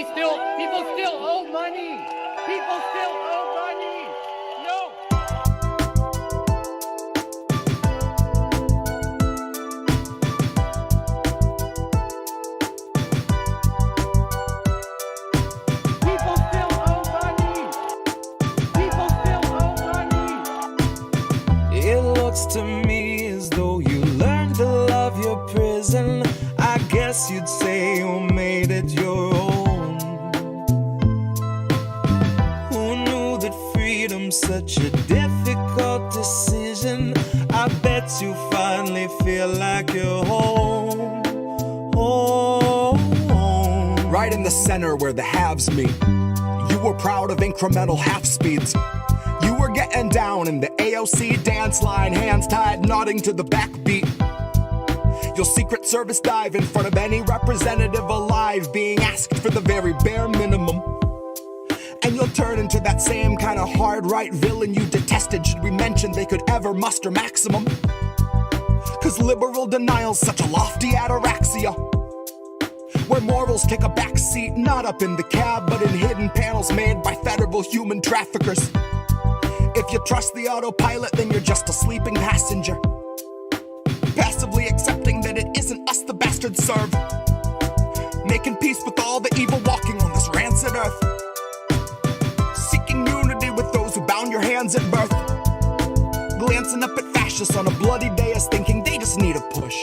People still owe money. People still owe money. No. People still owe money. People still owe money. It looks to me as though you learned to love your prison. I guess you'd say you made it your own. Such a difficult decision. I bet you finally feel like you're home. Home. Right in the center where the halves meet. You were proud of incremental half speeds. You were getting down in the AOC dance line, hands tied, nodding to the backbeat. You'll Secret Service dive in front of any representative alive, being asked for the very bare minimum. And you'll turn into that same kind of hard right villain you detested should we mention they could ever muster maximum. Cause liberal denial's such a lofty ataraxia, where morals take a back seat, not up in the cab, but in hidden panels made by federal human traffickers. If you trust the autopilot, then you're just a sleeping passenger, passively accepting that it isn't us the bastards serve, making peace with all the evil walking on this rancid earth. Bound your hands at birth, glancing up at fascists on a bloody dais, thinking they just need a push.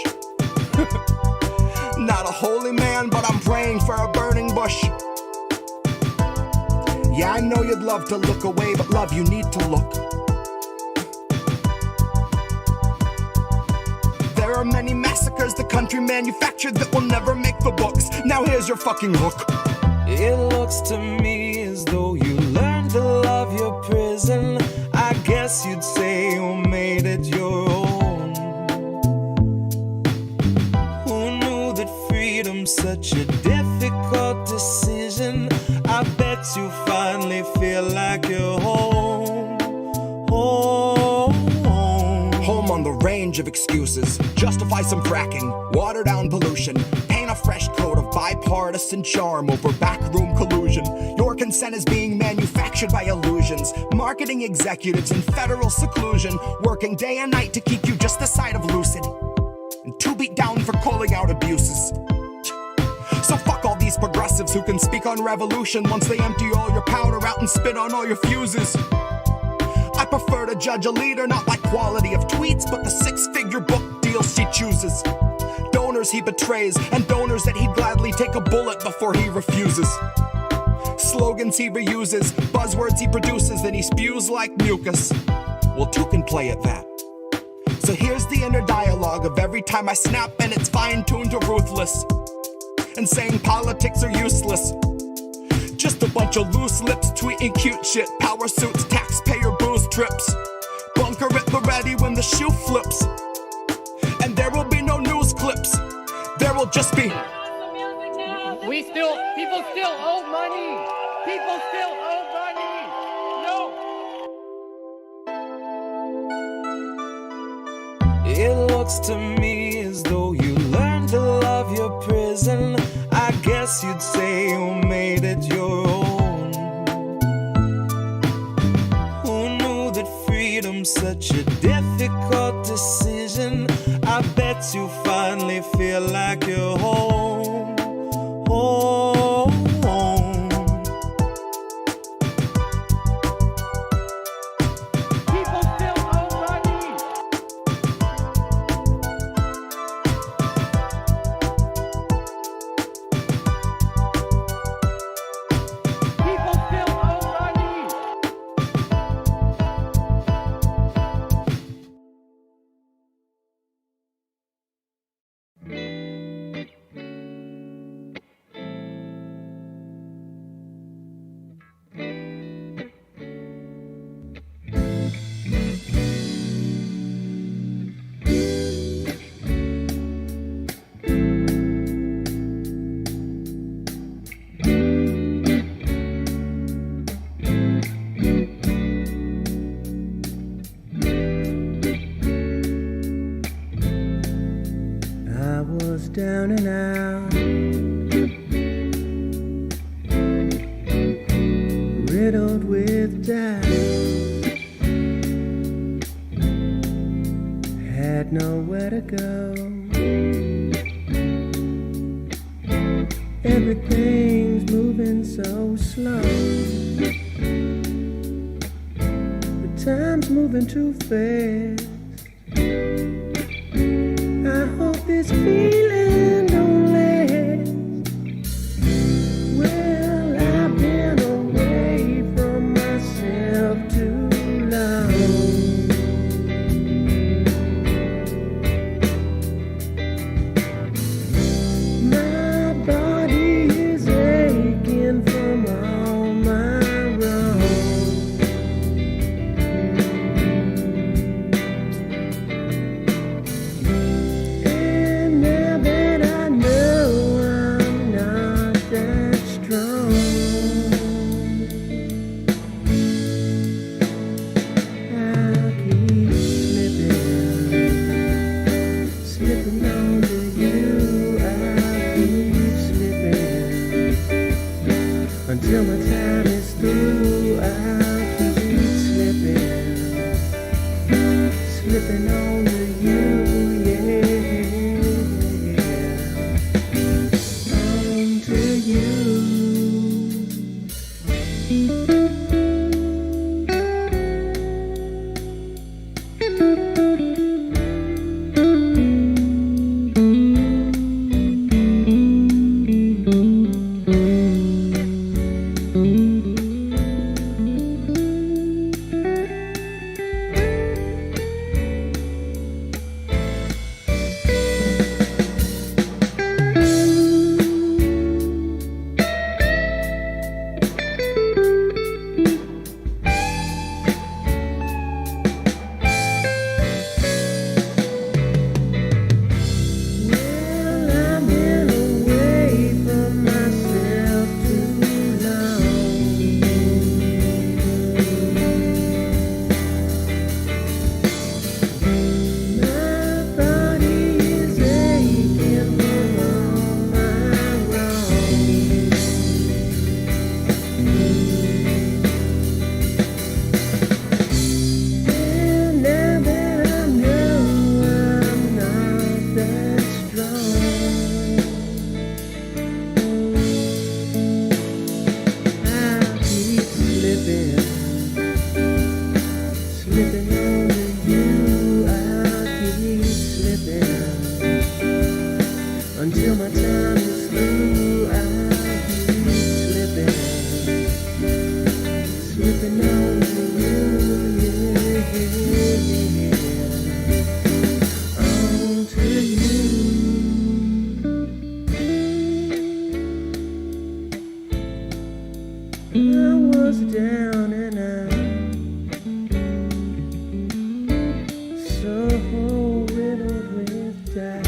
Not a holy man, but I'm praying for a burning bush. Yeah, I know you'd love to look away, but love, you need to look. There are many massacres the country manufactured that will never make the books. Now here's your fucking hook. It looks to me as though you learned to love your prison. I guess you'd say you made it your own. Who knew that freedom's such a difficult decision? I bet you finally feel like you're home. Home. Home on the range of excuses. Justify some fracking, water down pollution, paint a fresh coat of bipartisan charm over backroom collusion. Your consent is being manufactured by illusions, marketing executives in federal seclusion, working day and night to keep you just the side of lucid, and too beat down for calling out abuses. So fuck all these progressives who can speak on revolution once they empty all your powder out and spit on all your fuses. I prefer to judge a leader not by quality of tweets, but the six-figure book deals she chooses. Donors he betrays, and donors that he'd gladly take a bullet before he refuses. Slogans he reuses, buzzwords he produces, then he spews like mucus. Well, two can play at that. So here's the inner dialogue of every time I snap, and it's fine-tuned to ruthless, and saying politics are useless. Just a bunch of loose lips tweeting cute shit, power suits, taxpayer booze trips. Bunker at the ready when the shoe flips. And there will be no news clips. There will just be... People still owe money. People still owe money. No. It looks to me as though you learned to love your prison. I guess you'd say you made it your own. Who knew that freedom's such a difficult decision? I bet you finally feel like you're home. Home. People still owe money. People still owe money. I was down and out, nowhere to go. Everything's moving so slow. The time's moving too fast. I hope this feeling don't last. Well, I've been away from myself too long. My body is aching from all my wrongs. And now that I know I'm not that strong, I'll keep slipping on to you. I'll keep slipping until my time is through. I'll keep slipping on to you, yeah, on to you. Well, I've been away from myself too long. My body is aching from all my wrongs. And now that I know I'm not that strong, I'll keep slipping on to you. I'll keep slipping until my time is through. I'll keep slipping on to you, yeah, on to you. I was down and out, so riddled with doubt.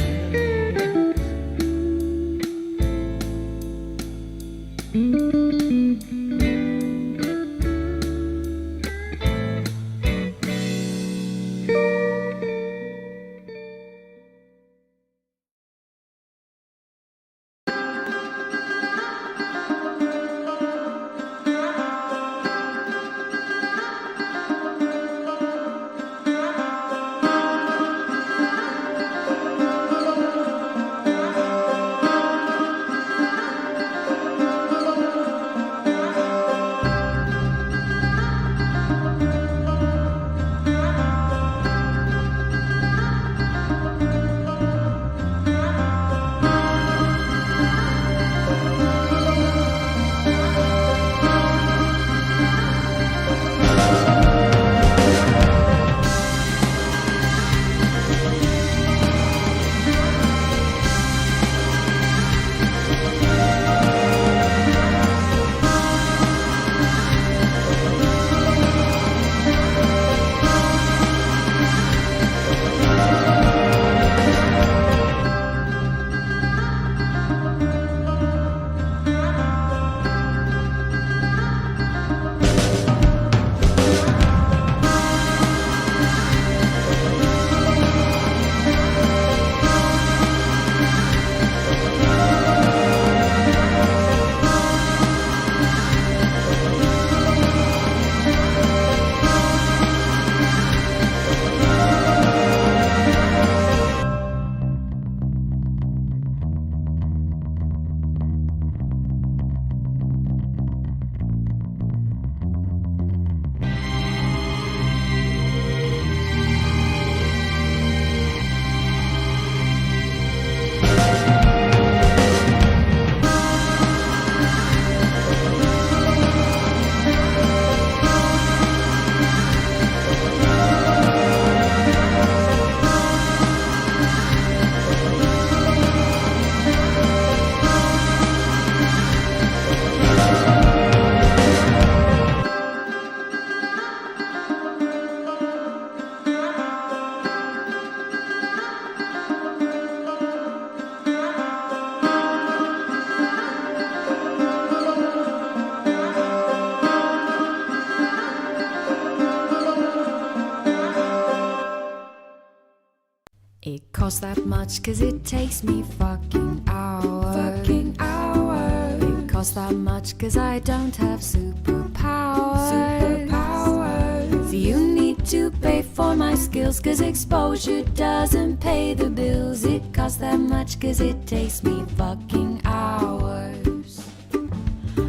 costs that much, cause it takes me fucking hours. Fucking hours. It costs that much, cause I don't have superpowers. Superpowers. So you need to pay for my skills, cause exposure doesn't pay the bills. It costs that much, cause it takes me fucking hours.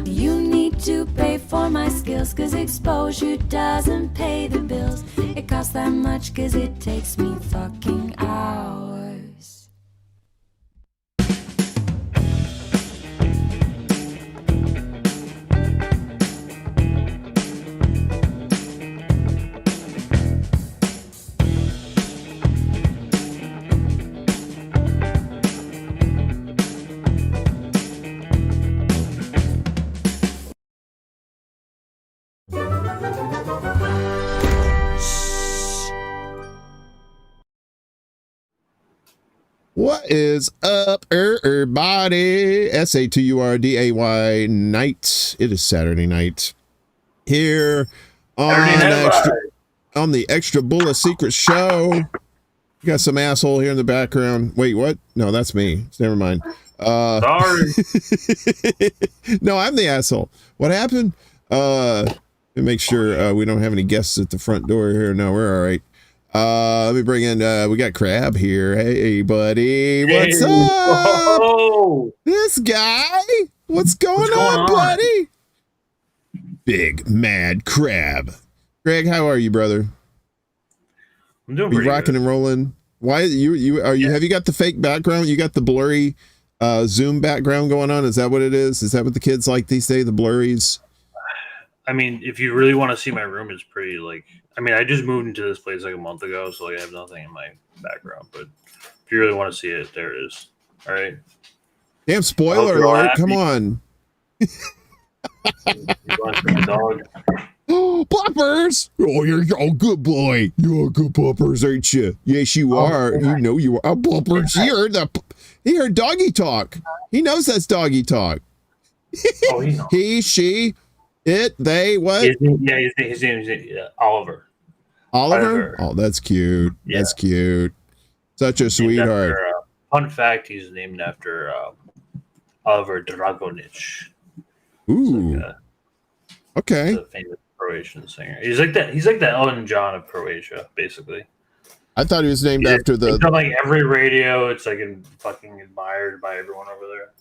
You need to pay for my skills, cause exposure doesn't pay the bills. It costs that much, cause it takes me fucking hours. What is up, everybody? SATURDAY night. It is Saturday night here on the Extra Bulla Secret Show. You got some asshole here in the background. Wait, what? No, that's me. Never mind. Sorry. No, I'm the asshole. What happened? Make sure we don't have any guests at the front door here. No, we're all right. Let me bring in, we got Crab here. Hey, buddy. What's up? Whoa. This guy? What's going on, buddy? Big Mad Crab. Greg, how are you, brother? I'm doing pretty good. Rocking and rolling. Why have you got the fake background? You got the blurry Zoom background going on? Is that what it is? Is that what the kids like these days, the blurries? I mean, if you really want to see my room, it's pretty I just moved into this place like a month ago, so I have nothing in my background. But if you really want to see it, there it is. All right. Damn, spoiler alert. Come on. You want to see the dog? Oh, Poppers! Oh, you're a good boy. You're a good Poppers, ain't you? Yes, you are. You know you are. Poppers, he heard doggy talk. He knows that's doggy talk. Oh, he knows. He, she, it, they, what? His name is Oliver. Oliver? Oh, that's cute. Yeah. That's cute. Such a sweetheart. Fun fact, he's named after Oliver Dragonic. Ooh. Okay. He's a famous Croatian singer. He's like that Elton John of Croatia, basically. I thought he was named after the... It's on like every radio. It's like fucking admired by everyone over there. I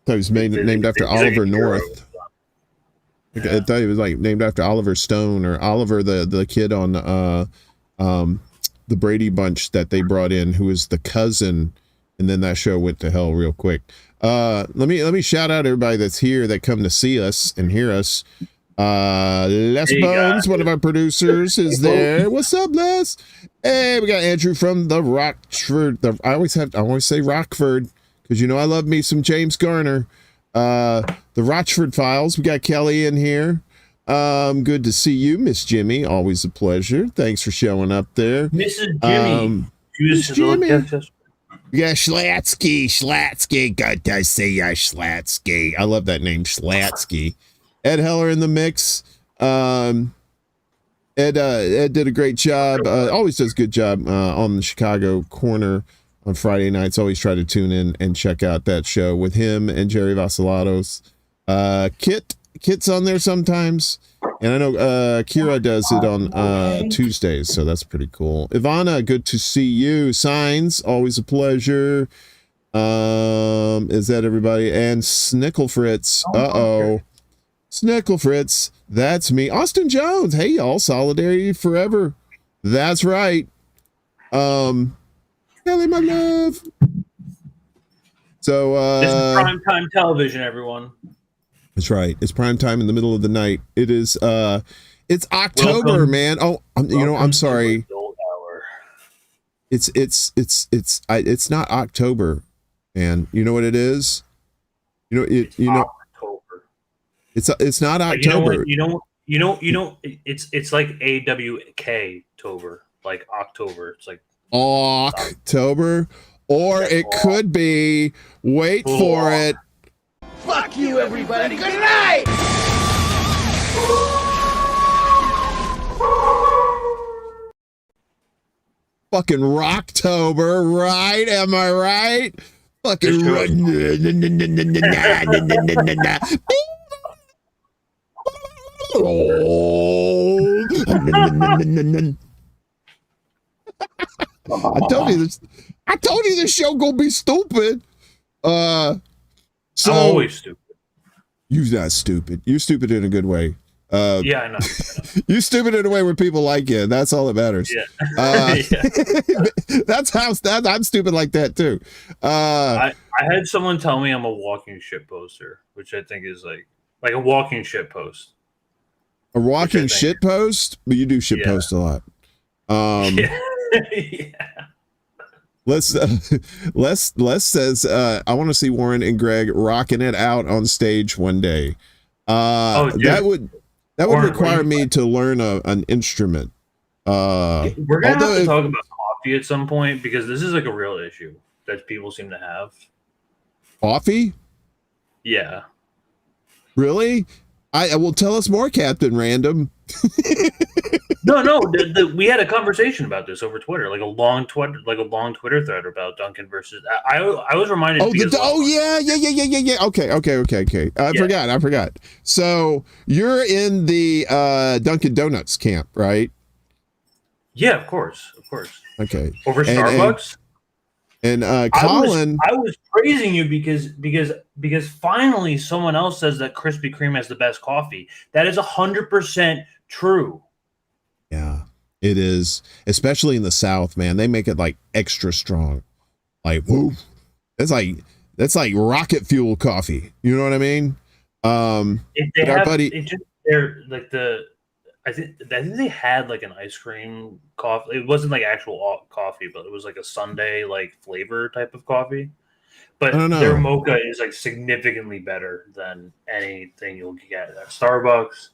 thought he was named after Oliver North. Yeah. I thought he was like named after Oliver Stone or Oliver, the kid on the Brady Bunch that they brought in, who was the cousin, and then that show went to hell real quick. Let me shout out everybody that's here that come to see us and hear us. Les Bones, one of our producers, is there. What's up, Les? Hey, we got Andrew from the Rockford. I always say Rockford because I love me some James Garner. The Rochford Files. We got Kelly in here. Good to see you, Miss Jimmy. Always a pleasure. Thanks for showing up there. Mrs. Jimmy. Miss Jimmy. Yeah, Schlatsky. Good to see you, Schlatsky. I love that name, Schlatsky. Ed Heller in the mix. Ed did a great job. Always does a good job on the Chicago Corner on Friday nights. Always try to tune in and check out that show with him and Jerry Vassilatos. Kit's on there sometimes. And I know Kira does it on Tuesdays, so that's pretty cool. Ivana, good to see you. Signs, always a pleasure. Is that everybody? And Snickle Fritz. Snickle Fritz, that's me. Austin Jones, hey y'all, solidarity forever. That's right. Kelly, my love. So this is primetime television, everyone. That's right. It's prime time in the middle of the night. It is it's October, man. Oh, I'm sorry. It's not October, man. You know what it is? October. It's not October. It's like AWK Tober, like October. It's like October, or it could be. Wait for it. Fuck you, everybody. Good night. Fucking Rocktober, right? Am I right? Fucking I told you this show gonna be stupid. So I'm always stupid. You're not stupid. You're stupid in a good way. Yeah, I know. You're stupid in a way where people like you. That's all that matters. Yeah. That's how I'm stupid like that too. I had someone tell me I'm a walking shit poster, which I think is like a walking shit post. A walking shit post, but you do shit post a lot. Yeah. Les says, I want to see Warren and Greg rocking it out on stage one day. That would require me to learn an instrument. We're gonna have to talk about coffee at some point because this is like a real issue that people seem to have. Coffee? Yeah. Really? I will tell us more, Captain Random. No. We had a conversation about this over Twitter, like a long Twitter thread about Duncan versus. I was reminded. Yeah. Okay. I forgot. So you're in the Dunkin' Donuts camp, right? Yeah, of course. Okay. Over Starbucks. And Colin, I was praising you because finally someone else says that Krispy Kreme has the best coffee. That is 100% true. Yeah, it is, especially in the South, man. They make it like extra strong. Like, whoa, that's like rocket fuel coffee. You know what I mean? I think they had like an ice cream coffee. It wasn't like actual coffee, but it was like a sundae like flavor type of coffee. But their mocha is like significantly better than anything you'll get at Starbucks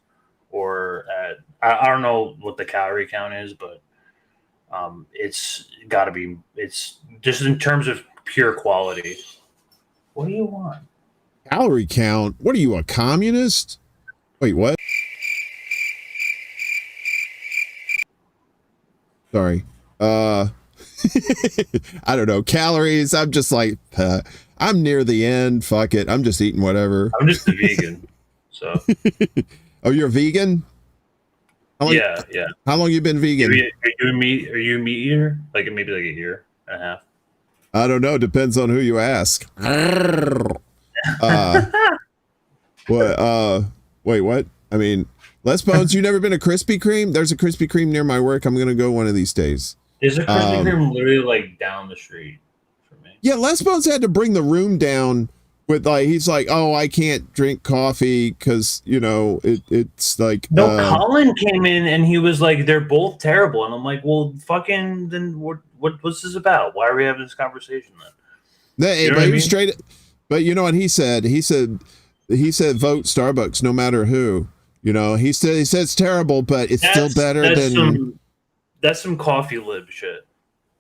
or at I don't know what the calorie count is, but it's got to be. It's just in terms of pure quality. What do you want? Calorie count? What are you, a communist? Wait, what? Sorry. I don't know. Calories. I'm just like, I'm near the end. Fuck it. I'm just eating whatever. I'm just a vegan. So. Oh, you're a vegan? Yeah. How long you been vegan? Are you a meat eater? Like maybe like a year and a half. I don't know. Depends on who you ask. Wait, what? I mean, Les Bones, you never been to Krispy Kreme? There's a Krispy Kreme near my work. I'm gonna go one of these days. There's a Krispy Kreme literally like down the street for me. Yeah, Les Bones had to bring the room down with like he's like, oh, I can't drink coffee because it's like Colin came in and he was like, they're both terrible, and I'm like, well, fucking then what's this about? Why are we having this conversation then? But he was straight. But you know what he said? He said vote Starbucks no matter who. He said it's terrible, but it's still better than. That's some coffee lib shit.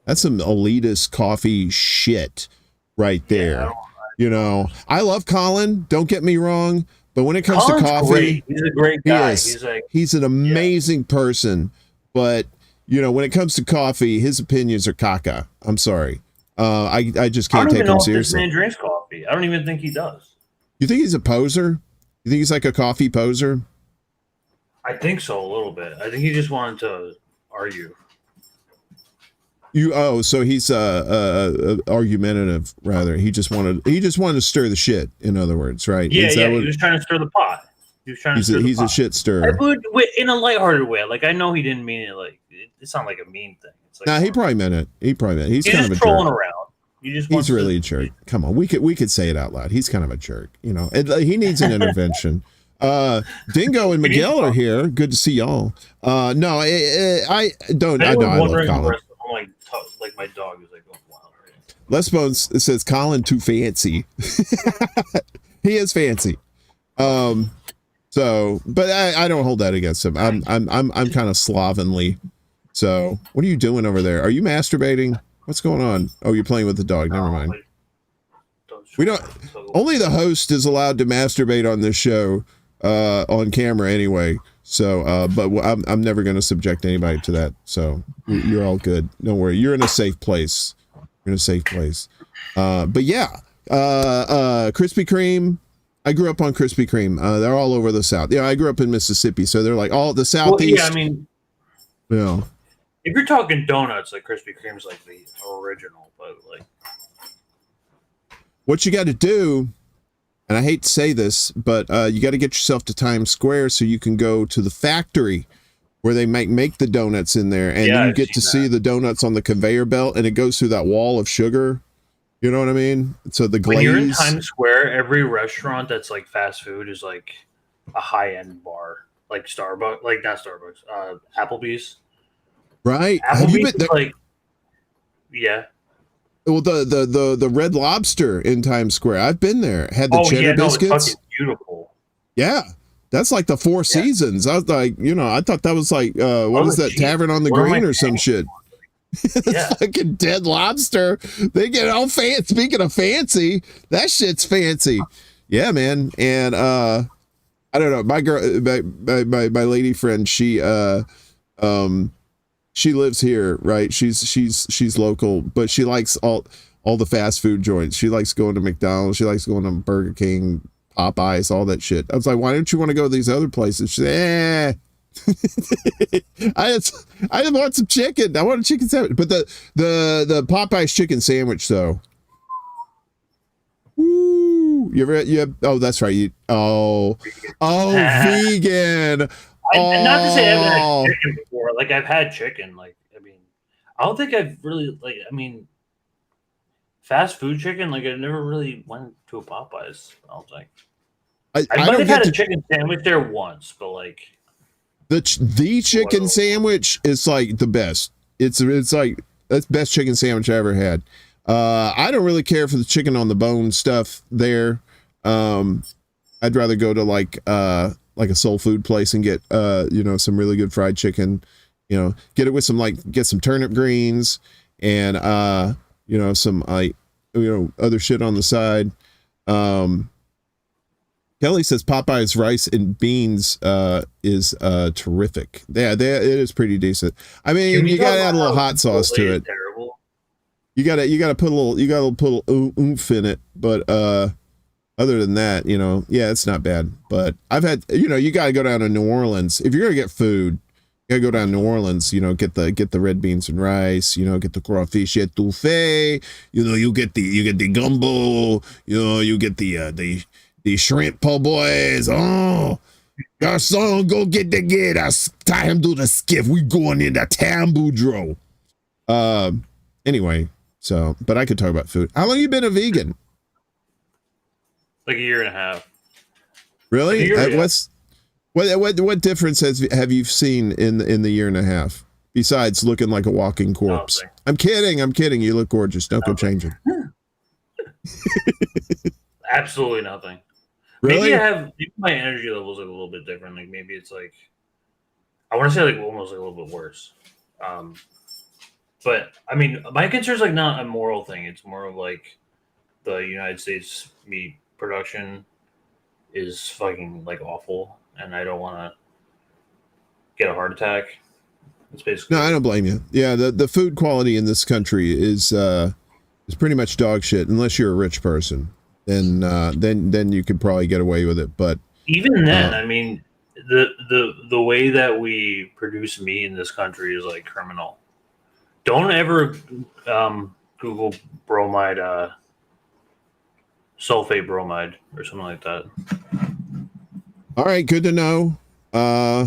That's some elitist coffee shit right there. Yeah, I love Colin. Don't get me wrong, but when it comes to coffee, great. He's a great guy. He's an amazing person. But when it comes to coffee, his opinions are caca. I'm sorry. I just can't take him seriously. This man drinks coffee. I don't even think he does. You think he's a poser? You think he's like a coffee poser? I think so, a little bit. I think he just wanted to argue. So he's argumentative rather. He just wanted to stir the shit. In other words, right? Yeah. He was trying to stir the pot. He's a shit stirrer. In a lighthearted way. Like I know he didn't mean it. Like it's not like a mean thing. It's like he probably meant it. He's kind of a jerk. Trolling around. He's really a jerk. Come on, we could say it out loud. He's kind of a jerk. He needs an intervention. Dingo and Miguel are here. Good to see y'all. I love Colin. Like my dog is like going wild right now. Les Bones says Colin too fancy. He is fancy. But I don't hold that against him. I'm kind of slovenly. So what are you doing over there? Are you masturbating? What's going on? Oh, you're playing with the dog. Never mind. We don't. Only the host is allowed to masturbate on this show on camera anyway. So, but I'm never going to subject anybody to that. So you're all good. Don't worry. You're in a safe place. You're in a safe place. But yeah, Krispy Kreme. I grew up on Krispy Kreme. They're all over the South. Yeah, I grew up in Mississippi, so they're like all the Southeast. Well, yeah, I mean, yeah. If you're talking donuts, like Krispy Kreme's like the original, but like, what you got to do, and I hate to say this, but you got to get yourself to Times Square so you can go to the factory where they make the donuts in there, and you get to see the donuts on the conveyor belt, and it goes through that wall of sugar. You know what I mean? So the glaze. When you're in Times Square, every restaurant that's like fast food is like a high-end bar, like Starbucks, like not Starbucks, Applebee's. Right? Applebee's Have you been there? Like, yeah. Well, the Red Lobster in Times Square. I've been there. Had the cheddar biscuits. It's fucking beautiful. Yeah, that's like the Four Seasons. I was like, I thought that was like, what is that, Tavern on the Green or some shit? Yeah. Fucking dead lobster. They get all fancy. Speaking of fancy, that shit's fancy. Yeah, man. And I don't know. My girl, my lady friend, she lives here, right? She's local, but she likes all the fast food joints. She likes going to McDonald's. She likes going to Burger King, Popeyes, all that shit. I was like, why don't you want to go to these other places? She said, I just want some chicken. I want a chicken sandwich. But the Popeyes chicken sandwich though. Woo, oh, that's right. Vegan. Not to say I haven't had chicken before. Like I've had chicken. Like I mean, I don't think I've really fast food chicken. Like I never really went to a Popeyes. I don't think. I might have had a chicken sandwich there once, but like. The chicken sandwich is like the best. It's like that's the best chicken sandwich I ever had. I don't really care for the chicken on the bone stuff there. I'd rather go to like a soul food place and get some really good fried chicken. Get it with get some turnip greens and some other shit on the side. Kelly says Popeye's rice and beans is terrific. Yeah, it is pretty decent. I mean, you gotta add a little hot sauce to it. Terrible. You gotta put a little oomph in it. But other than that, it's not bad. But I've had, you gotta go down to New Orleans if you're gonna get food. You gotta go down to New Orleans. Get the red beans and rice. Get the crawfish etouffee. You get the gumbo. You get the shrimp po' boys. Oh, garçon, go get the gators. Tie him to the skiff. We going in the Tambudro. Anyway, but I could talk about food. How long you been a vegan? Like a year and a half. Really? What difference have you seen in the year and a half? Besides looking like a walking corpse. Nothing. I'm kidding. You look gorgeous. Don't go changing. Absolutely nothing. Really? Maybe my energy levels are a little bit different. Like maybe it's like I want to say like almost like a little bit worse. But I mean, my concern is like not a moral thing. It's more of like the United States meat production is fucking like awful, and I don't want to get a heart attack. It's basically no. I don't blame you. Yeah, the food quality in this country is pretty much dog shit unless you're a rich person. Then you could probably get away with it. But even then, I mean, the way that we produce meat in this country is like criminal. Don't ever Google bromide, sulfate bromide or something like that. All right, good to know. Yeah.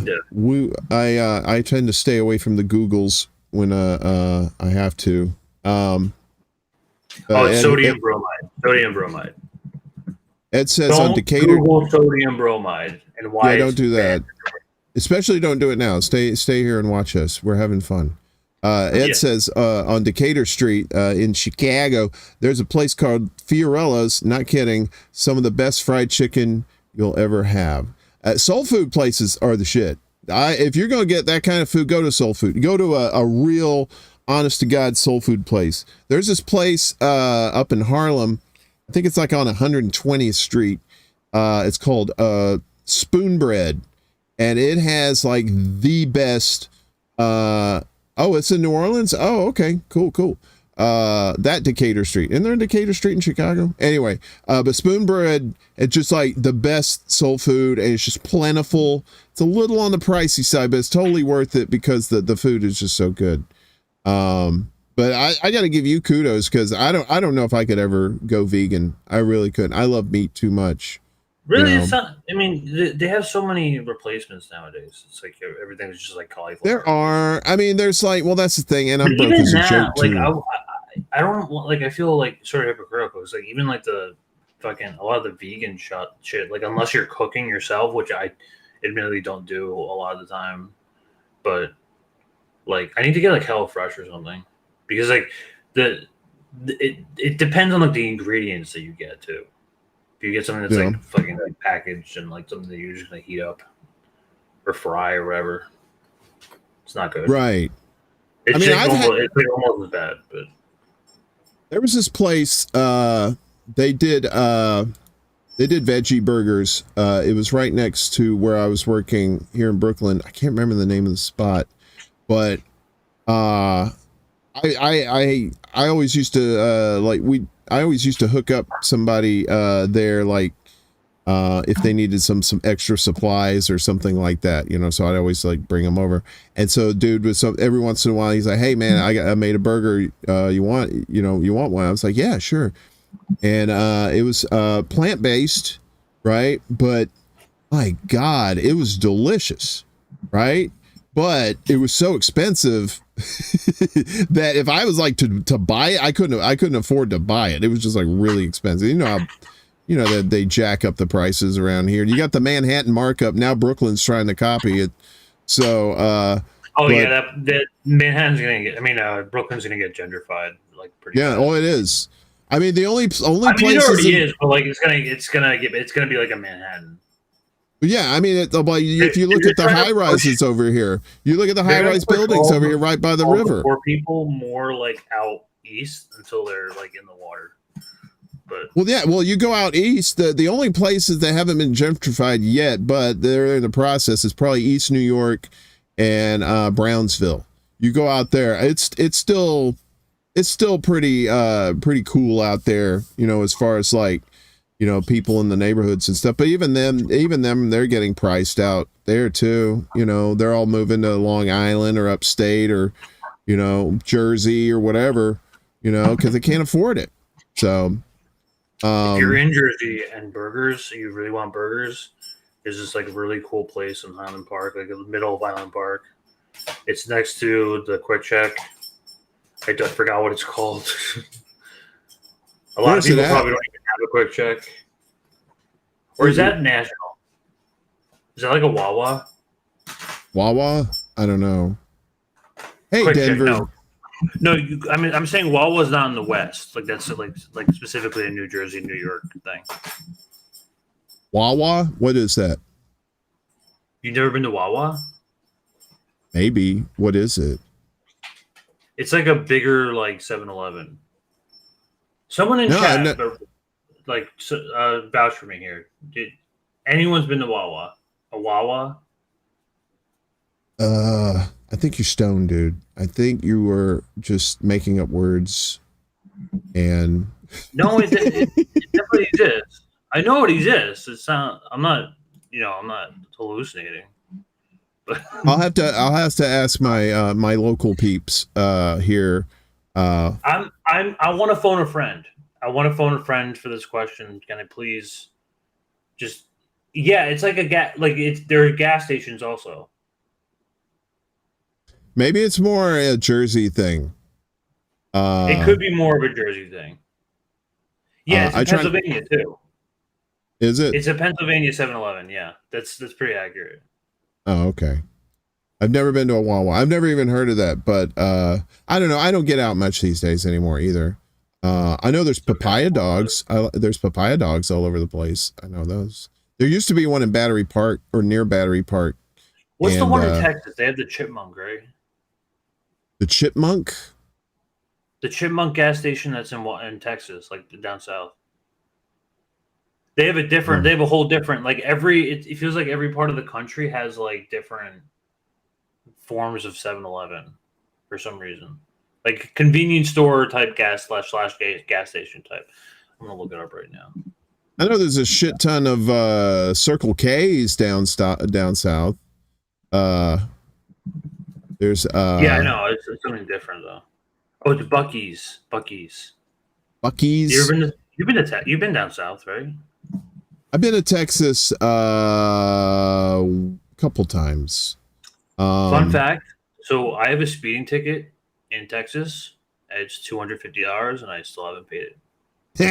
I tend to stay away from the Googles when I have to. It's sodium bromide. Sodium bromide. Ed says don't on Decatur. Google sodium bromide and why. Yeah, don't do that. Especially don't do it now. Stay here and watch us. We're having fun. Ed says on Decatur Street in Chicago, there's a place called Fiorella's. Not kidding. Some of the best fried chicken you'll ever have. Soul food places are the shit. If you're going to get that kind of food, go to soul food. Go to a real, honest to God soul food place. There's this place up in Harlem. I think it's like on 120th Street. It's called Spoon Bread. and it has like the best. Oh, it's in New Orleans. Oh, okay, cool. That Decatur Street. Isn't there a Decatur Street in Chicago? Anyway, but Spoon Bread, it's just like the best soul food, and it's just plentiful. It's a little on the pricey side, but it's totally worth it because the food is just so good. But I got to give you kudos because I don't know if I could ever go vegan. I really couldn't. I love meat too much. Really, it's not. I mean, they have so many replacements nowadays. It's like everything's just like cauliflower. There are. I mean, there's like, well, that's the thing, and I'm broke even as a that, joke like, too. I don't like. I feel like sort of hypocritical. It's like even like the fucking a lot of the vegan shit. Like unless you're cooking yourself, which I admittedly don't do a lot of the time, but like I need to get like HelloFresh or something because like it depends on like the ingredients that you get too. If you get something that's like fucking like packaged and like something that you're just gonna heat up or fry or whatever, it's not good. Right. It's it's like almost as bad, but there was this place they did veggie burgers. It was right next to where I was working here in Brooklyn. I can't remember the name of the spot, but I always used to I always used to hook up somebody there, like if they needed some extra supplies or something like that, you know. So I'd always like bring them over. And so dude was every once in a while he's like, hey man, I made a burger. You want one? I was like, yeah, sure. And it was plant-based, right? But my God, it was delicious, right? But it was so expensive that if I was like to buy it, I couldn't afford to buy it. It was just like really expensive. You know how, that they jack up the prices around here. You got the Manhattan markup. Now Brooklyn's trying to copy it. So that Manhattan's gonna get. I mean, Brooklyn's gonna get gentrified like pretty. Yeah, bad. it is. I mean, the only places it already is, but like it's gonna be like a Manhattan. Yeah, I mean, if you look at the high rises over here, you look at the high rise buildings over here right by the river. Poor people more like out east until they're like in the water. But you go out east. The only places that haven't been gentrified yet, but they're in the process, is probably East New York and Brownsville. You go out there, it's still pretty cool out there, as far as like, people in the neighborhoods and stuff. But even them, they're getting priced out there too. They're all moving to Long Island or upstate or, Jersey or whatever, because they can't afford it. So, if you're in Jersey and you really want burgers, there's this like really cool place in Highland Park, like in the middle of Highland Park. It's next to the Quick Check. I forgot what it's called. A lot of people probably don't even have a Quick Check. Or is that national? Is that like a Wawa? Wawa? I don't know. Hey, Quick Denver. Check, no, I'm saying Wawa's not in the West. Like that's like specifically a New Jersey, New York thing. Wawa? What is that? You've never been to Wawa? Maybe. What is it? It's like a bigger like 7-Eleven. Someone in chat, vouch for me here. Anyone's been to Wawa? A Wawa? I think you're stoned, dude. I think you were just making up words. And no, it definitely exists. I know it exists. I'm not hallucinating. But I'll have to ask my my local peeps here. I want to phone a friend. I want to phone a friend for this question. Can I please just it's like there are gas stations also. Maybe it's more a Jersey thing. It could be more of a Jersey thing. Yeah, it's in Pennsylvania too. Is it? It's a Pennsylvania 7-Eleven. Yeah, that's pretty accurate. Oh, okay. I've never been to a Wawa. I've never even heard of that, but I don't know. I don't get out much these days anymore either. I know there's papaya dogs. There's papaya dogs all over the place. I know those. There used to be one in Battery Park or near Battery Park. What's the one in Texas? They have the Chipmunk, right? The Chipmunk? The Chipmunk gas station that's in Texas, like down south. They have a different. They have a whole different. Like it feels like every part of the country has like different forms of 7-Eleven for some reason, like convenience store type gas gas station type. I'm gonna look it up right now. I know there's a shit ton of Circle K's down south. There's yeah, I know it's something different though. Oh, it's Buc-ee's. Buc-ee's. You've been down south, right? I've been to Texas a couple times. Fun fact: so I have a speeding ticket in Texas. It's $250, and I still haven't paid it. So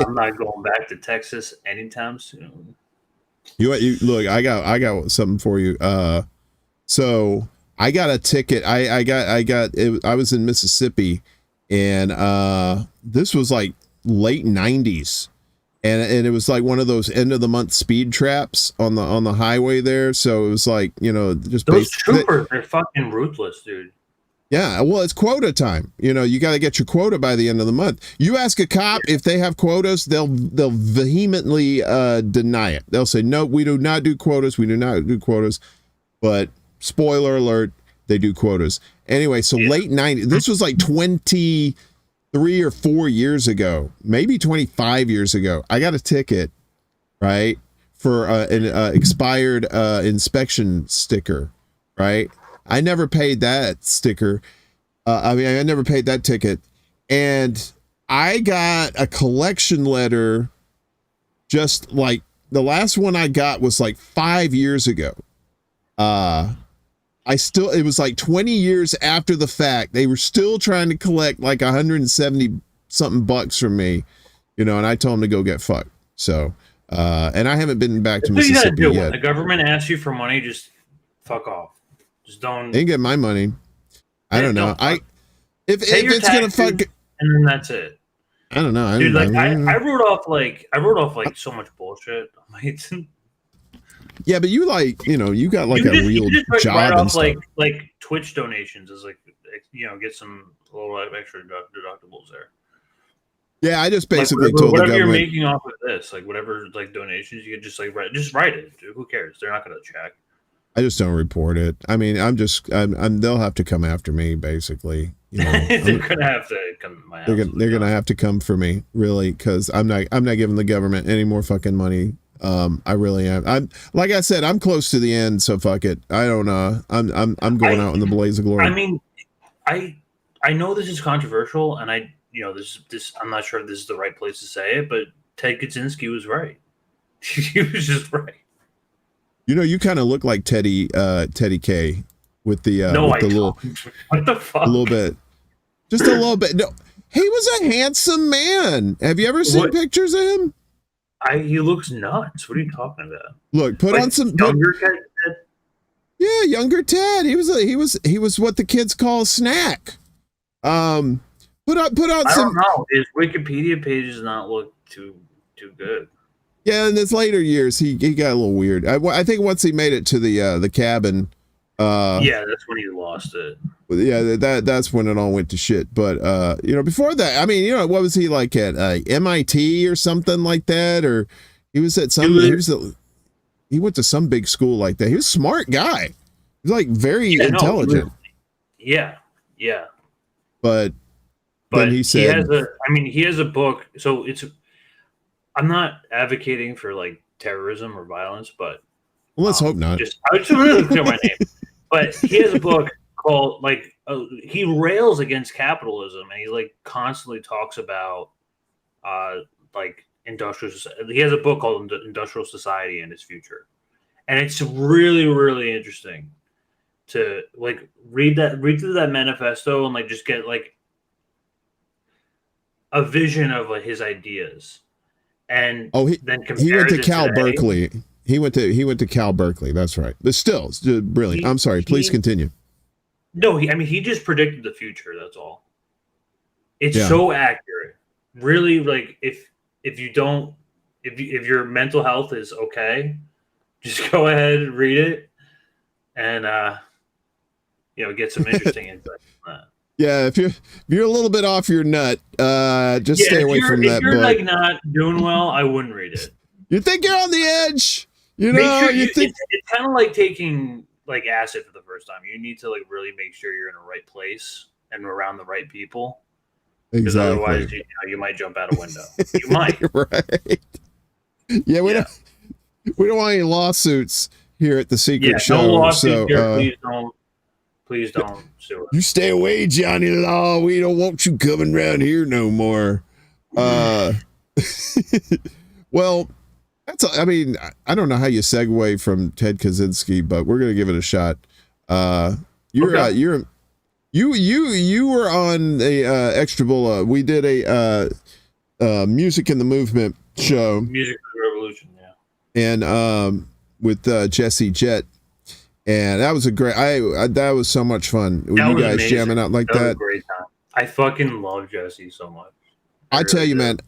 I'm not going back to Texas anytime soon. You look, I got something for you. So I got a ticket. I was in Mississippi, and this was like late 90s. And it was like one of those end of the month speed traps on the highway there. So it was like, just those troopers are fucking ruthless, dude. Yeah, well, it's quota time. You got to get your quota by the end of the month. You ask a cop if they have quotas, they'll vehemently deny it. They'll say, no, we do not do quotas. We do not do quotas. But spoiler alert, they do quotas. Anyway, so late 90s. This was like 23 or 4 years ago, maybe 25 years ago. I got a ticket, right, for an expired inspection sticker, right? I never paid that sticker. I never paid that ticket. And I got a collection letter, just like the last one I got was like 5 years ago. It was like 20 years after the fact. They were still trying to collect like 170 something bucks from me, and I told them to go get fucked. So, and I haven't been back to Mississippi yet. When the government asks you for money, just fuck off. Just don't. They get my money. I don't know. If it's gonna fuck, and then that's it. I don't know. Dude, I wrote off like so much bullshit. Yeah, but you got like a real job write and off stuff. like Twitch donations as get some little extra deductibles there. Yeah, I just basically told the government whatever you're making off of this, like whatever like donations, you could just like write it. Dude, who cares? They're not gonna check. I just don't report it. I mean, they'll have to come after me, basically. They're gonna have to come to my house. They're gonna have to come for me, really, because I'm not giving the government any more fucking money. I really am. I'm like I said, I'm close to the end, so fuck it. I don't I'm going out in the blaze of glory. I mean, I know this is controversial, and this I'm not sure if this is the right place to say it, but Ted Kaczynski was right. He was just right. You kind of look like Teddy K with the little what the fuck? A little bit, just a little bit. No, he was a handsome man. Have you ever seen pictures of him? He looks nuts. What are you talking about? Look, put on some younger Ted. Yeah, younger Ted. He was what the kids call a snack. Put on I some. I don't know. His Wikipedia page does not look too good. Yeah, in his later years, he got a little weird. I think once he made it to the cabin. Yeah, that's when he lost it. Yeah, that's when it all went to shit. But before that, I mean, what was he like at MIT or something like that? Or he was at some. He went to some big school like that. He was a smart guy. He was like very intelligent. Yeah. But then he said he has a book. So I'm not advocating for like terrorism or violence, but let's hope not. I just really clear my name. But he has a book called he rails against capitalism, and he like constantly talks about like industrial society. He has a book called Industrial Society and Its Future, and it's really, really interesting to like read through that manifesto and like just get like a vision of like his ideas. And he went to Cal Berkeley. He went to Cal Berkeley. That's right. But still, it's brilliant. I'm sorry. Please continue. No, he just predicted the future. That's all. It's so accurate. Really, like if your mental health is okay, just go ahead and read it, and get some interesting insight on that. Yeah, if you're a little bit off your nut, just Yeah, stay away from that if you're book. like not doing well, I wouldn't read it. You think you're on the edge, you Make know? sure You think it's kind of like taking like acid for the first time. You need to like really make sure you're in the right place and around the right people. Because exactly. otherwise, you might jump out a window. You might. Right. Yeah, we don't want any lawsuits here at the Secret Show. No lawsuits so here. Please don't sue us. you stay away, Johnny Law. We don't want you coming around here no more. Well, I mean, I don't know how you segue from Ted Kaczynski, but we're gonna give it a shot. You were on a Extra Bulla. We did a Music in the Movement show. Music for the Revolution, yeah. And with Jett. And that was a great. That was so much fun. When you guys amazing. Jamming out like that. Was a great time. I fucking love Jesse so much. I tell you, man,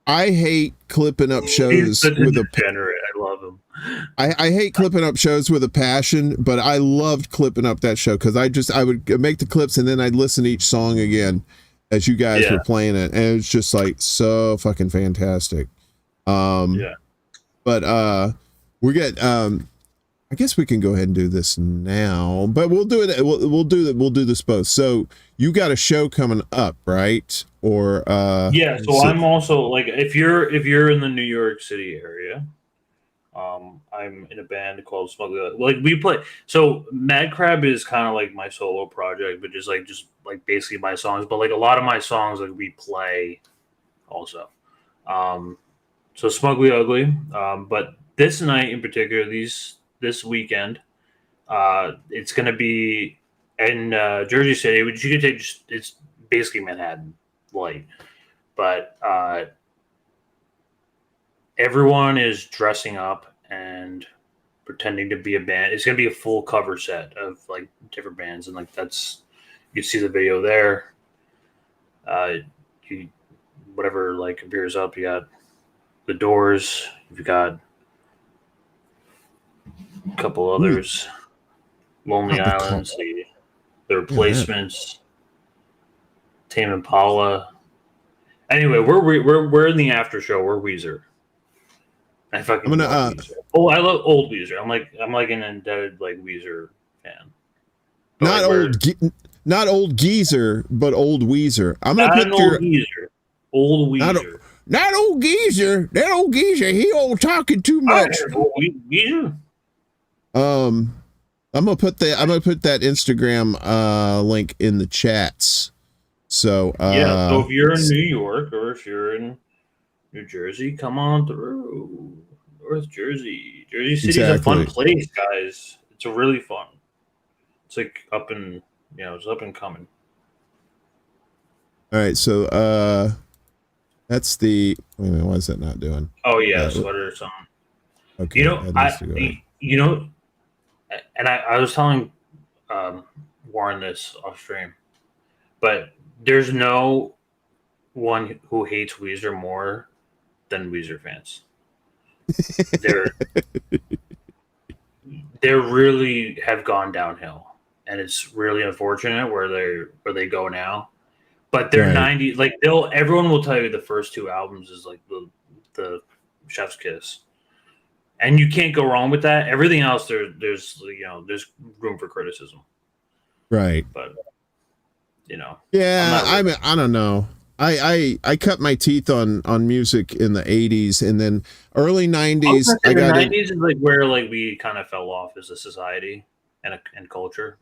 I hate clipping up shows with a degenerate. I love him. I hate clipping up shows with a passion, but I loved clipping up that show because I would make the clips and then I'd listen to each song again as you guys were playing it, and it was just like so fucking fantastic. But we get I guess we can go ahead and do this now, but we'll do it. We'll do this both. So you got a show coming up, right? Or so I'm also like if you're in the New York City area, I'm in a band called Smuggler. Like we play. So Mad Crab is kind of like my solo project, but just like basically my songs. But like a lot of my songs, like we play also. So Smugly Ugly. But this night in particular, this weekend, it's going to be in Jersey City, which you can take. It's basically Manhattan light, but everyone is dressing up and pretending to be a band. It's going to be a full cover set of like different bands, and like that's you see the video there. Whatever like appears up, you got The Doors, you've got a couple others, Lonely Islands, the Replacements, Tame Impala. Anyway, we're in the after show. We're Weezer. I fucking love Weezer. Oh, I love old Weezer. I'm like an indebted like Weezer fan. But not old geezer, but old Weezer. I'm gonna put old Weezer. Old Weezer. Not old geezer. That old geezer. He old talking too much. Weezer. I'm gonna put that Instagram link in the chats. So so if you're in New York or if you're in New Jersey, come on through North Jersey. Jersey City's a fun place, guys. It's really fun. It's like it's up and coming. All right, so that's the. Wait a minute, why is that not doing? Oh yeah, sweater or something. Okay, and I was telling Warren this off stream, but there's no one who hates Weezer more than Weezer fans. They really have gone downhill, and it's really unfortunate where they go now. But they're 90. Like everyone will tell you the first two albums is like the Chef's Kiss. And you can't go wrong with that. Everything else, there's room for criticism, right? But yeah, I don't know. I cut my teeth on music in the 80s and then early 90s. The 90s is like where like we kind of fell off as a society and culture.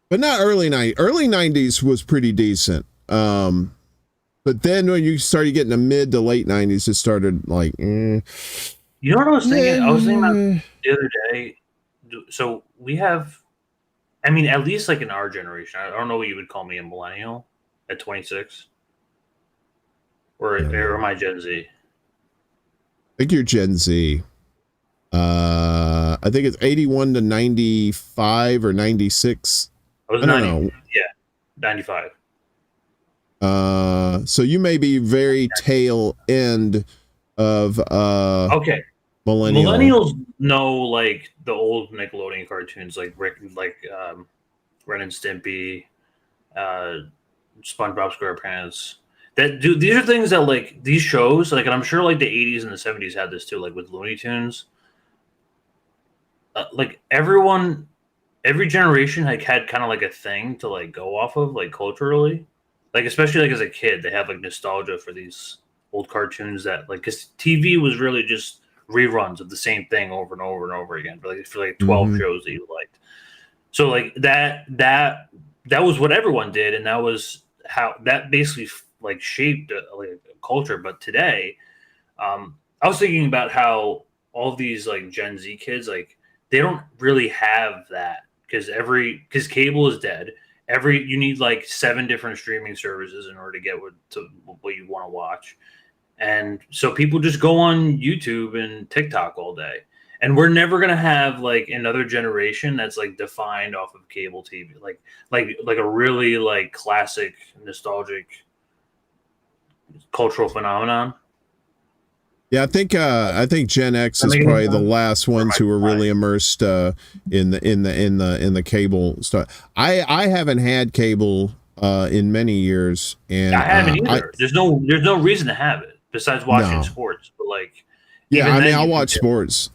But not early 90s. Early 90s was pretty decent. But then when you started getting to mid to late 90s, it started like. You know what I was thinking? I was thinking about the other day. So we have, I mean, at least like in our generation, I don't know what you would call me a millennial at 26. Or am I Gen Z? I think you're Gen Z. I think it's 81 to 95 or 96. I don't know. Yeah, 95. So you may be very tail end of okay. Millennials know like the old Nickelodeon cartoons like Ren and Stimpy, SpongeBob SquarePants. That dude, these are things that like these shows, like, and I'm sure like the 80s and the 70s had this too, like with Looney Tunes. Like every generation like had kind of like a thing to like go off of, like culturally, like especially like as a kid, they have like nostalgia for these old cartoons that like because TV was really just reruns of the same thing over and over and over again for like 12 shows that you liked. So like that was what everyone did, and that was how that basically like shaped like a culture. But today, I was thinking about how all these like Gen Z kids, like they don't really have that because cable is dead. You need like 7 different streaming services in order to get what you want to watch, and so people just go on YouTube and TikTok all day. And we're never gonna have like another generation that's like defined off of cable TV, like a really like classic nostalgic cultural phenomenon. Yeah, I think Gen X is probably the last ones who were really immersed in the cable stuff. I haven't had cable in many years, and I haven't either. There's no reason to have it besides watching sports. But like, yeah, I mean, I'll watch sports.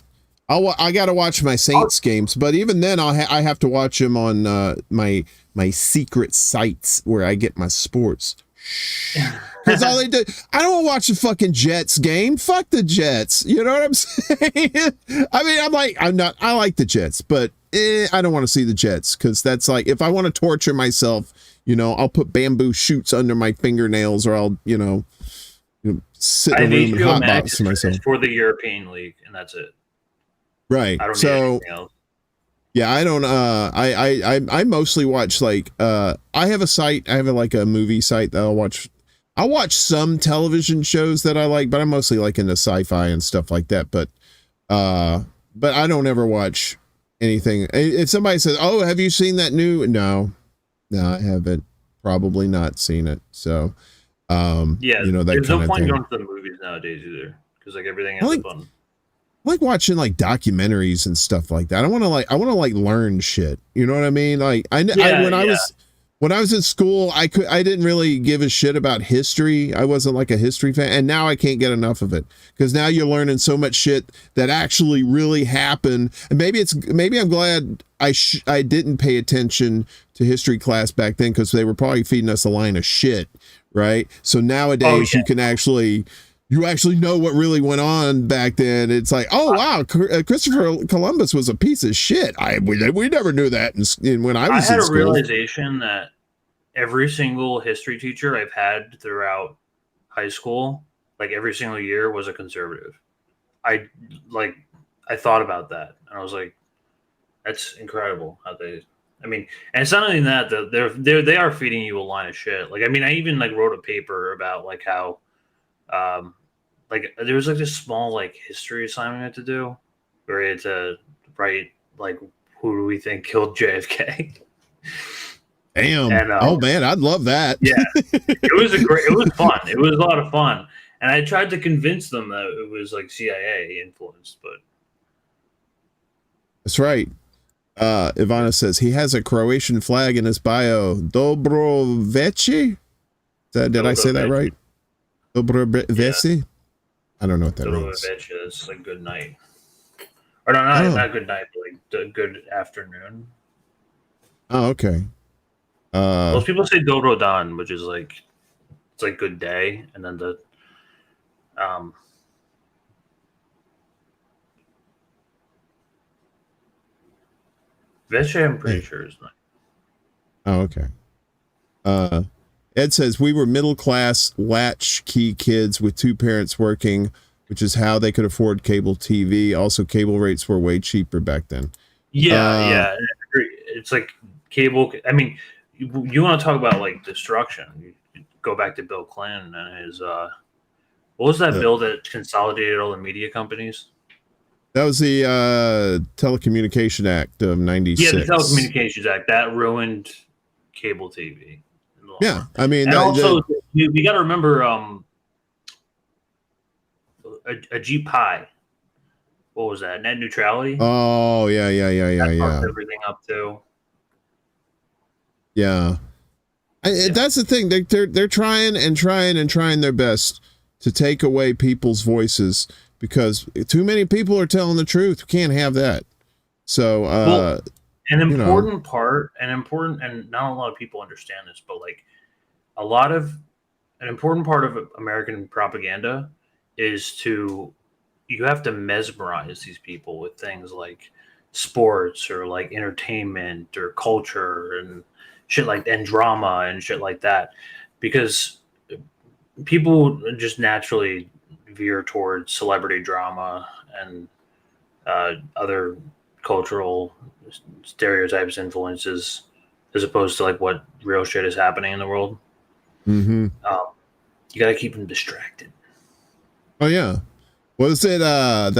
I got to watch my Saints games, but even then, I have to watch them on my secret sites where I get my sports. Because all they do, I don't want to watch the fucking Jets game. Fuck the Jets. You know what I'm saying? I mean, I like the Jets, but I don't want to see the Jets because that's like, if I want to torture myself, you know, I'll put bamboo shoots under my fingernails, or I'll, you know sit in a room and hotbox to myself. For the European League, and that's it. Right. I don't need anything else. Yeah, I don't. I mostly watch like I have a site. I have like a movie site that I'll watch. I watch some television shows that I like, but I'm mostly like into sci-fi and stuff like that. But I don't ever watch anything. If somebody says, "Oh, have you seen that new?" No, I haven't. Probably not seen it. So, yeah, you know, that there's kind no of point thing. going to the movies nowadays either, because like everything ends up on. I like watching like documentaries and stuff like that. I want to learn shit. You know what I mean? Like when I was in school, I didn't really give a shit about history. I wasn't like a history fan, and now I can't get enough of it because now you're learning so much shit that actually really happened. And maybe I'm glad I didn't pay attention to history class back then because they were probably feeding us a line of shit, right? So nowadays you can actually. You actually know what really went on back then. It's like, oh wow, Christopher Columbus was a piece of shit. We never knew that when I was in school. I had a realization that every single history teacher I've had throughout high school, like every single year, was a conservative. I thought about that, and I was like, that's incredible how they. I mean, and it's not only that they are feeding you a line of shit. Like, I mean, I even like wrote a paper about like how. Like there was like this small like history assignment I had to do where I had to write like who do we think killed JFK. Damn. And, oh man, I'd love that. Yeah. It was fun. It was a lot of fun. And I tried to convince them that it was like CIA influenced, but that's right. Ivana says he has a Croatian flag in his bio. Dobro veče? Did I say that right? Dobro veče? Yeah. I don't know what that means. Is like good night. Or no, not good night, but like good afternoon. Oh, okay. Most people say Dobro dan, which is like it's like good day, and then the veče I'm pretty sure is night. Oh, okay. Ed says, we were middle-class latchkey kids with 2 parents working, which is how they could afford cable TV. Also, cable rates were way cheaper back then. Yeah. It's like cable. I mean, you want to talk about like destruction. You go back to Bill Clinton and his, what was that bill that consolidated all the media companies? That was the Telecommunication Act of 96. Yeah, the Telecommunications Act. That ruined cable TV. Yeah, I mean, and also we got to remember Ajit Pai. What was that? Net neutrality. Oh yeah. That fucked everything up too. Yeah. That's the thing. They're trying and trying and trying their best to take away people's voices because too many people are telling the truth. We can't have that. So, an important part, and not a lot of people understand this, but like an important part of American propaganda is you have to mesmerize these people with things like sports or like entertainment or culture and shit and drama and shit like that, because people just naturally veer towards celebrity drama and other cultural stereotypes, influences, as opposed to like what real shit is happening in the world. Mm-hmm. You got to keep them distracted. Oh yeah. Was it not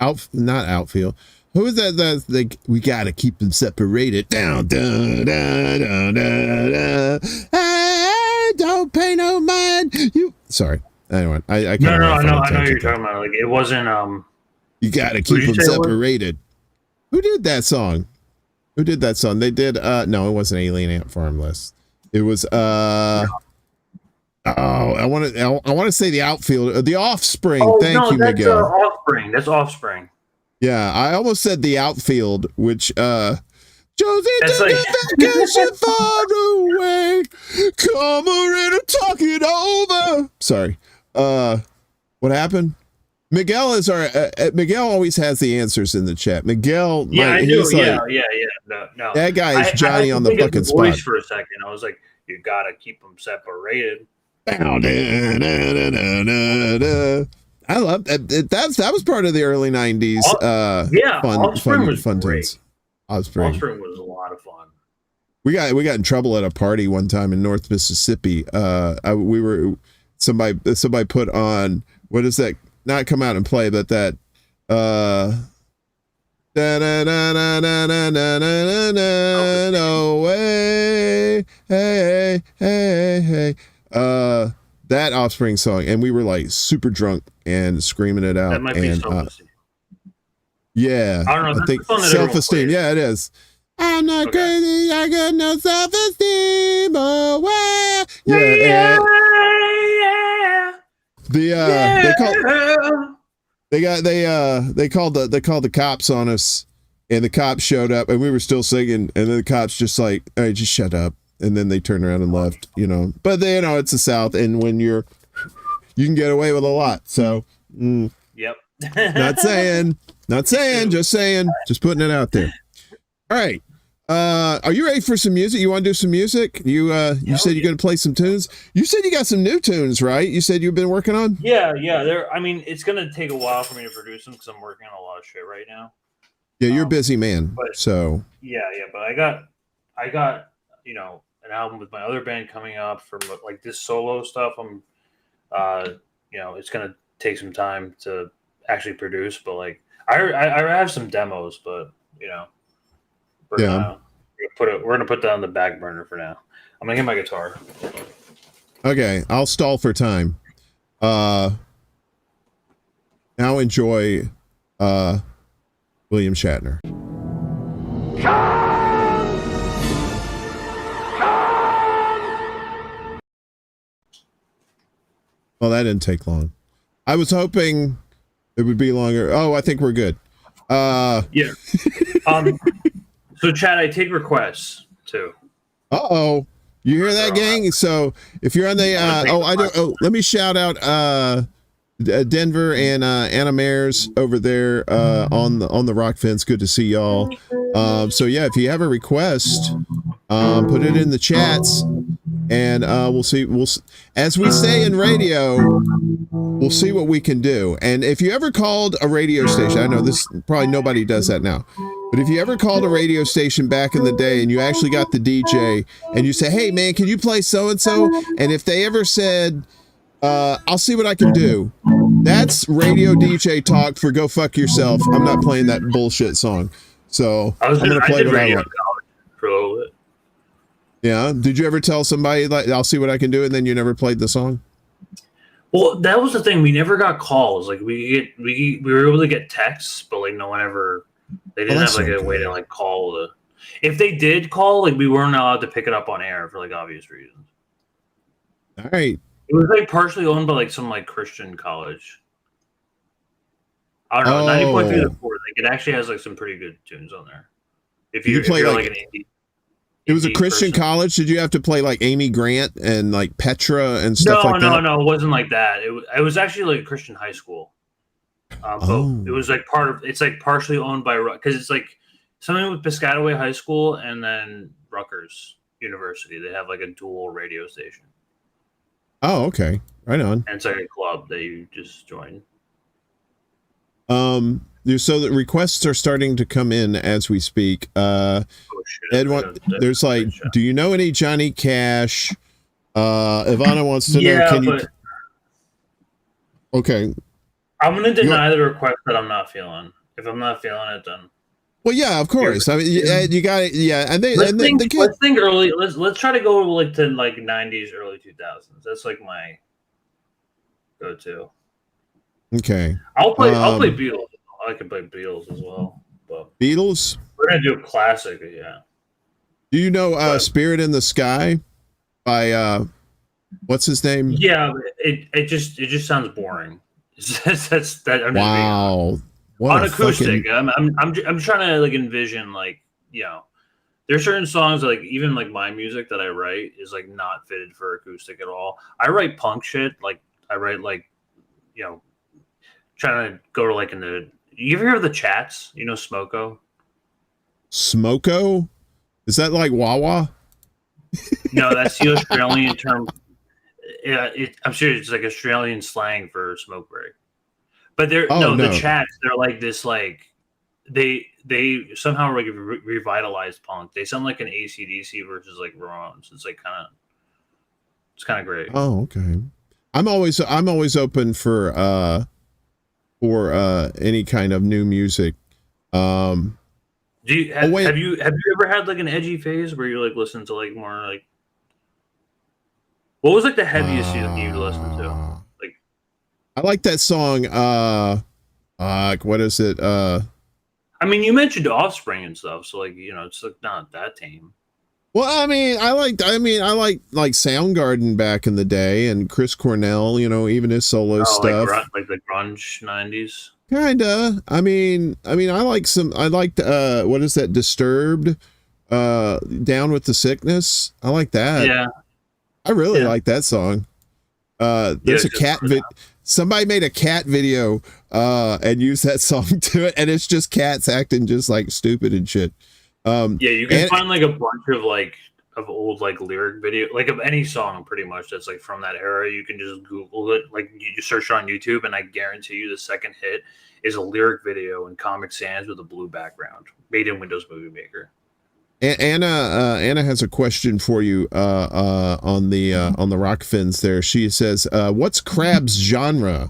outfield? Who is that? We got to keep them separated. Down, down, down, down, down, down. Hey, don't pay no mind. Sorry. Anyway, I no, I know what you're talking about. Like it wasn't. You got to keep them separated. Who did that song? They did. No, it wasn't Alien Ant Farm List. It was. I want to say the outfield, the Offspring. Thank you, Miguel. Offspring. That's Offspring. Yeah, I almost said the outfield, which Josie took a vacation far away. Come on and talk it over. Sorry. What happened? Miguel is our Miguel always has the answers in the chat. Miguel, I do. Yeah. No. That guy is Johnny on the fucking spot. For a second, I was like, you gotta keep them separated. I love that. That was part of the early '90s. Fun times. Offspring was a lot of fun. We got in trouble at a party one time in North Mississippi. Somebody put on, what is that? Not Come Out and Play, but that. No way, hey. That Offspring song, and we were like super drunk and screaming it out. That might be Self-Esteem. Yeah, I don't know. I think Self-Esteem. Yeah, it is. I'm not crazy. I got no self-esteem. Oh, yeah. They called the cops on us, and the cops showed up, and we were still singing, and then the cops just like, all right, just shut up. And then they turned around and left, But it's the South, and when you can get away with a lot. So, yep. not saying, just saying, just putting it out there. All right. Are you ready for some music? You want to do some music? You said you're going to play some tunes. You said you got some new tunes, right? You said you've been working on? Yeah. It's going to take a while for me to produce them because I'm working on a lot of shit right now. Yeah, you're a busy man. So. Yeah. But I got, an album with my other band coming up for like this solo stuff. I'm, it's going to take some time to actually produce, but like I have some demos, but we're gonna put that on the back burner for now. I'm gonna get my guitar. Okay, I'll stall for time. Now enjoy William Shatner. Well, that didn't take long. I was hoping it would be longer. Oh, I think we're good. Yeah. So, Chad, I take requests too. Uh-oh. You hear that, gang? So if you're on the let me shout out Denver and Anna Mares over there on the Rock Fence. Good to see y'all. So yeah, if you have a request, put it in the chats, and we'll see. As we say in radio, we'll see what we can do. And if you ever called a radio station, I know this probably nobody does that now, but if you ever called a radio station back in the day and you actually got the DJ and you say, hey man, can you play so and so? And if they ever said, I'll see what I can do, that's radio DJ talk for go fuck yourself. I'm not playing that bullshit song. So I'm gonna play what I want. For a little bit. Yeah. Did you ever tell somebody like I'll see what I can do, and then you never played the song? Well, that was the thing. We never got calls. Like we were able to get texts, but like no one ever. They didn't have like a way to like call the. If they did call, like we weren't allowed to pick it up on air for like obvious reasons. All right. It was like partially owned by like some like Christian college. I don't know. 90.3 to 4. Like it actually has like some pretty good tunes on there. If you're like an indie. It was a Christian college. Did you have to play like Amy Grant and like Petra and stuff like that? No, it wasn't like that. It was actually like a Christian high school. But it was like it's like partially owned by, because it's like something with Piscataway High School and then Rutgers University. They have like a dual radio station. Oh, okay. Right on. And it's like a club that you just join. So the requests are starting to come in as we speak. Ed, there's like, do you know any Johnny Cash? Ivana wants to know, can you? Okay. I'm going to deny the request that I'm not feeling. If I'm not feeling it, then. Well, yeah, of course. I mean, you got it. Yeah. And let's think early. Let's try to go like to like 90s, early 2000s. That's like my go-to. Okay. I'll play Beatles. I can play Beatles as well. But Beatles? We're going to do a classic, yeah. Do you know Spirit in the Sky by what's his name? Yeah, it just sounds boring. Wow. On acoustic. I'm trying to like envision like, there's certain songs that, like even like my music that I write is like not fitted for acoustic at all. I write punk shit, like I write like, trying to go to like in the. You ever hear of the Chats? You know Smoko? Smoko? Is that like Wawa? No, that's the Australian term. Yeah, I'm sure it's like Australian slang for smoke break. But the Chats, they're like this, like they somehow like revitalized punk. They sound like an AC/DC versus like Ramones. It's like it's kind of great. Oh, okay. I'm always open for any kind of new music. Have you ever had like an edgy phase where you like listen to like more like, what was like the heaviest you listened to? Like, I like that song. What is it? I mean, you mentioned Offspring and stuff, so like it's like not that tame. Well, I mean, I like Soundgarden back in the day, and Chris Cornell, even his solo stuff, like the grunge 90s. Kinda. I mean, I liked what is that? Disturbed, Down with the Sickness. I like that. Yeah, I really like that song. There's a cat somebody made a cat video and used that song to it, and it's just cats acting just like stupid and shit. You can find like a bunch of old like lyric video, like of any song pretty much that's like from that era. You can just Google it, like you just search on YouTube, and I guarantee you the second hit is a lyric video in Comic Sans with a blue background, made in Windows Movie Maker. Anna has a question for you on the Rock Fins there. She says, what's Crab's genre?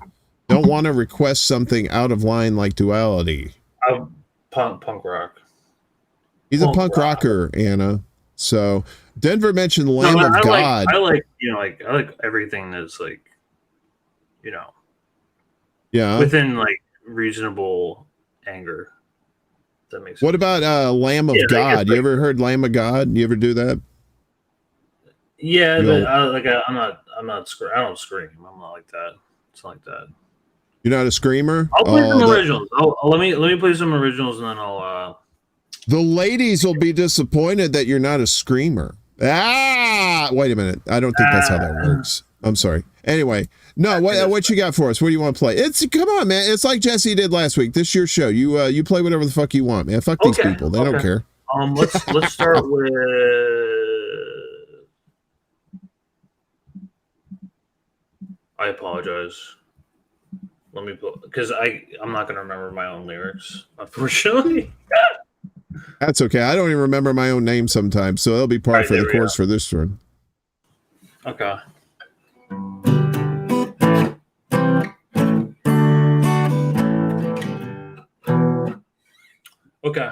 Don't want to request something out of line like Duality. Punk rock. He's a punk rocker, Anna. So Denver mentioned Lamb of God. I like everything that's like, within like reasonable anger. That makes sense. What about Lamb of God? You ever heard Lamb of God? You ever do that? Yeah, but I don't scream. I'm not like that. It's not like that. You're not a screamer? I'll play some originals. Let me play some originals, and then I'll. The ladies will be disappointed that you're not a screamer. Wait a minute. I don't think that's how that works. I'm sorry. Anyway, no. What you got for us? What do you want to play? Come on, man. It's like Jesse did last week. This is your show. You play whatever the fuck you want, man. Fuck these people. They don't care. Let's start with. I apologize. Let me put, because I'm not going to remember my own lyrics, unfortunately. That's okay. I don't even remember my own name sometimes, so it'll be part for the course for this one. Okay. Okay.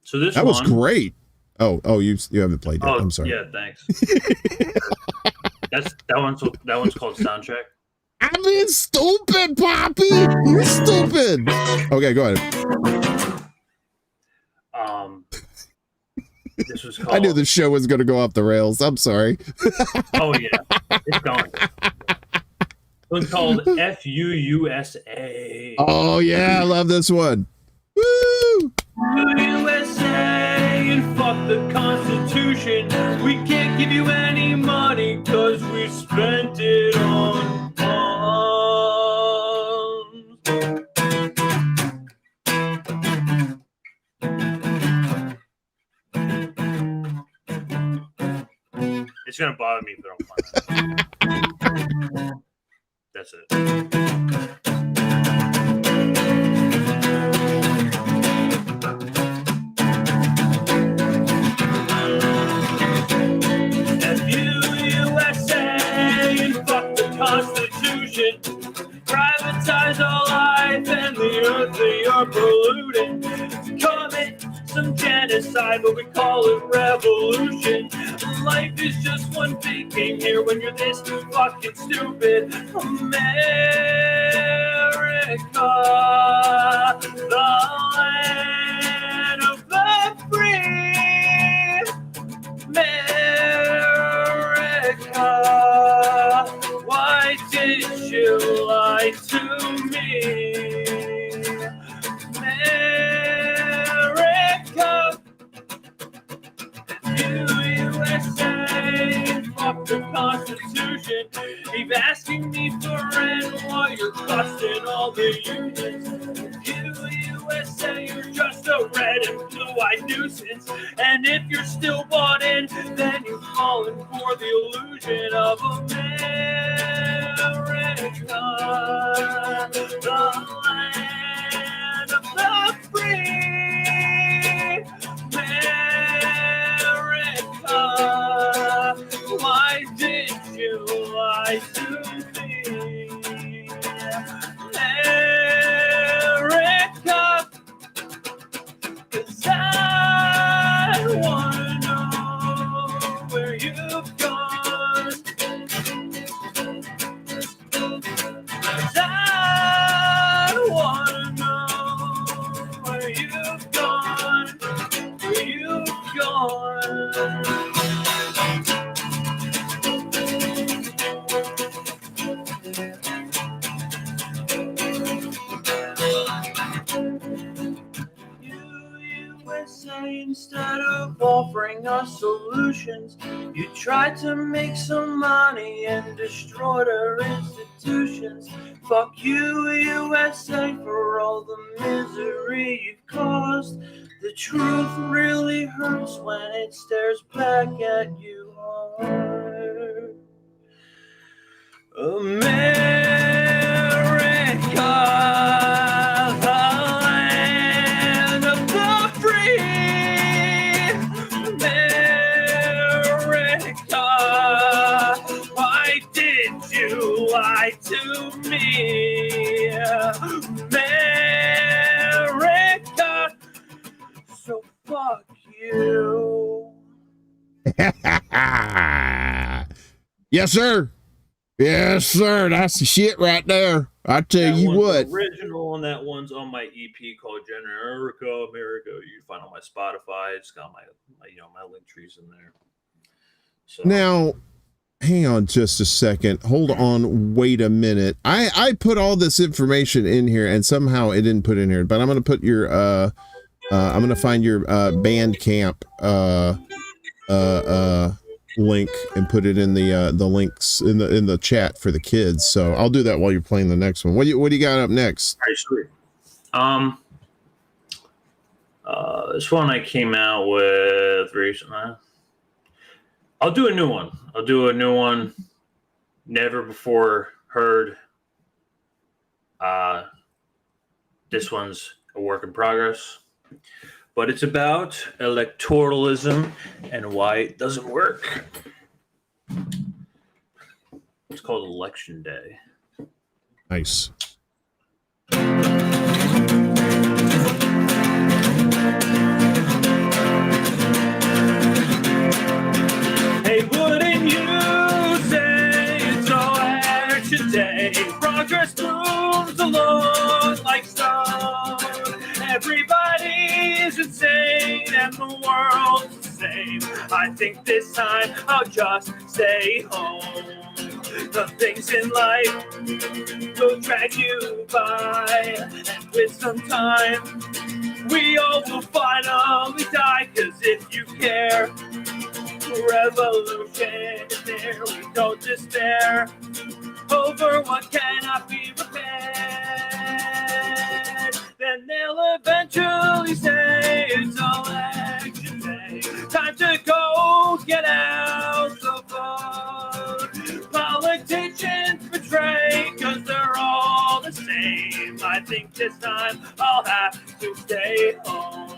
So that was great. Oh, you haven't played it. I'm sorry. Yeah, thanks. that one's called Soundtrack. I mean, stupid, Poppy. You're stupid. Okay, go ahead. This was called. I knew the show was going to go off the rails. I'm sorry. Oh yeah, it's going. It was called FUUSA. Oh yeah, I love this one. Woo! USA and fuck the Constitution. We can't give you any money because we spent it on bombs. It's gonna bother me if I don't find that. That's it. FUUSA and fuck the Constitution. Privatize all life and the earth they are polluting. Commit some genocide, but we call it revolution. Life is just one big game here when you're this fucking stupid. America, the land of the free. America, why did you lie to me? America, USA, fuck the Constitution. Keep asking me for rent while you're busting all the unions. USA, you're just a red and blue-eyed nuisance. And if you're still bought in, then you've fallen for the illusion of America, the land of the free. America, why did you lie to me? America, 'cause I wanna know where you've gone. 'Cause I wanna know where you've gone, where you've gone. USA, instead of offering us solutions, you tried to make some money and destroyed our institutions. Fuck you, USA, for all the misery you've caused. The truth really hurts when it stares back at you hard. America, the land of the free. America, why did you lie to me? America, so fuck you. Yes, sir. Yes, sir. That's the shit right there. I tell That you one's what. original, and that one's on my EP called Generica America. You can find on my Spotify. It's got my link trees in there. So Now, hang on just a second. Hold on. Wait a minute. I put all this information in here, and somehow it didn't put in here. But I'm gonna put your I'm gonna find your Bandcamp link and put it in the links in the chat for the kids. So I'll do that while you're playing the next one. What do you got up next? all right, sweet. This one I came out with recently. I'll do a new one. Never before heard. This one's a work in progress, but it's about electoralism and why it doesn't work. It's called Election Day. Nice. Hey, wouldn't you say it's election day? Progress moves along like stone. Everybody's insane and the world's same. I think this time I'll just stay home. The things in life will drag you by, and with some time, we all will finally die. Cause if you care, revolution is there. We don't despair over what cannot be repaired. Then they'll eventually say it's election day. Time to go get out the vote. Politicians betray cause they're all the same. I think this time I'll have to stay home.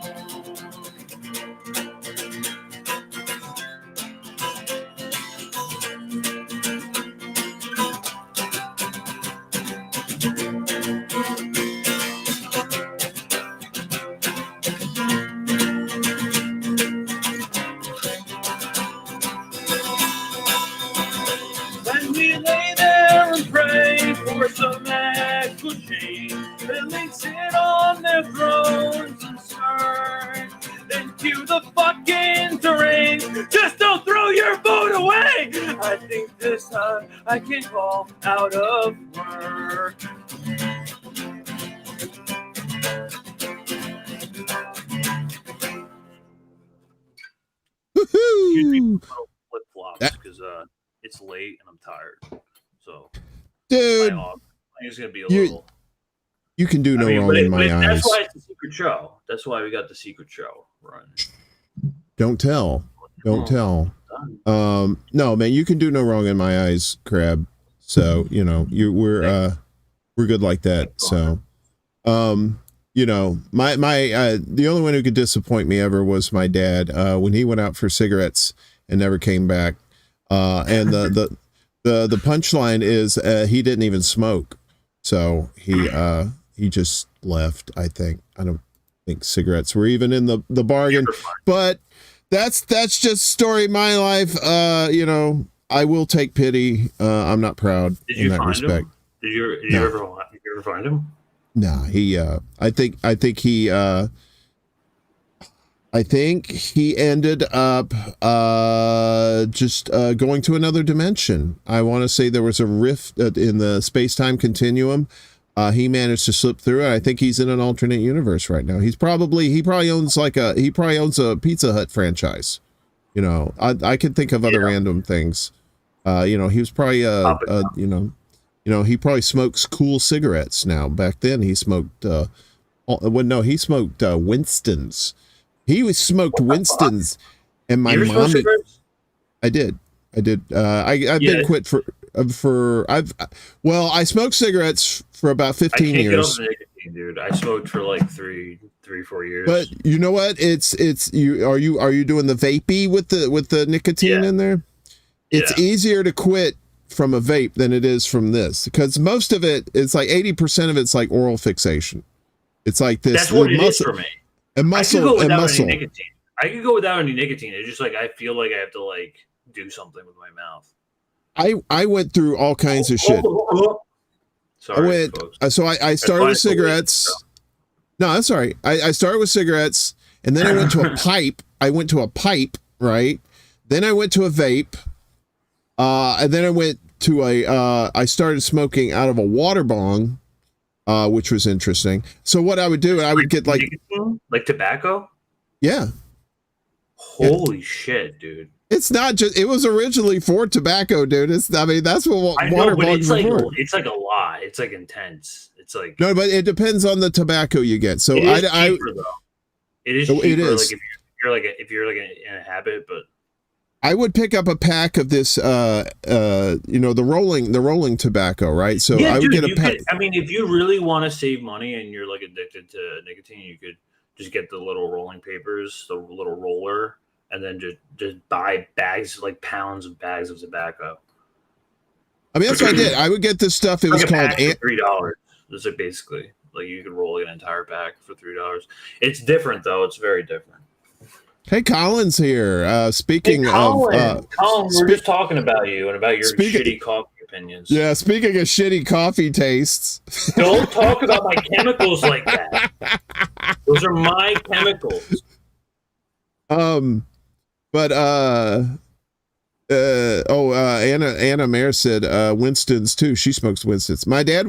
For some actual change, they sit on their thrones and smirk. Then cue the fucking terrain. Just don't throw your vote away. I think this time I can call out of work. Woohoo! Flip flops because it's late and I'm tired. So. Dude, it's gonna be a little. You can do no wrong in my eyes. That's why it's a secret show. That's why we got the secret show running. Don't tell. Don't tell. No, man, you can do no wrong in my eyes, Crab. So we're good like that. So, the only one who could disappoint me ever was my dad when he went out for cigarettes and never came back. And the punchline is he didn't even smoke, so he just left. I don't think cigarettes were even in the bargain, but that's just story of my life. I will take pity. I'm not proud in that respect. Did you ever find him? No, he. I think he ended up just going to another dimension. I want to say there was a rift in the space-time continuum. He managed to slip through it. I think he's in an alternate universe right now. He probably owns a Pizza Hut franchise. I could think of other random things. He was probably he probably smokes cool cigarettes now. Back then he smoked he smoked Winston's. He smoked Winston's, and my mom. I did. I've been quit I smoked cigarettes for about 15 years. Get nicotine, dude. I smoked for like 3-4 years. But you know what? It's you. Are you doing the vapey with the nicotine in there? It's easier to quit from a vape than it is from this, because most of it's like 80% of it's like oral fixation. It's like this. That's what it is for me. And muscle and muscle. I could go without any nicotine. It's just like I feel like I have to like do something with my mouth. I went through all kinds of shit. Sorry, I started with cigarettes. No, that's all right. I started with cigarettes, and then I went to a pipe. Right? Then I went to a vape. And then I went to I started smoking out of a water bong. Which was interesting. So what I would do, I would get like tobacco. Yeah. Holy shit, dude! It's not just. It was originally for tobacco, dude. That's what water bongs are for. It's like a lot. It's like intense. It's like no, but it depends on the tobacco you get. So it is cheaper, though. It is cheaper. It is. Like if you're in a habit, but. I would pick up a pack of this, the rolling tobacco, right? So I would get a pack. If you really want to save money and you're like addicted to nicotine, you could just get the little rolling papers, the little roller, and then just buy bags, like pounds of bags of tobacco. That's what I did. I would get this stuff. It was called $3. This is basically like you could roll an entire pack for $3. It's different though. It's very different. Hey, Colin's here. Speaking of Colin, we're just talking about you and about your shitty coffee opinions. Yeah, speaking of shitty coffee tastes. Don't talk about my chemicals like that. Those are my chemicals. But Anna Mayer said Winston's too. She smokes Winston's. My dad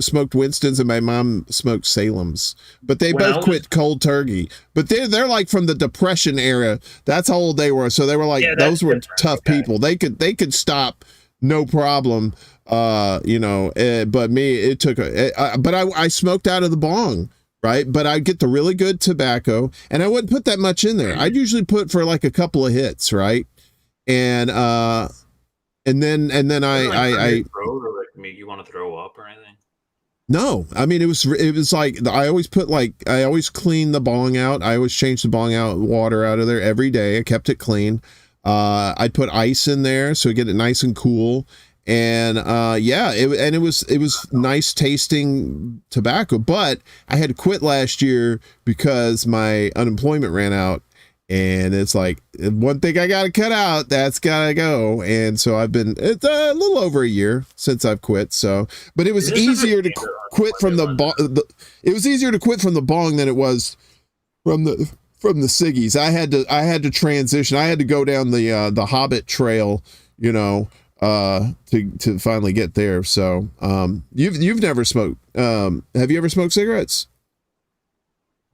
smoked Winston's and my mom smoked Salem's, but they both quit cold turkey. But they're like from the Depression era. That's how old they were. So they were like, those were tough people. They could stop no problem. But me, it took but I smoked out of the bong. Right. But I'd get the really good tobacco and I wouldn't put that much in there. I'd usually put for like a couple of hits. Right. And then I or like make you want to throw up or anything? No, I mean it was like I always clean the bong out. I always change the bong out, water out of there every day. I kept it clean. I'd put ice in there so I get it nice and cool. And it was nice tasting tobacco, but I had to quit last year because my unemployment ran out. And it's like one thing I got to cut out, that's got to go. And so it's a little over a year since I've quit. So, but it was easier to quit from it was easier to quit from the bong than it was from the ciggies. I had to transition. I had to go down the Hobbit trail, to finally get there. So, you've never smoked. Have you ever smoked cigarettes?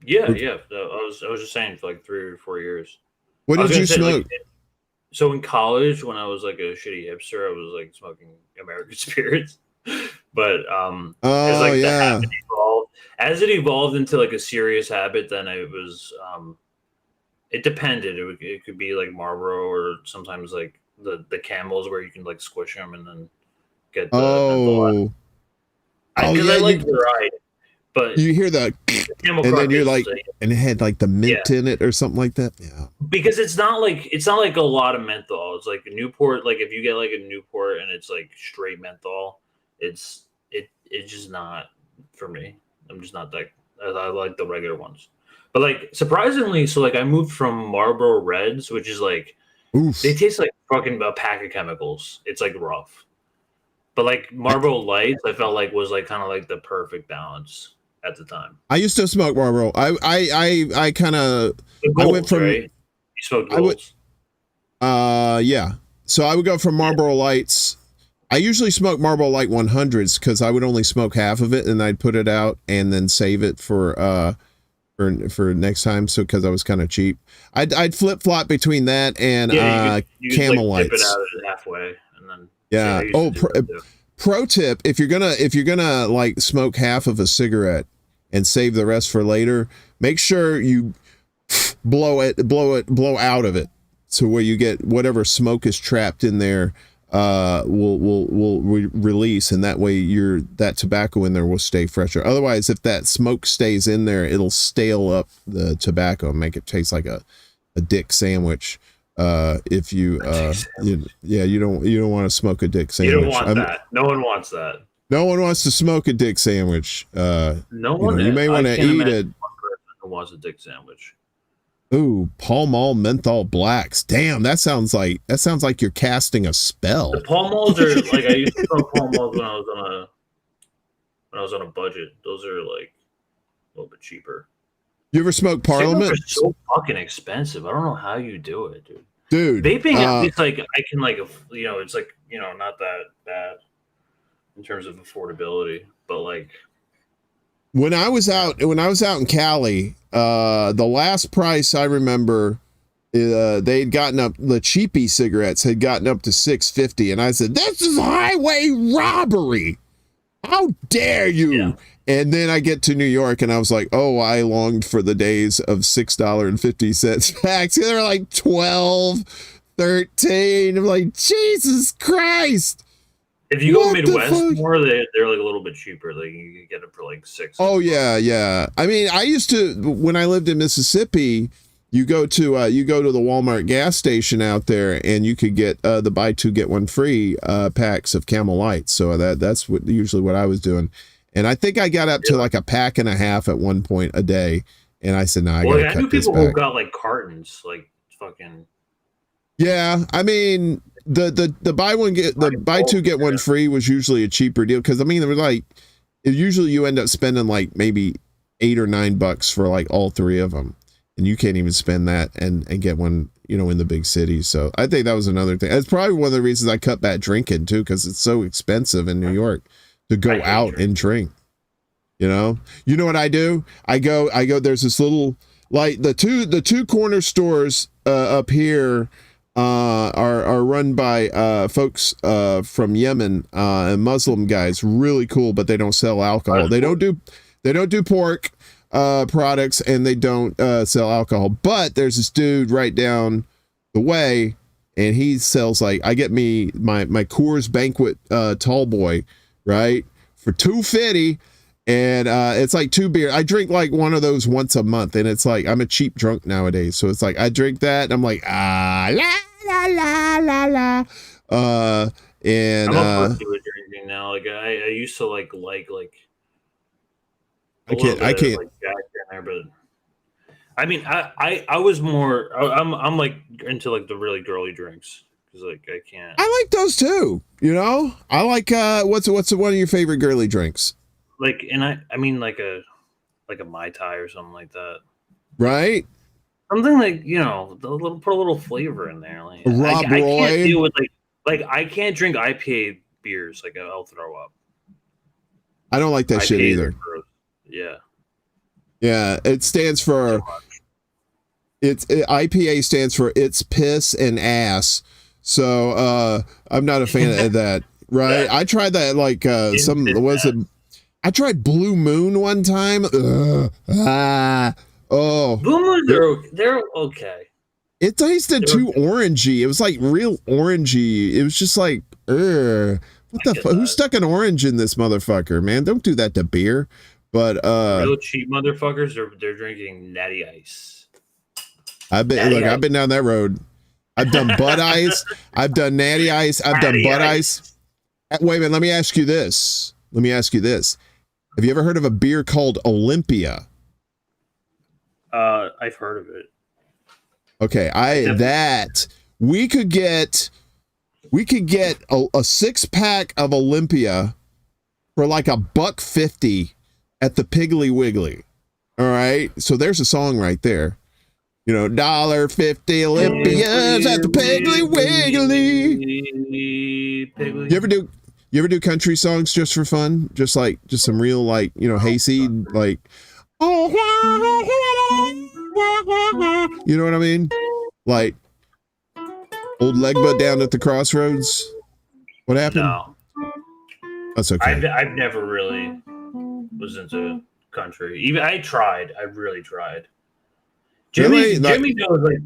Yeah. I was just saying for like 3 or 4 years. What did you smoke? So in college, when I was like a shitty hipster, I was like smoking American Spirits. But as it evolved into like a serious habit, then it was it depended. It could be like Marlboro or sometimes like the Camels where you can like squish them and then get the I like variety. But you hear that, and then you're like, and it had like the mint in it or something like that. Yeah, because it's not like a lot of menthol. It's like a Newport. Like if you get like a Newport and it's like straight menthol, it's just not for me. I'm just not that. I like the regular ones. But like surprisingly, so like I moved from Marlboro Reds, which is like they taste like fucking a pack of chemicals. It's like rough. But like Marlboro Lights, I felt like was like kind of like the perfect balance at the time. I used to smoke Marlboro. I went from right? You smoked Golds. Yeah. So I would go from Marlboro Lights. I usually smoke Marlboro Light 100s because I would only smoke half of it and I'd put it out and then save it for next time. So because I was kind of cheap, I'd flip flop between that and you Camel like, Lights. Dip it out halfway and then pro tip: if you're gonna like smoke half of a cigarette and save the rest for later, make sure you blow out of it, so where you get whatever smoke is trapped in there will release, and that way that tobacco in there will stay fresher. Otherwise, if that smoke stays in there, it'll stale up the tobacco and make it taste like a dick sandwich. If you don't want to smoke a dick sandwich. You don't want that. No one wants that. No one wants to smoke a dick sandwich. No one. You may want to eat it. One person who wants a dick sandwich. Ooh, Pall Mall menthol blacks. Damn, that sounds like you're casting a spell. The Pall Malls are like I used to smoke Pall Malls when I was on a budget. Those are like a little bit cheaper. You ever smoke Parliament? They're so fucking expensive. I don't know how you do it, dude. Vaping, at least like I can like it's like not that bad in terms of affordability, but like when I was out in Cali, the last price I remember, they'd gotten up, the cheapy cigarettes had gotten up to $6.50, and I said, "This is highway robbery! How dare you!" Yeah. And then I get to New York and I was like, oh, I longed for the days of $6.50 packs. They're like 12, 13. I'm like, Jesus Christ. If you go Midwest more, they're like a little bit cheaper. Like you can get them for like $6. Oh yeah. I mean, I used to, when I lived in Mississippi, you go to the Walmart gas station out there and you could get the buy two get one free packs of Camel Lights. So that's usually what I was doing. And I think I got up to like a pack and a half at one point a day. And I said, I gotta cut this back. I knew people who got like cartons, like fucking. Yeah. I mean, the buy two get one free was usually a cheaper deal. Cause I mean, there was like, usually you end up spending like maybe $8 or $9 for like all three of them. And you can't even spend that and get one in the big cities. So I think that was another thing. That's probably one of the reasons I cut back drinking too, because it's so expensive in New York to go out and drink. You know what I do? I go, there's this little, like the two corner stores up here are run by folks from Yemen and Muslim guys, really cool, but they don't sell alcohol. They don't do pork products, and they don't sell alcohol. But there's this dude right down the way, and he sells, like, I get me my Coors Banquet tall boy, right, for $2.50. And it's like 2 beers. I drink like one of those once a month, and it's like, I'm a cheap drunk nowadays, so it's like I drink that and I'm like, la la la la la. And I'm a pussy with drinking now. Like I used to like I can't like Jack in there, but I mean I was more I'm like into like the really girly drinks, because like I can't. I like those too. I like what's one of your favorite girly drinks? Like, and I mean like a Mai Tai or something like that, right? Something like, put a little flavor in there. Like Rob I Roy. can't deal with like I can't drink IPA beers. Like I'll throw up. I don't like that IPAs shit either. Yeah, it stands for IPA stands for it's piss and ass. So I'm not a fan of that. Right? I tried that I tried Blue Moon one time. Blue Moons they're okay. It tasted too orangey. It was like real orangey. It was just like, what the fuck? Who stuck an orange in this motherfucker, man? Don't do that to beer. But real cheap motherfuckers, they're drinking Natty Ice. I've been down that road. I've done Bud Ice. I've done Natty Ice. I've done Bud Ice. Wait a minute. Let me ask you this. Have you ever heard of a beer called Olympia? I've heard of it. Okay, we could get a 6-pack of Olympia for like $1.50 at the Piggly Wiggly. All right, so there's a song right there. $1.50 Olympias at the Piggly Wiggly. You ever do country songs just for fun? Just some real, like, hayseed, like, you know what I mean? Like Old Legba down at the crossroads. What happened? No. That's okay. I've never really was into country. Even I really tried. Jimmy knows, like,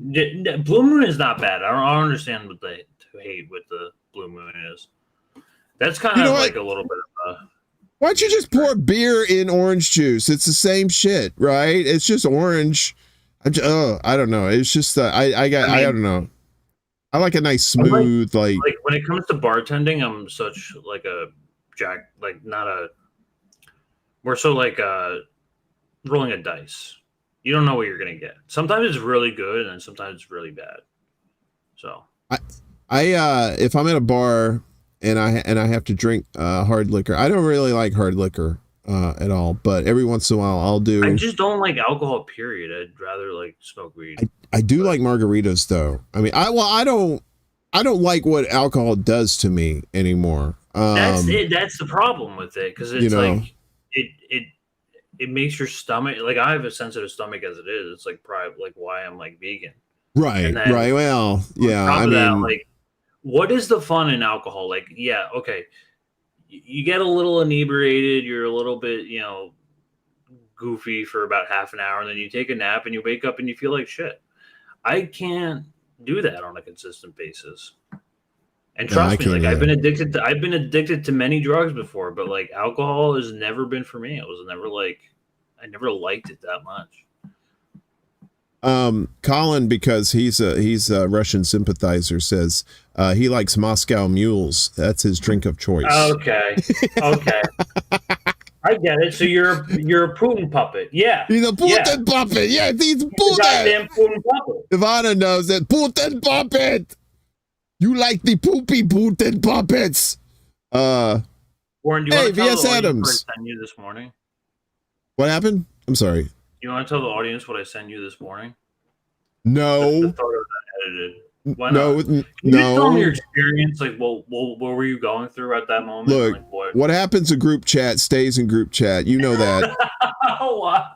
Blue Moon is not bad. I don't understand what the hate with the Blue Moon is. That's kind of like a little bit of a... Why don't you just pour beer in orange juice? It's the same shit, right? It's just orange. I don't know. It's just I don't know. I like a nice smooth like when it comes to bartending, I'm such like a jack, like not a. We're so like rolling a dice. You don't know what you're gonna get. Sometimes it's really good, and then sometimes it's really bad. So I if I'm at a bar and I have to drink hard liquor, I don't really like hard liquor at all, but every once in a while I'll do. I just don't like alcohol, period. I'd rather like smoke weed. I do like margaritas though. I mean, I don't like what alcohol does to me anymore. That's it. That's the problem with it, because it's like it makes your stomach, like, I have a sensitive stomach as it is. It's like probably like why I'm like vegan. Right. Right. Well, yeah. I mean, that, like, what is the fun in alcohol? Like, yeah, okay, you get a little inebriated, you're a little bit, goofy for about half an hour, and then you take a nap and you wake up and you feel like shit. I can't do that on a consistent basis. And trust me, like, I've been addicted to many drugs before, but like alcohol has never been for me. It was never like, I never liked it that much. Colin, because he's a Russian sympathizer, says he likes Moscow mules. That's his drink of choice. Okay. I get it. So you're a Putin puppet. Yeah. He's a Putin puppet. Yeah, he's Putin. Goddamn Putin puppet. Ivana knows that. Putin puppet. You like the poopy Putin puppets. Warren, do you want to tell VS the Adams. audience what I sent you this morning? What happened? I'm sorry. You want to tell the audience what I sent you this morning? No. The photo that discredited. Why No, not? Can you just tell me your no. experience? Like, what were you going through at that moment? Look, Like, what happens in group chat stays in group chat. You know that. Oh, wow.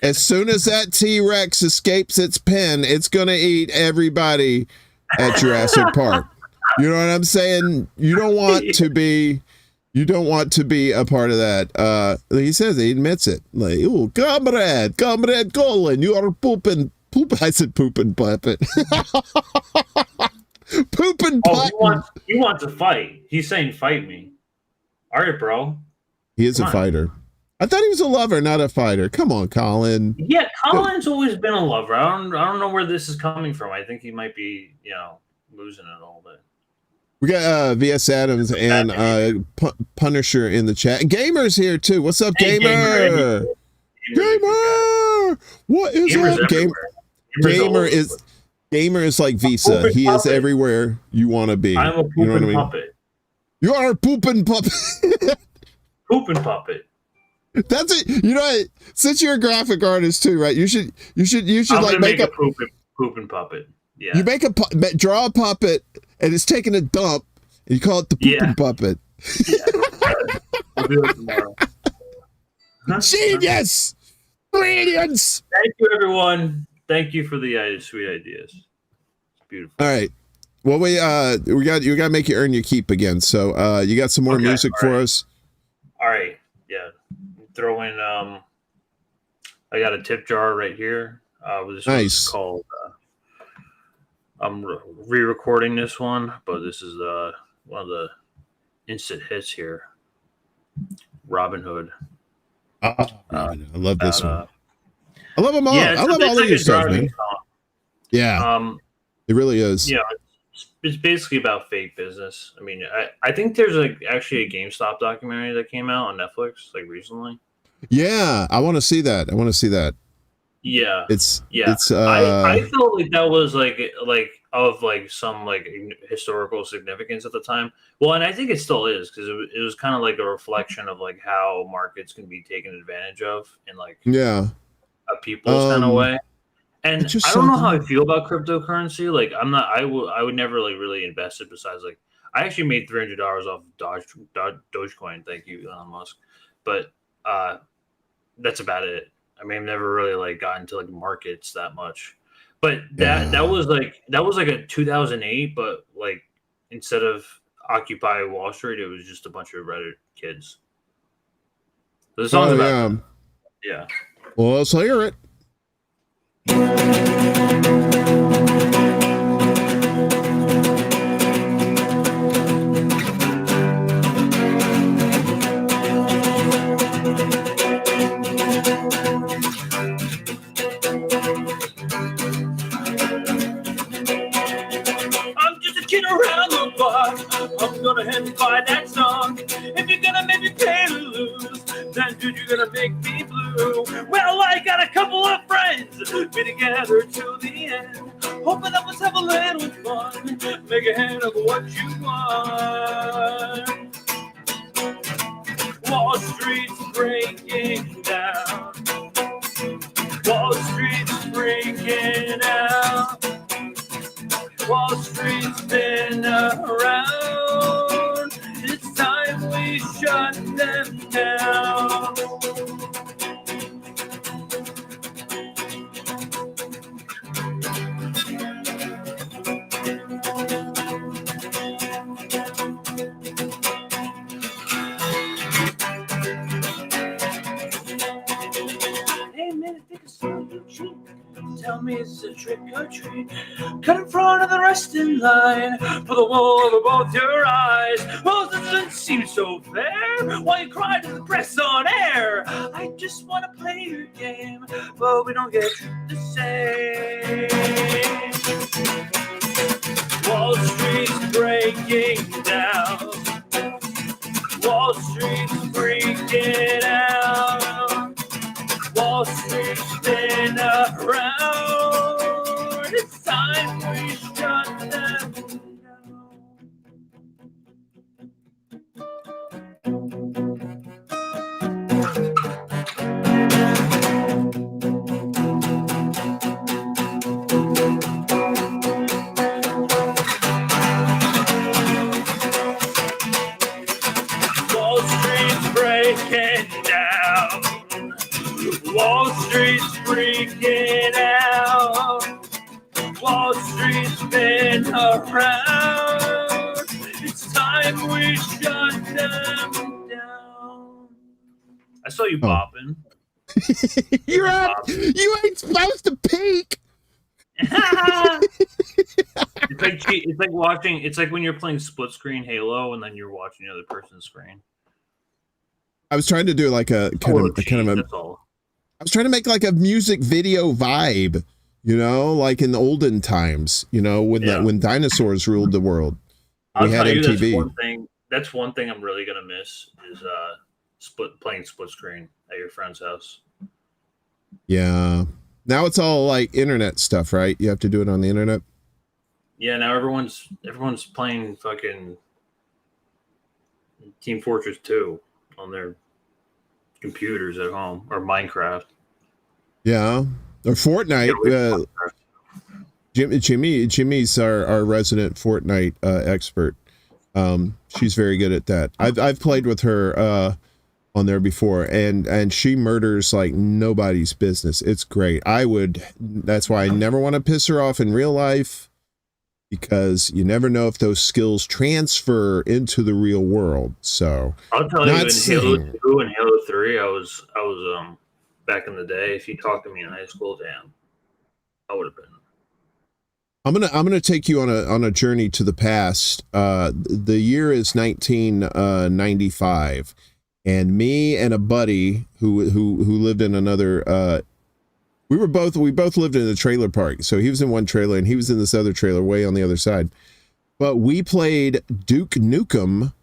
As soon as that T-Rex escapes its pen, it's gonna eat everybody at Jurassic Park. You know what I'm saying? You don't want to be a part of that. He says, he admits it. Like, oh, comrade Colin, you are pooping. I said pooping puppet. Pooping puppet. Oh, he wants to fight. He's saying fight me. All right, bro. He is a fighter. I thought he was a lover, not a fighter. Come on, Colin. Yeah, Colin's always been a lover. I don't know where this is coming from. I think he might be, losing it a little bit. We got VS Adams and Punisher in the chat. Gamer's here too. What's up, Gamer? Gamer! What is up, Gamer? Gamer is like Visa. He is everywhere you want to be. I'm a pooping puppet. You are a pooping puppet. Pooping puppet. That's it. You know, since you're a graphic artist too, right? You should like make a pooping puppet. Yeah. You draw a puppet and it's taking a dump and you call it the pooping puppet. Yeah. I'll do it tomorrow. Genius! Brilliance! Thank you, everyone. Thank you for the sweet ideas. It's beautiful. All right. Well, you got to make you earn your keep again. So you got some more music for us? All right. Yeah. Throw in I got a tip jar right here. This one's called I'm re-recording this one, but this is one of the instant hits here. Robin Hood. I love this one. I love them all. Yeah, I love all of your stuff, man. Song. Yeah. It really is. Yeah, it's basically about fake business. I mean, I think there's actually a GameStop documentary that came out on Netflix recently. Yeah, I want to see that. Yeah, it's I felt like that was of some historical significance at the time. Well, and I think it still is, because it was kind of like a reflection of how markets can be taken advantage of in a people's kind of way. And I don't know how I feel about cryptocurrency. I would never really invest it. Besides, I actually made $300 off Dogecoin. Thank you, Elon Musk. But that's about it. I mean, I've never really got into markets that much. But that was a 2008. But instead of Occupy Wall Street, it was just a bunch of Reddit kids. So the song's about that. Yeah. Well, let's hear it. Around the block, I'm gonna head and buy that song. If you're gonna make me pay to lose, then dude, you're gonna make me blue. Well, I got a couple of friends, be together till the end, hoping that let's have a little fun, make a hand of what you want. Wall Street's breaking down. Wall Street's breaking out. Wall Street's been around. It's time we shut them down. Hey man, I think it's something cheap. Tell me it's a trick or treat. Cut in front of the rest in line. Put the wool over both your eyes. Well, this doesn't seem so fair. Why you cry to the press on air? I just want to play your game, but we don't get the same. Wall Street's breaking down. Wall Street's freaking out. Wall Street's been around. It's time we shut them down. breaking down. Wall Street's freaking out. Wall Street's been around. It's time we shut them down. I saw you bopping. You ain't supposed to peek. It's like when you're playing split screen Halo and then you're watching the other person's screen. I was trying to do like I was trying to make like a music video vibe, like in the olden times, when dinosaurs ruled the world. We had MTV. That's one thing I'm really gonna miss is playing split screen at your friend's house. Yeah. Now it's all like internet stuff, right? You have to do it on the internet. Yeah, now everyone's playing fucking Team Fortress 2 on their computers at home, or Minecraft. Yeah, or Fortnite. Jimmy's our resident Fortnite expert. She's very good at that. I've played with her on there before, and she murders like nobody's business. It's great. That's why I never want to piss her off in real life, because you never know if those skills transfer into the real world. So I'll tell you, in Halo 2 and Halo 3, I was back in the day, if you talked to me in high school, damn, I would have been. I'm gonna take you on a journey to the past. The year is 1995. And me and a buddy who lived in another, we both lived in a trailer park. So he was in one trailer and he was in this other trailer way on the other side. But we played Duke Nukem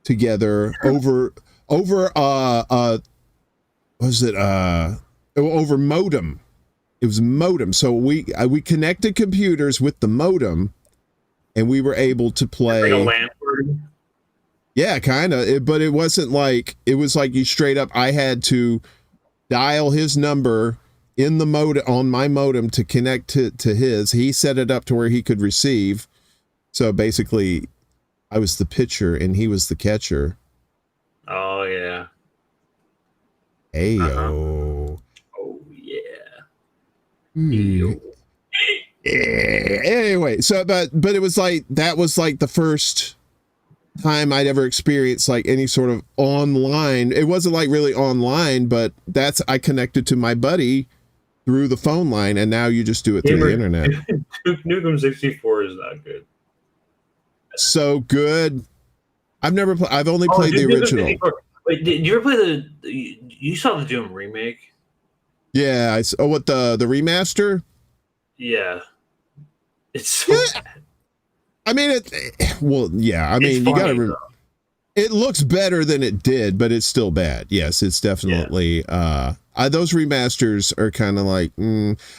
together over modem. It was modem. So we connected computers with the modem, and we were able to play. Like a LAN party? Yeah, kind of. But it wasn't like, it was like you straight up, I had to dial his number in the modem on my modem to connect to his. He set it up to where he could receive. So basically, I was the pitcher and he was the catcher. Oh, yeah. Hey, Oh, yeah. Yeah. Anyway, so, but it was like, that was like the first time I'd ever experienced like any sort of online. It wasn't like really online, but I connected to my buddy through the phone line, and now you just do it through the internet. Duke Nukem 64 is not good. So good. I've only played the original. Wait, did you ever play you saw the Doom remake? Yeah, what the remaster? Yeah. It's so bad. I mean, you gotta. It looks better than it did, but it's still bad. Yes, it's definitely. Yeah. Those remasters are kind of like.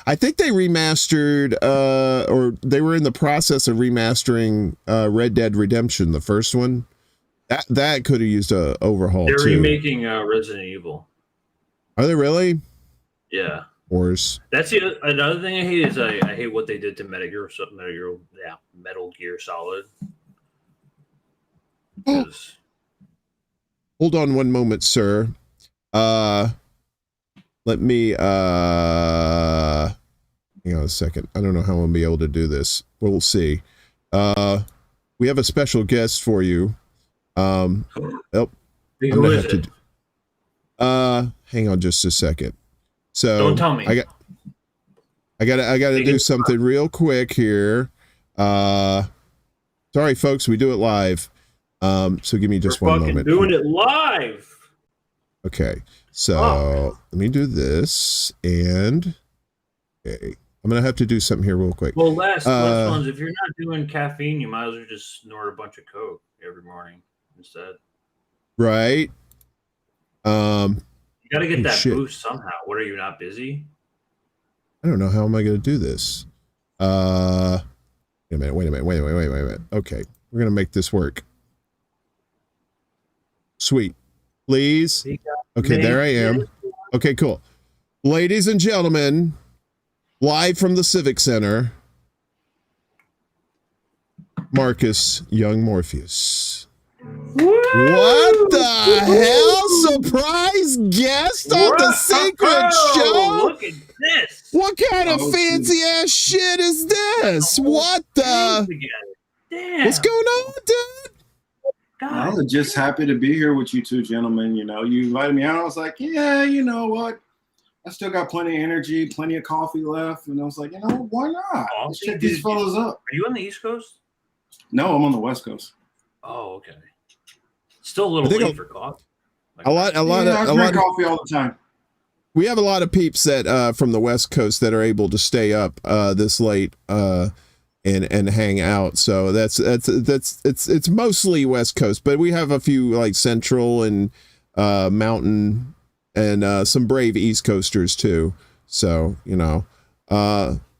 I think they remastered, or they were in the process of remastering Red Dead Redemption, the first one. That could have used a overhaul. They're too. remaking Resident Evil. Are they really? Yeah. Worse. That's another thing I hate is I hate what they did to Metal Gear Solid. Hold on one moment, sir. Let me hang on a second. I don't know how I'm gonna be able to do this. We'll see. We have a special guest for you. Who is it? Hang on just a second. So don't tell me. I gotta do something real quick here. Sorry folks, we do it live. So give me just one moment. Doing it live. Okay. So let me do this, and okay. I'm gonna have to do something here real quick. Well, last ones, if you're not doing caffeine, you might as well just snort a bunch of Coke every morning instead. Right. You got to get that boost somehow. What, are you not busy? I don't know. How am I going to do this? Wait a minute. Okay. We're going to make this work. Sweet. Please. Okay, there I am. Okay, cool. Ladies and gentlemen, live from the Civic Center, Marcus Young Morpheus. Woo! What the hell, secret show. Look at this. What kind of fancy ass shit is this? What the? Damn. What's going on, dude? I was just happy to be here with you two gentlemen. You know, you invited me out. I was like, yeah, you know what? I still got plenty of energy, plenty of coffee left. And I was like, you know, why not? Let's check these fellas up. Are you on the East Coast? No, I'm on the West Coast. Oh, okay. Still a little late for coffee. I drink coffee all the time. We have a lot of peeps that from the West Coast that are able to stay up this late and hang out. So it's mostly West Coast, but we have a few like Central and Mountain and some brave East Coasters too. So, you know,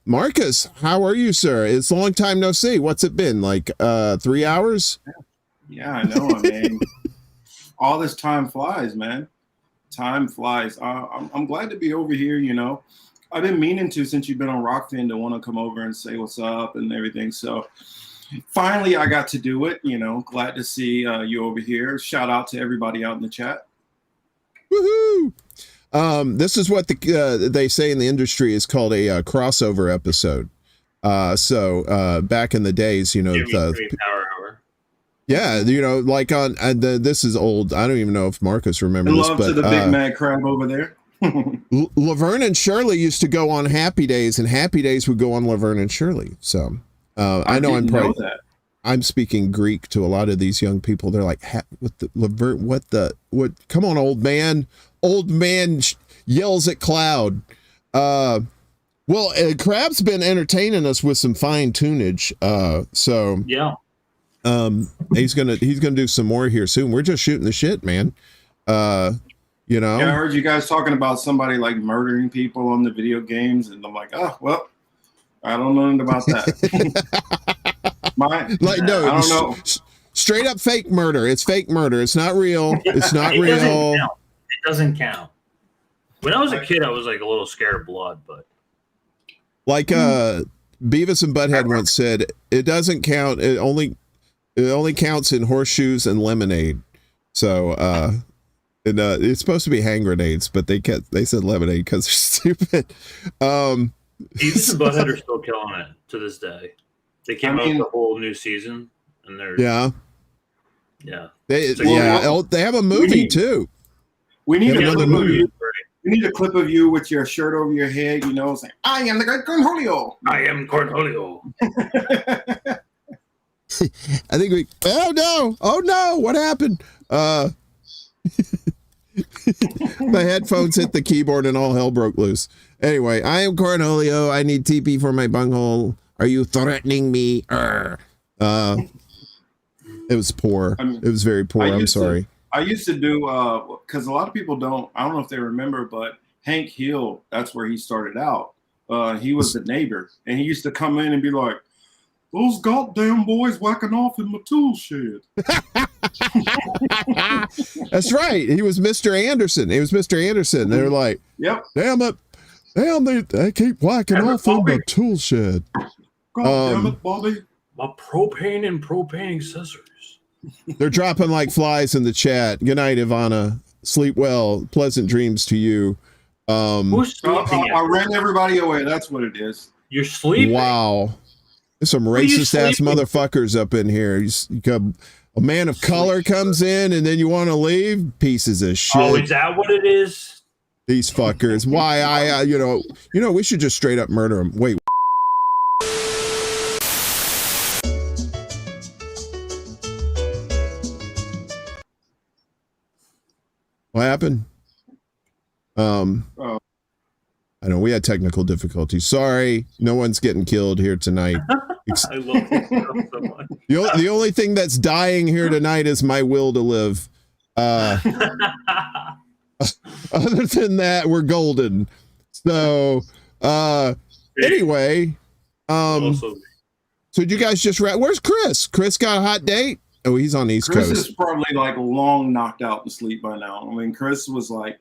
Marcus, how are you, sir? It's a long time no see. What's it been, like 3 hours? Yeah, I know. I mean, all this time flies, man. Time flies. I'm glad to be over here. You know, I've been meaning to since you've been on Rockfin to want to come over and say what's up and everything. So finally, I got to do it. You know, glad to see you over here. Shout out to everybody out in the chat. Woohoo! This is what they say in the industry is called a crossover episode. So back in the days, you know, yeah, you know, like on this is old. I don't even know if Marcus remembers this, but to the big mad crab over there. Laverne and Shirley used to go on Happy Days, and Happy Days would go on Laverne and Shirley. So I know I'm speaking Greek to a lot of these young people. They're like, what the Laverne? What? Come on, old man. Old man yells at cloud. Well, Crab's been entertaining us with some fine tunage. So yeah. He's gonna do some more here soon. We're just shooting the shit, man. You know. Yeah, I heard you guys talking about somebody like murdering people on the video games, and I'm like, oh well, I don't know anything about that. I don't know. Straight up fake murder. It's fake murder. It's not real. It's not real. It doesn't count. When I was a kid, I was like a little scared of blood, but like Beavis and Butthead once said, it doesn't count. It only counts in horseshoes and lemonade. So it's supposed to be hand grenades, but they said lemonade because they're stupid. Beavis and Butthead are still killing it to this day. They came out with a whole new season, and they're they have a movie too. We need another movie. We need a clip of you with your shirt over your head, you know, saying, I am the great Cornholio. I am Cornholio. I think oh no, what happened? My headphones hit the keyboard and all hell broke loose. Anyway, I am Cornholio. I need TP for my bunghole. Are you threatening me? It was poor. It was very poor. I'm sorry. I used to do, because a lot of people I don't know if they remember, but Hank Hill, that's where he started out. He was the neighbor, and he used to come in and be like, those goddamn boys whacking off in my tool shed. That's right. He was Mr. Anderson. They were like, yep. Damn it. They keep whacking off in my tool shed. God damn it, Bobby. My propane and propane accessories. They're dropping like flies in the chat. Good night, Ivana. Sleep well. Pleasant dreams to you. Who's sleeping? I ran everybody away. That's what it is. You're sleeping? Wow. There's some racist ass motherfuckers up in here. A man of color comes in and then you want to leave? Pieces of shit. Oh, is that what it is? These fuckers. Why you know, we should just straight up murder them. Wait. What happened? I know we had technical difficulties. Sorry, no one's getting killed here tonight. I love this stuff so much. The only thing that's dying here tonight is my will to live. Other than that, we're golden. So anyway, so did you guys just where's Kris? Kris got a hot date? Oh, he's on the East Coast. Kris is probably like long knocked out to sleep by now. I mean, Kris was like,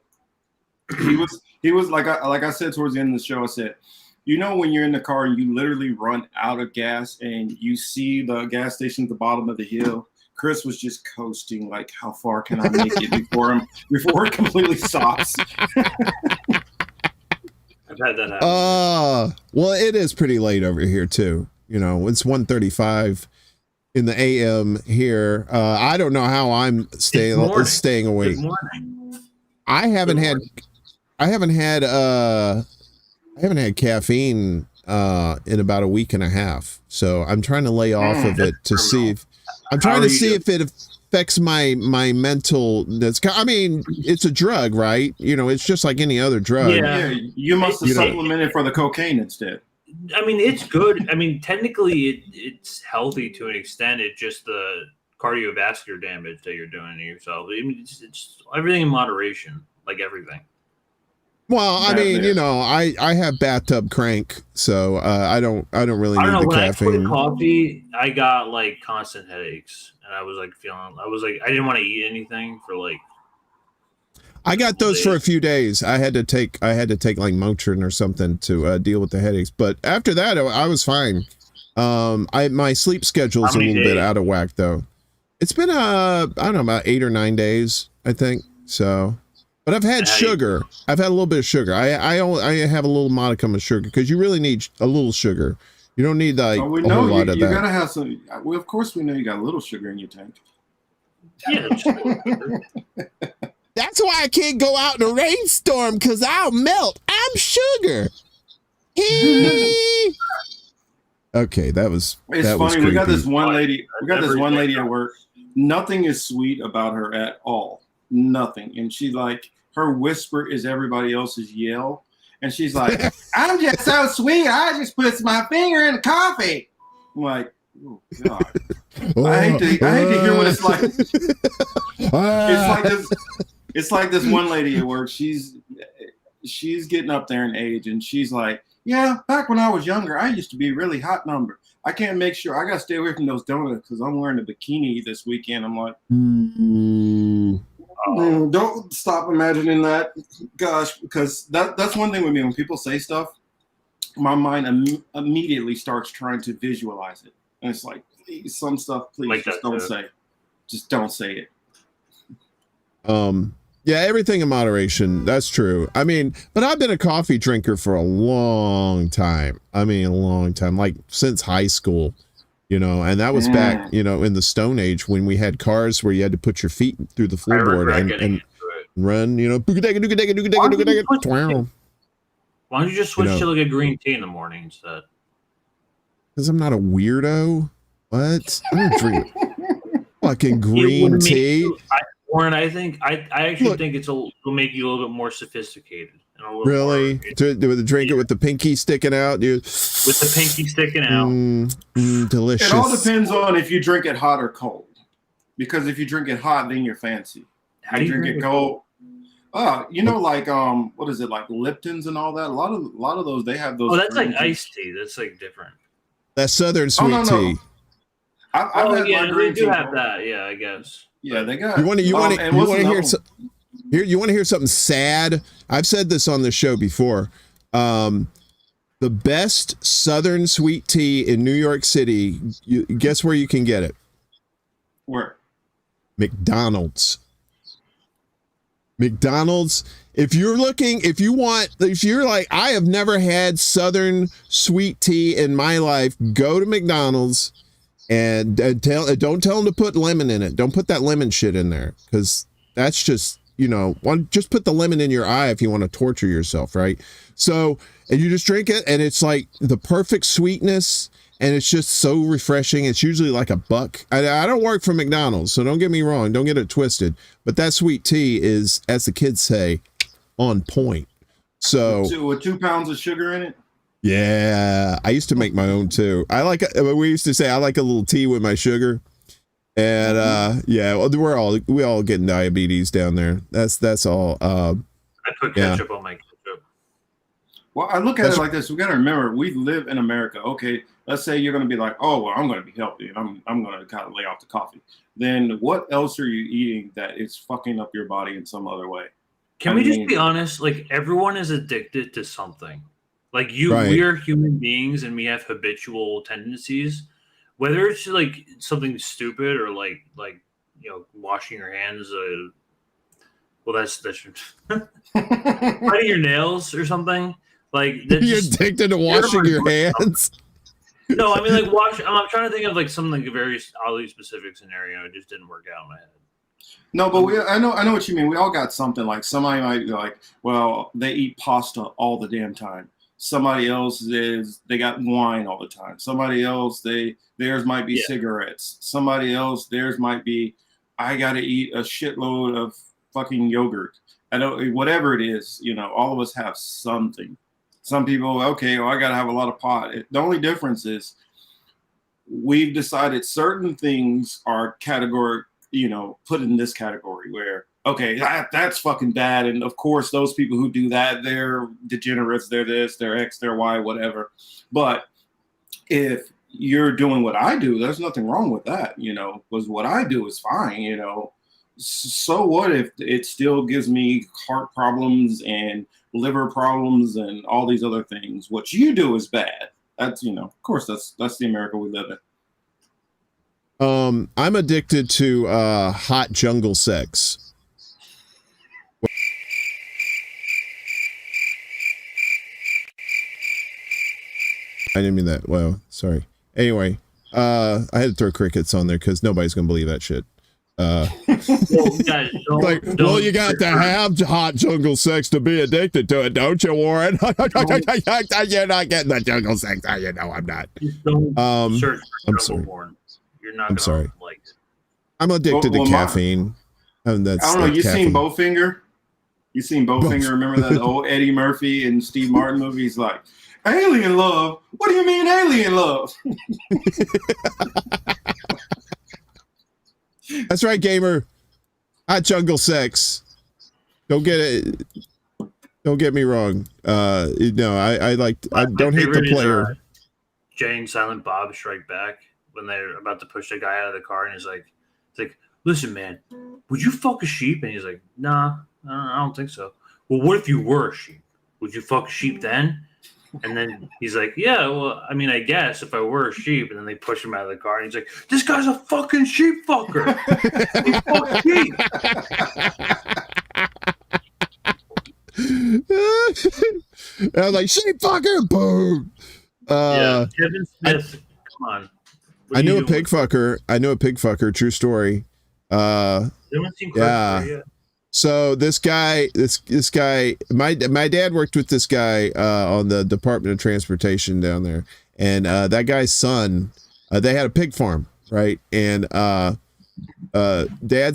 he was like I said towards the end of the show, I said, you know, when you're in the car and you literally run out of gas and you see the gas station at the bottom of the hill, Kris was just coasting, like, how far can I make it before it completely stops? I've had that happen. Well, it is pretty late over here too. You know, it's 1:35 in the AM here. I don't know how I'm staying awake. Good morning. I haven't had caffeine in about a week and a half. So I'm trying to lay off of it to see if it affects my mental. I mean, it's a drug, right? You know, it's just like any other drug. Yeah, you must have supplemented for the cocaine instead. I mean, it's good. I mean, technically, it's healthy to an extent. It's just the cardiovascular damage that you're doing to yourself. I mean, it's everything in moderation, like everything. Well, I mean, you know, I have bathtub crank, so I don't really need the caffeine. When I quit coffee, I got like constant headaches, and I was like I didn't want to eat anything for like. I got those for a few days. I had to take like Motrin or something to deal with the headaches, but after that, I was fine. My sleep schedule is a little bit out of whack though. It's been I don't know, about 8 or 9 days, I think. So. But I've had sugar. I've had a little bit of sugar. I have a little modicum of sugar because you really need a little sugar. You don't need like a whole lot of that. You gotta have some. Well, of course we know you got a little sugar in your tank. Yeah. That's why I can't go out in a rainstorm because I'll melt. I'm sugar. Okay, that was. It's funny. Was we got this one lady. We got this one lady at work. Nothing is sweet about her at all. Nothing, and she like. Her whisper is everybody else's yell. And she's like, I'm just so sweet. I just put my finger in the coffee. I'm like, oh, God. I hate to hear what it's like. It's like this one lady at work. She's getting up there in age. And she's like, yeah, back when I was younger, I used to be a really hot number. I can't make sure. I got to stay away from those donuts because I'm wearing a bikini this weekend. I'm like, don't stop imagining that, gosh, because that's one thing with me. When people say stuff, my mind immediately starts trying to visualize it, and it's like, please, some stuff, please, like just don't say, just don't say it. Yeah, everything in moderation. That's true. I mean, but I've been a coffee drinker for a long time. I mean, a long time, like since high school. You know, and that was back, you know, in the Stone Age when we had cars where you had to put your feet through the floorboard and run, you know. Why don't you just switch to like a green tea in the morning instead? Because I'm not a weirdo. What? I don't drink fucking green tea. Warren, I think I actually think it'll make you a little bit more sophisticated. Really? To drink it with the pinky sticking out, dude. With the pinky sticking out. Delicious. It all depends on if you drink it hot or cold. Because if you drink it hot, then you're fancy. How do you drink it cold? You know, like what is it, like Lipton's and all that? A lot of those, they have those. Oh, that's like iced tea. That's like different. That's Southern sweet tea. I've yeah, they do have that. Yeah, I guess. Yeah, they got. You want to hear something sad? I've said this on the show before. The best Southern sweet tea in New York City. Guess where you can get it? Where? McDonald's. If you're like, I have never had Southern sweet tea in my life, go to McDonald's and don't tell them to put lemon in it. Don't put that lemon shit in there because that's just, you know, just put the lemon in your eye if you want to torture yourself, right? So, and you just drink it, and it's like the perfect sweetness, and it's just so refreshing. It's usually like $1. I don't work for McDonald's, so don't get me wrong, don't get it twisted. But that sweet tea is, as the kids say, on point. So with 2 pounds of sugar in it. Yeah, I used to make my own too. We used to say I like a little tea with my sugar. And yeah, we all getting diabetes down there. That's all. I put ketchup on my ketchup. Well, I look at it like this. We got to remember, we live in America. Okay, let's say you're going to be like, oh, well, I'm going to be healthy and I'm going to kind of lay off the coffee. Then what else are you eating that is fucking up your body in some other way? Can we just be honest? Like, everyone is addicted to something. Like we are human beings and we have habitual tendencies. whether it's like something stupid or like washing your hands. Well, that's biting your nails or something. Like you're addicted to washing your hands. No, I mean like wash. I'm trying to think of like something like a very oddly specific scenario. It just didn't work out in my head. No, but I know what you mean. We all got something. Like somebody might be like, well, they eat pasta all the damn time. Somebody else they got wine all the time. Somebody else theirs might be cigarettes. Somebody else theirs might be I got to eat a shitload of fucking yogurt. I don't whatever it is. All of us have something. Some people, okay, well, I got to have a lot of pot. The only difference is we've decided certain things are category, put in this category where, okay, that's fucking bad. And of course, those people who do that, they're degenerates, they're this, they're X, they're Y, whatever. But if you're doing what I do, there's nothing wrong with that, because what I do is fine, So what if it still gives me heart problems and liver problems and all these other things? What you do is bad. That's, of course, that's the America we live in. I'm addicted to hot jungle sex. I didn't mean that. Well, sorry. Anyway, I had to throw crickets on there because nobody's gonna believe that shit. Well, guys, well, you got to have hot jungle sex to be addicted to it, don't you, Warren? You're not getting the jungle sex. I'm not. Search for I'm sorry. Warren. You're not. I'm sorry. Like it. I'm addicted to caffeine. And that's I don't know. You caffeine. seen Bowfinger? You seen Bowfinger? Remember that old Eddie Murphy and Steve Martin movie? He's like, alien love? What do you mean alien love? That's right, gamer. Hot jungle sex. Don't get it. Don't get me wrong. I don't hate the player. Is, Jay and Silent Bob Strike Back when they're about to push the guy out of the car, and it's like, listen, man, would you fuck a sheep? And he's like, nah, I don't think so. Well, what if you were a sheep? Would you fuck a sheep then? And then he's like, yeah, well, I mean, I guess if I were a sheep. And then they push him out of the car, and he's like, this guy's a fucking sheep fucker. He fucks sheep. I was like, sheep fucker, boom. Kevin Smith, come on. I knew a pig fucker. True story. Yeah. So this guy, my dad worked with this guy on the Department of Transportation down there, and that guy's son, they had a pig farm, right? And Dad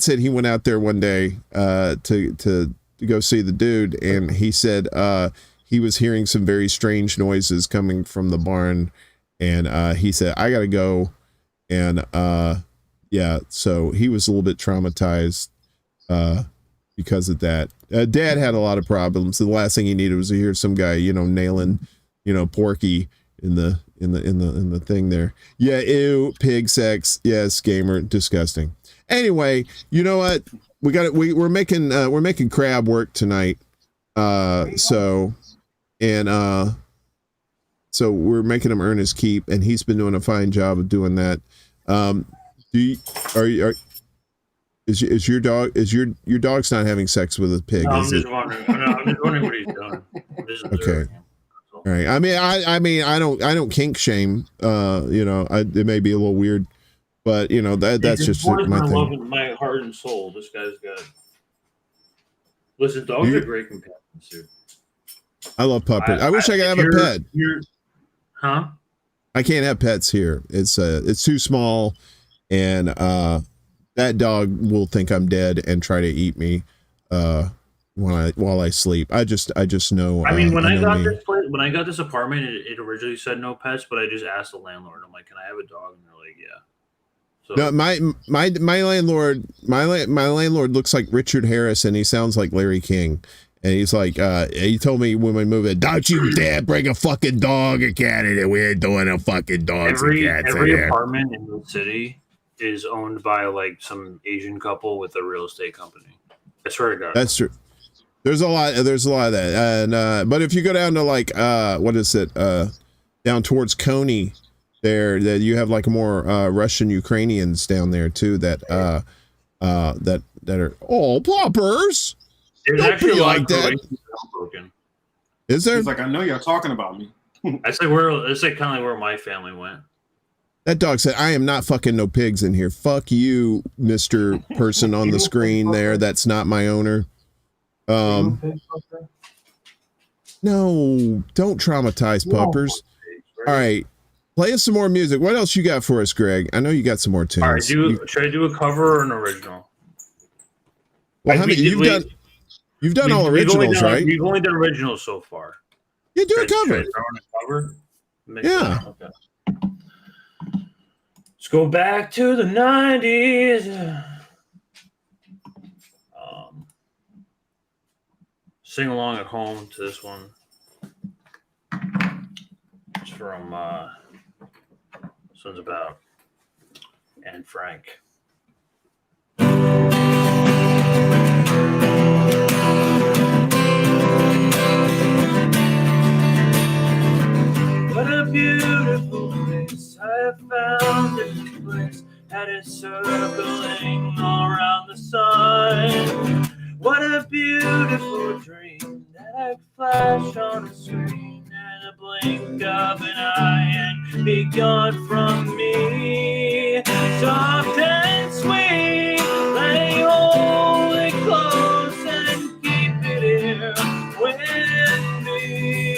said he went out there one day to go see the dude, and he said he was hearing some very strange noises coming from the barn, and he said, I gotta go, and so he was a little bit traumatized because of that. Dad had a lot of problems. The last thing he needed was to hear some guy, nailing, Porky in the thing there. Yeah, ew, pig sex. Yes, gamer, disgusting. Anyway, you know what? We're making crab work tonight. So we're making him earn his keep, and he's been doing a fine job of doing that. Is your dog's not having sex with a pig? No, I'm just wondering what he's doing. Okay. All right. I mean, I don't kink shame. It may be a little weird, but that's just my thing. Love in my heart and soul. This guy's got. Listen, dogs are great companions, dude. I love puppets. I wish I could have a pet. Huh? I can't have pets here. It's too small, and that dog will think I'm dead and try to eat me while I sleep. I just know. I mean, when I got this apartment, it originally said no pets, but I just asked the landlord. I'm like, "Can I have a dog?" And they're like, "Yeah." So no, my landlord looks like Richard Harris, and he sounds like Larry King. And he's like, he told me when we moved in, don't you dare bring a fucking dog or cat in it. We ain't doing a fucking dogs and cats. Every apartment in the city is owned by like some Asian couple with a real estate company. I swear to God. That's true. There's a lot of that. And but if you go down to like what is it? Down towards Coney, there that you have like more Russian Ukrainians down there too that are ploppers. There's Don't actually be a lot like of that. Croatians in Hoboken. Is there? He's like, I know you're talking about me. That's like where it's like kind of where my family went. That dog said, I am not fucking no pigs in here. Fuck you, Mr. person on the screen there. That's not my owner. No, don't traumatize puppers. All right. Play us some more music. What else you got for us, Greg? I know you got some more tunes. All right, should I do a cover or an original? Well, how many you've done all originals, right? We've only done originals so far. You do a cover. Yeah. Okay. Let's go back to the 90s. Sing along at home to this one. It's from this one's about Anne Frank. What a beautiful place I have found this place that is circling all around the sun. What a beautiful dream that I flash on a screen and a blink of an eye and be gone from me. Soft and sweet, let me hold it close and keep it here with me.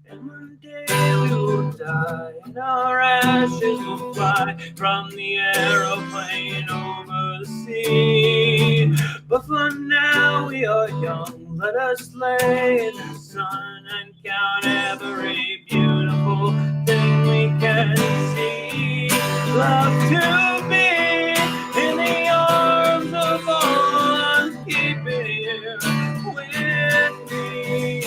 And one day we will die and our ashes will fly from the aeroplane over the sea. But for now we are young, let us lay in the sun and count every beautiful thing we can see. Love to be in the arms of all, keep it here with me.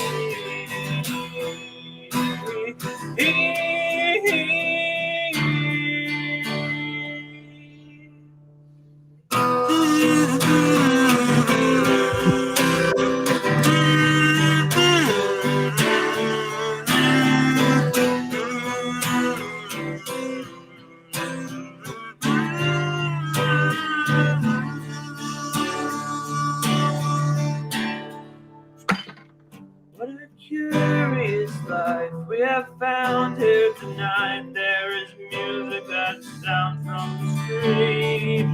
What a curious life we have found here tonight. There is music that sounds from the street,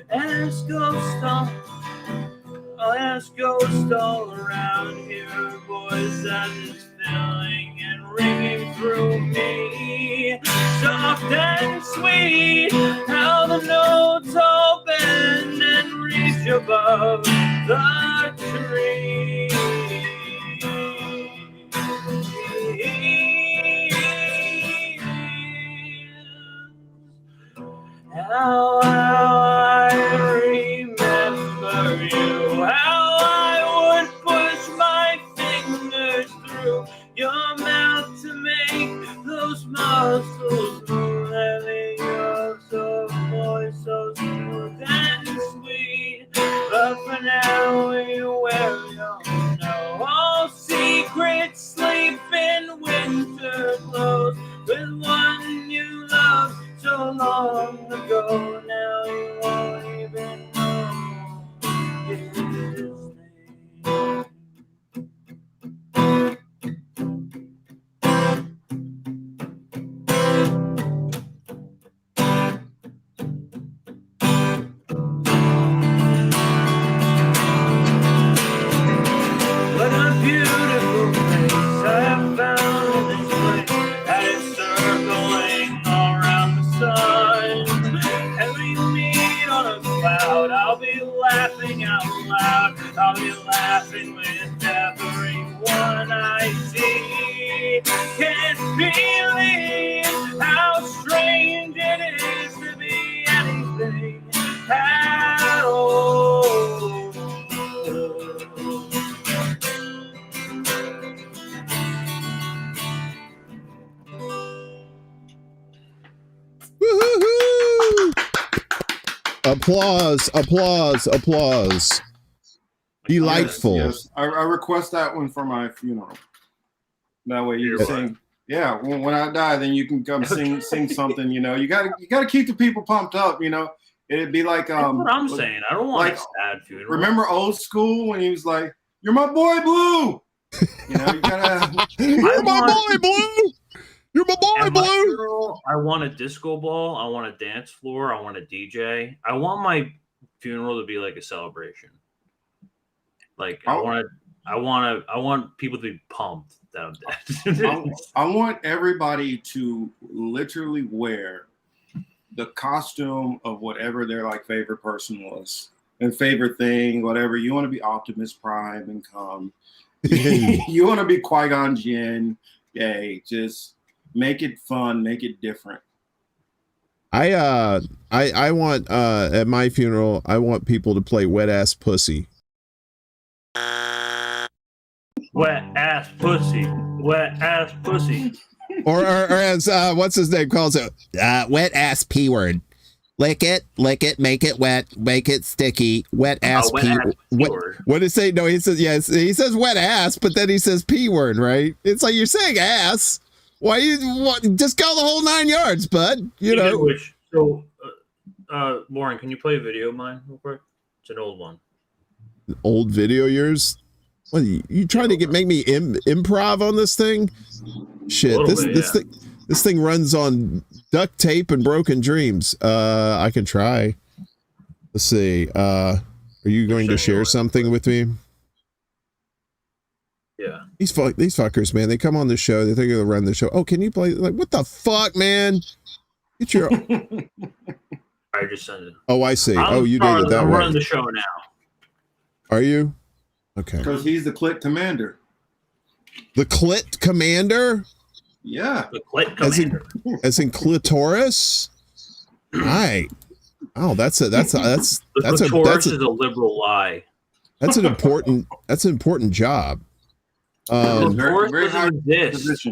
and it's ghosts all around here. Voice that is filling and ringing through me. Soft and sweet, how the notes all bend and reach above the tree. How I remember you, how I would push my fingers through your mouth to make those muscles move, having you so moist, so smooth and sweet. But for now we wear all secrets, sleep in winter clothes with one you loved so long ago. Now you won't even know his name. What a beautiful place I have found in this place that is circling all around the sun. And we meet on a cloud, I'll be laughing out loud. I'll be laughing with everyone I see. Can't believe how strange it is to be anything at all. Woo-hoo-hoo! Applause, applause, applause. Delightful. Yes. I request that one for my funeral. That way you can sing. Yeah, when I die, then you can come sing something. You know, you gotta keep the people pumped up. You know, it'd be like That's what I'm saying. I don't want like, a sad funeral. Remember old school when he was like, "You're my boy, Blue." You know, you gotta. You're my boy, Blue. You're my boy, Blue. Funeral, I want a disco ball. I want a dance floor. I want a DJ. I want my funeral to be like a celebration. Like I want people to be pumped that I'm dead. I want everybody to literally wear the costume of whatever their like favorite person was and favorite thing, whatever. You want to be Optimus Prime and come. You want to be Qui-Gon Jinn. Yay, just make it fun, make it different. I want at my funeral, I want people to play Wet Ass Pussy. Wet ass pussy. Wet ass pussy. Or as what's his name calls it, wet ass P word. Lick it, make it wet, make it sticky. Wet ass P word. What did he say? No, he says yes. He says wet ass, but then he says P word, right? It's like you're saying ass. Why just go the whole 9 yards, bud? You know. So, Lauren, can you play a video of mine real quick? It's an old one. An old video of yours? What, you trying to make me improv on this thing? Shit, this thing runs on duct tape and broken dreams. I can try. Let's see. Are you going to share something with me? Yeah. These fuckers, man. They come on the show. They think they'll run the show. Oh, can you play? Like, what the fuck, man? Get your. I just sent it. Oh, I see. You did it that I'm way. running the show now. Are you? Okay. Because he's the clit commander. The clit commander? Yeah. The clit commander. As in clitoris? Right. Oh, that's a clitoris is a liberal lie. That's an important job. Clitoris doesn't exist.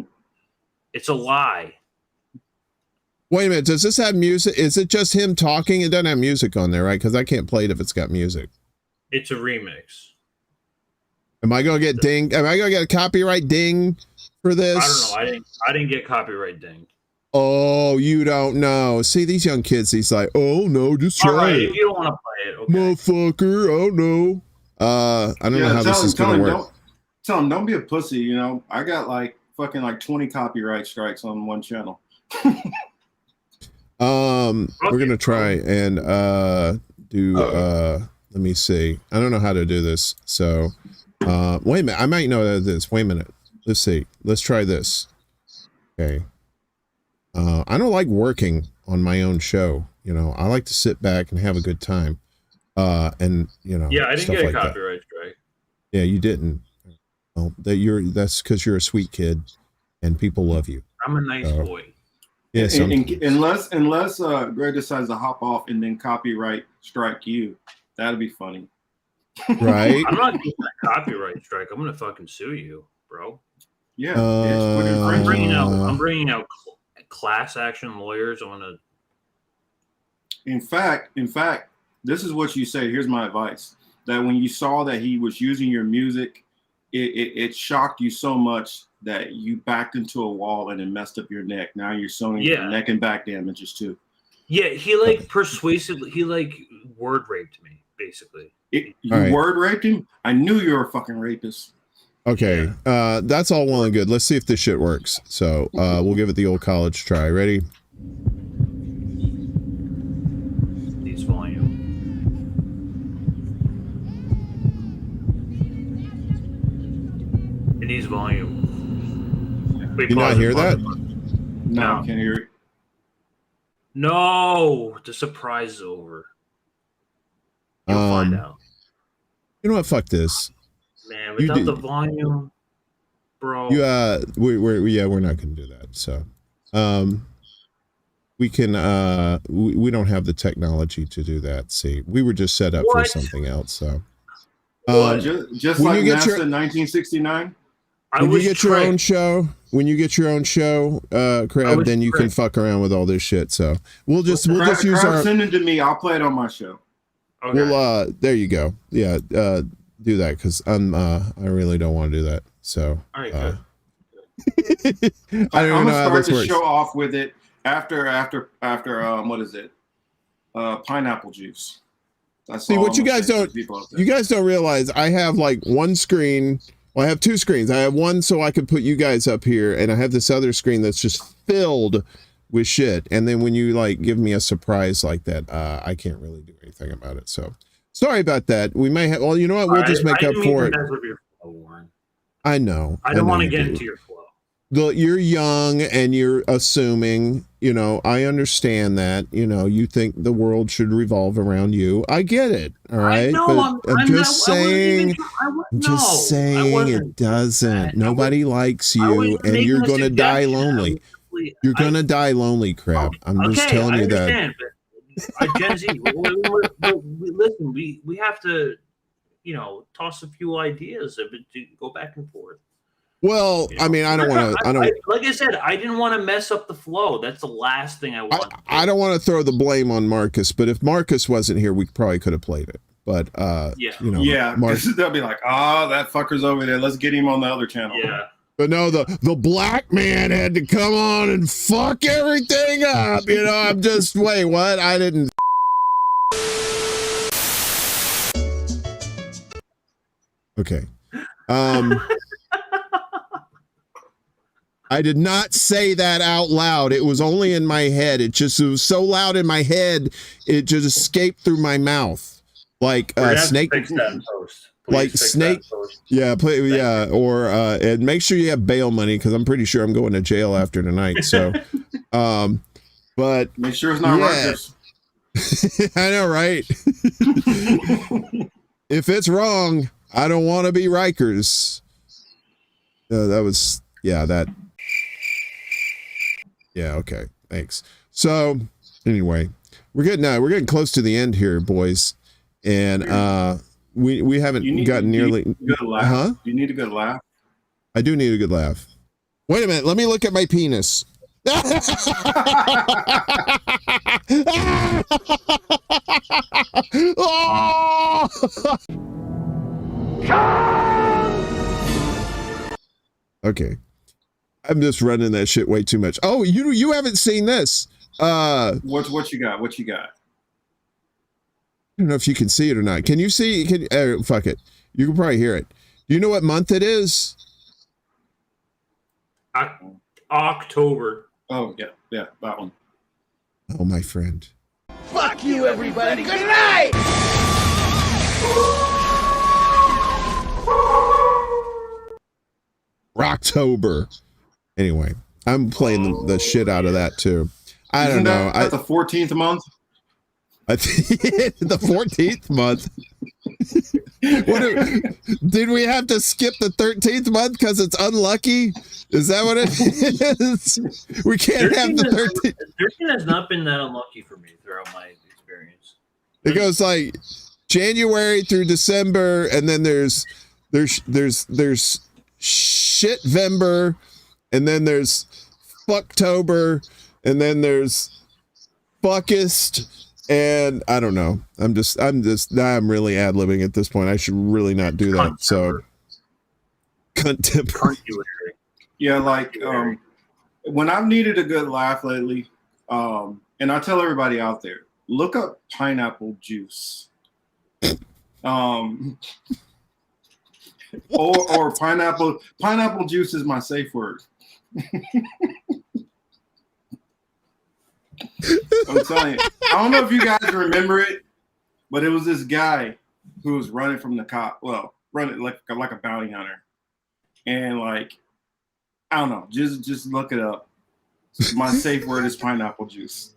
It's a lie. Wait a minute. Does this have music? Is it just him talking? It doesn't have music on there, right? Because I can't play it if it's got music. It's a remix. Am I gonna get dinged? Am I gonna get a copyright ding for this? I don't know. I didn't get copyright dinged. Oh, you don't know. See, these young kids, he's like, oh no, just try right, it. If you don't want to play it, okay. Motherfucker, oh no. I don't know how this is gonna work. Tell him, don't be a pussy, you know. I got like 20 copyright strikes on one channel. We're gonna try and do let me see. I don't know how to do this, so wait a minute. I might know how to do this. Wait a minute. Let's see. Let's try this. Okay. I don't like working on my own show. You know, I like to sit back and have a good time. And you know, yeah, I didn't get a like copyright strike. Yeah, you didn't. Well, that's because you're a sweet kid, and people love you. I'm a nice boy. Yeah, unless Greg decides to hop off and then copyright strike you, that'd be funny. Right? I'm not getting a copyright strike. I'm gonna fucking sue you, bro. Yeah. I'm bringing out class action lawyers. I'm gonna. In fact, this is what you say. Here's my advice: that when you saw that he was using your music, it shocked you so much that you backed into a wall and it messed up your neck. Now you're sewing neck and back damages too. Yeah, he word raped me, basically. Word raped him? I knew you were a fucking rapist. Okay, that's all well and good. Let's see if this shit works. So we'll give it the old college try. Ready? Needs volume. It needs volume. Wait, you not hear that? No, I can't hear it. No, the surprise is over. You'll find out. You know what? Fuck this. Man, without the volume, bro. We're not gonna do that. So, we can. We don't have the technology to do that. See, we were just set up for something else. So, just like NASA in 1969. When you get your own show, Crab, then you can fuck around with all this shit. So we'll just use our. Send it to me. I'll play it on my show. Okay. Well, there you go. Yeah. do that because I really don't want to do that. So All right, I I'm don't even know gonna how start this the works. show off with it after what is it? Pineapple juice. That's See all what I'm you gonna guys say to don't. the people out there. You guys don't realize I have like one screen. Well, I have two screens. I have one so I could put you guys up here, and I have this other screen that's just filled with shit. And then when you like give me a surprise like that, I can't really do anything about it. So sorry about that. We may have. Well, you know what? We'll just make up for it. I know. I don't want to you get do. into your flow. You're young and you're assuming, you know, I understand that, you know, you think the world should revolve around you. I get it. All right. know, But I'm just saying, it it doesn't. Nobody likes you and you're going to die lonely. You're going to die lonely, crap. I'm just telling you that. But Gen Z, listen, we have to, you know, toss a few ideas to go back and forth. Well, you know? I mean, I don't want to. Like I said, I didn't want to mess up the flow. That's the last thing I want. I don't want to throw the blame on Marcus, but if Marcus wasn't here, we probably could have played it. But you know, they'll be like, "Oh, that fucker's over there. Let's get him on the other channel." Yeah. But no, the black man had to come on and fuck everything up. You know, I'm just wait, what? I didn't. Okay. I did not say that out loud. It was only in my head. It was so loud in my head, it just escaped through my mouth. Like snake. Like snake. Yeah, or and make sure you have bail money because I'm pretty sure I'm going to jail after tonight. So but make sure it's not Rikers. I know, right? If it's wrong, I don't want to be Rikers. That was that. Yeah, okay. Thanks. So anyway, we're getting close to the end here, boys. And we haven't gotten nearly huh? You need a good laugh. I do need a good laugh. Wait a minute, let me look at my penis. Okay. I'm just running that shit way too much. Oh, you haven't seen this. What you got? What you got? I don't know if you can see it or not. Can you see? Fuck it. You can probably hear it. Do you know what month it is? October. Oh, yeah, that one. Oh, my friend. Fuck you, everybody. Good night. Rocktober. Anyway, I'm playing the shit out of that too. I don't know. That's the 14th month. I think the 14th month. Did we have to skip the 13th month because it's unlucky? Is that what it is? We can't have the 13th. 13 has not been that unlucky for me throughout my experience. It goes like January through December, and then there's Shitvember, and then there's Fucktober, and then there's Fuckist. And I don't know. I'm really ad-libbing at this point. I should really not do that. So contemporary. Yeah, like when I've needed a good laugh lately, and I tell everybody out there, look up pineapple juice. Or pineapple juice is my safe word. I'm telling you. I don't know if you guys remember it, but it was this guy who was running from the cop. Well, running like a bounty hunter, and like I don't know. Just look it up. My safe word is pineapple juice.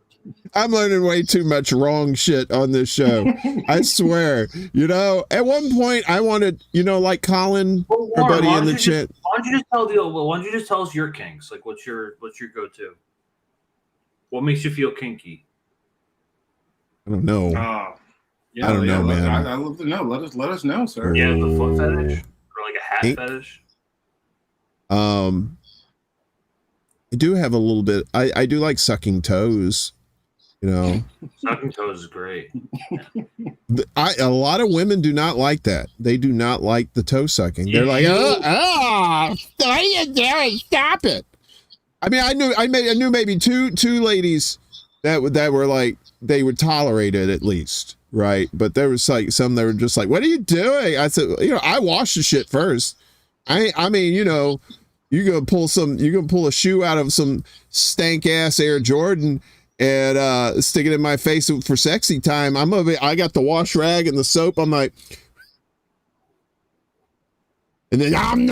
I'm learning way too much wrong shit on this show. I swear. You know, at one point I wanted, you know, like Colin, our buddy in the chat. Why don't you just tell us your kinks? Like, what's your go-to? What makes you feel kinky? I don't know. I don't know, man. I'd love to know. Let us know, sir. Yeah, the foot fetish or like a hat fetish. I do have a little bit. I do like sucking toes. You know, Sucking toes is great. a lot of women do not like that. They do not like the toe sucking. They're like, what are you doing? Stop it. I mean, I knew maybe two ladies that were like, they would tolerate it at least, right? But there was like some that were just like, what are you doing? I said, I wash the shit first. I mean, you're gonna pull a shoe out of some stank ass Air Jordan and stick it in my face for sexy time. I got the wash rag and the soap. I'm like, and then nom,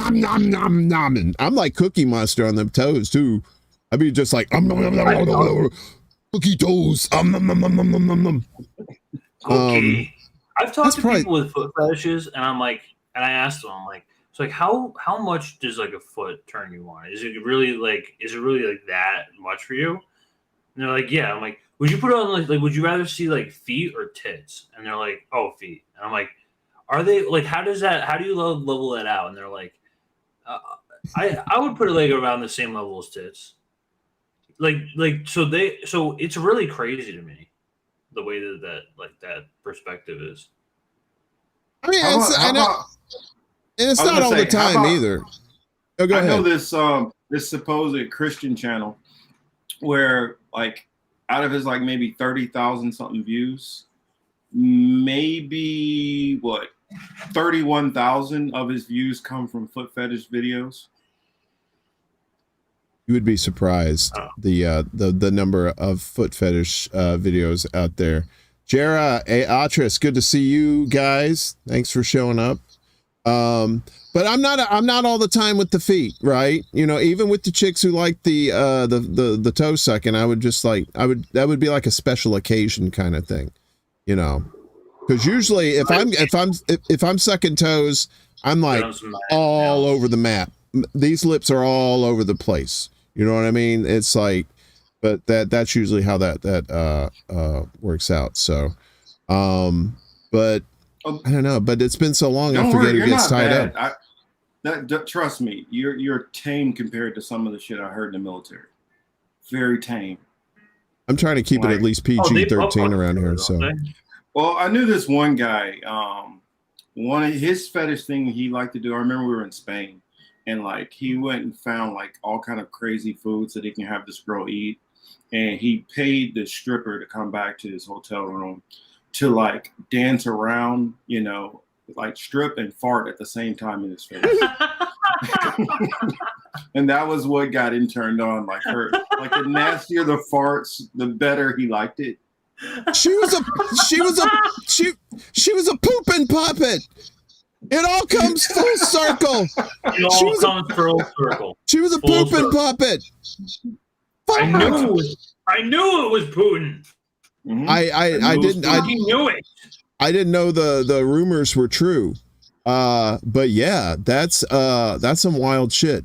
and I'm like Cookie Monster on them toes too. I'd be just like cookie toes. Okay. I've talked to people with foot fetishes, and I asked them, I'm like, so like how much does like a foot turn you on? Is it really like that much for you? And they're like, yeah. I'm like, would you put it on like would you rather see like feet or tits? And they're like, oh, feet. And I'm like, are they like, how do you level that out? And they're like, I would put it like around the same level as tits. So it's really crazy to me the way that perspective is. I mean, it's not all the time either. Oh, go ahead. I know this supposed Christian channel where like out of his like maybe 30,000 something views, maybe 31,000 of his views come from foot fetish videos. You would be surprised the number of foot fetish videos out there. Jera, Atris, good to see you guys. Thanks for showing up. But I'm not all the time with the feet, right? Even with the chicks who like the toe sucking, that would be like a special occasion kind of thing, because usually if I'm sucking toes, I'm like all over the map. These lips are all over the place. You know what I mean? It's like, but that's usually how that works out. So, but I don't know. But it's been so long, I forget who gets tied up. Trust me, you're tame compared to some of the shit I heard in the military. Very tame. I'm trying to keep it at least PG-13 around here. So, well, I knew this one guy. One of his fetish thing he liked to do. I remember we were in Spain, and like he went and found like all kind of crazy foods that he can have this girl eat, and he paid the stripper to come back to his hotel room to like dance around, like strip and fart at the same time in his face. And that was what got him turned on. Like the nastier the farts, the better he liked it. She was a pooping puppet. It all comes full circle. It all comes full circle. She was a pooping puppet. I knew it was Putin. Mm-hmm. I didn't know the rumors were true. But yeah, that's some wild shit.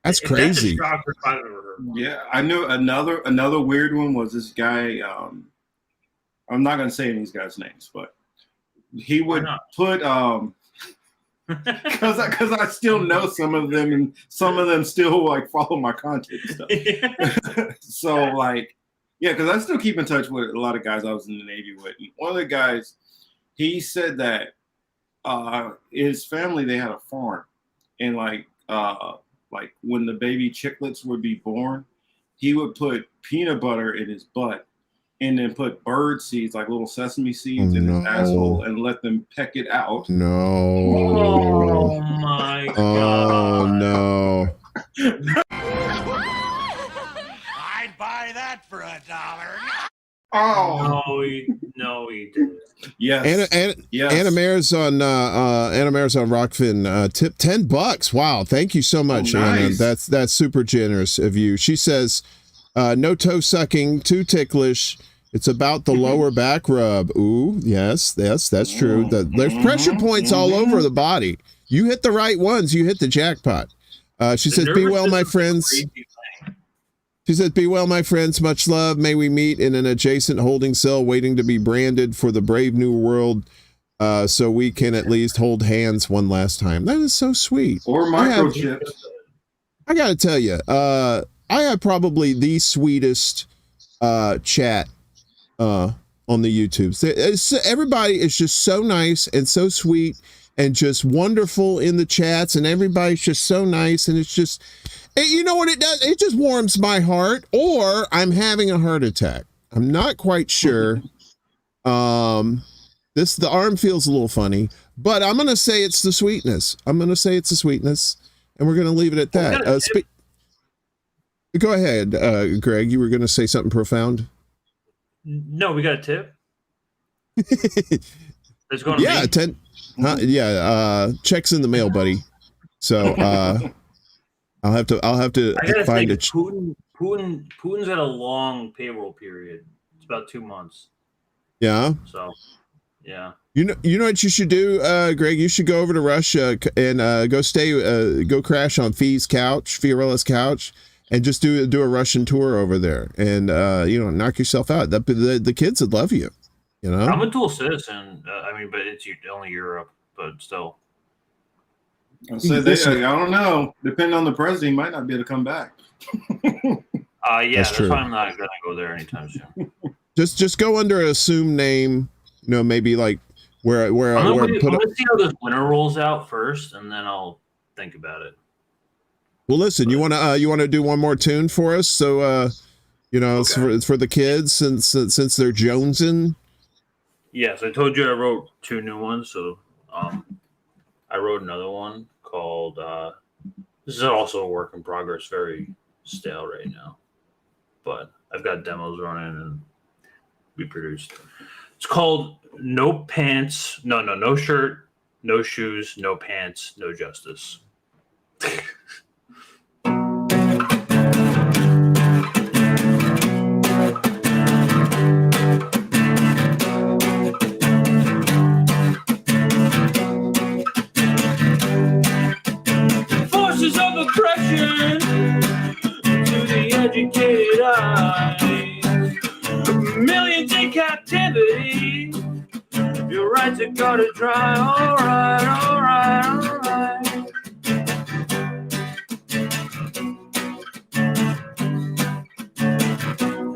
That's crazy. Yeah, I knew another weird one was this guy. I'm not gonna say any of these guys' names, but he would put because I still know some of them, and some of them still like follow my content and stuff. So like, yeah, because I still keep in touch with a lot of guys I was in the Navy with. And one of the guys, he said that his family, they had a farm, and like when the baby chicklets would be born, he would put peanut butter in his butt and then put bird seeds, like little sesame seeds, in his asshole and let them peck it out. No. Oh my god. Oh no. I'd buy that for $1. Oh no, he didn't. Yes. Yes. Anna Mare's on Rockfin tip $10. Wow, thank you so much, nice. Anna. That's super generous of you. She says, no toe sucking, too ticklish. It's about the lower back rub. Ooh, yes, that's true. There's pressure points all over the body. You hit the right ones, you hit the jackpot. She says, be well, my friends. She says, be well, my friends. Much love. May we meet in an adjacent holding cell waiting to be branded for the brave new world so we can at least hold hands one last time. That is so sweet. Or microchips. I got to tell you, I have probably the sweetest chat on the YouTube. Everybody is just so nice and so sweet and just wonderful in the chats, and everybody's just so nice, and it's just, you know what it does? It just warms my heart, or I'm having a heart attack. I'm not quite sure. The arm feels a little funny, but I'm going to say it's the sweetness. I'm going to say it's the sweetness, and we're going to leave it at that. Go ahead, Greg. You were going to say something profound? No, we got a tip. It's going to checks in the mail, buddy. So I'll have to find it. Putin's got a long payroll period. It's about 2 months. Yeah. So, yeah. You know what you should do, Greg? You should go over to Russia and go crash on Fiorella's couch, and just do a Russian tour over there, and knock yourself out. The kids would love you. You know, I'm a dual citizen. But it's only Europe, but still. I don't know. Depending on the president, he might not be able to come back. That's why I'm not gonna go there anytime soon. Just go under an assumed name. Maybe like where I'm gonna see how this winter rolls out first, and then I'll think about it. Well, listen, you want to do one more tune for us, so okay. for the kids since they're jonesing. Yes, I told you I wrote 2 new ones, so I wrote another one called. This is also a work in progress, very stale right now, but I've got demos running and be produced. It's called No Pants, no shirt, no shoes, no pants, no justice. Forces of oppression to the educated eye, millions in captivity. Your rights are gotta dry. All right.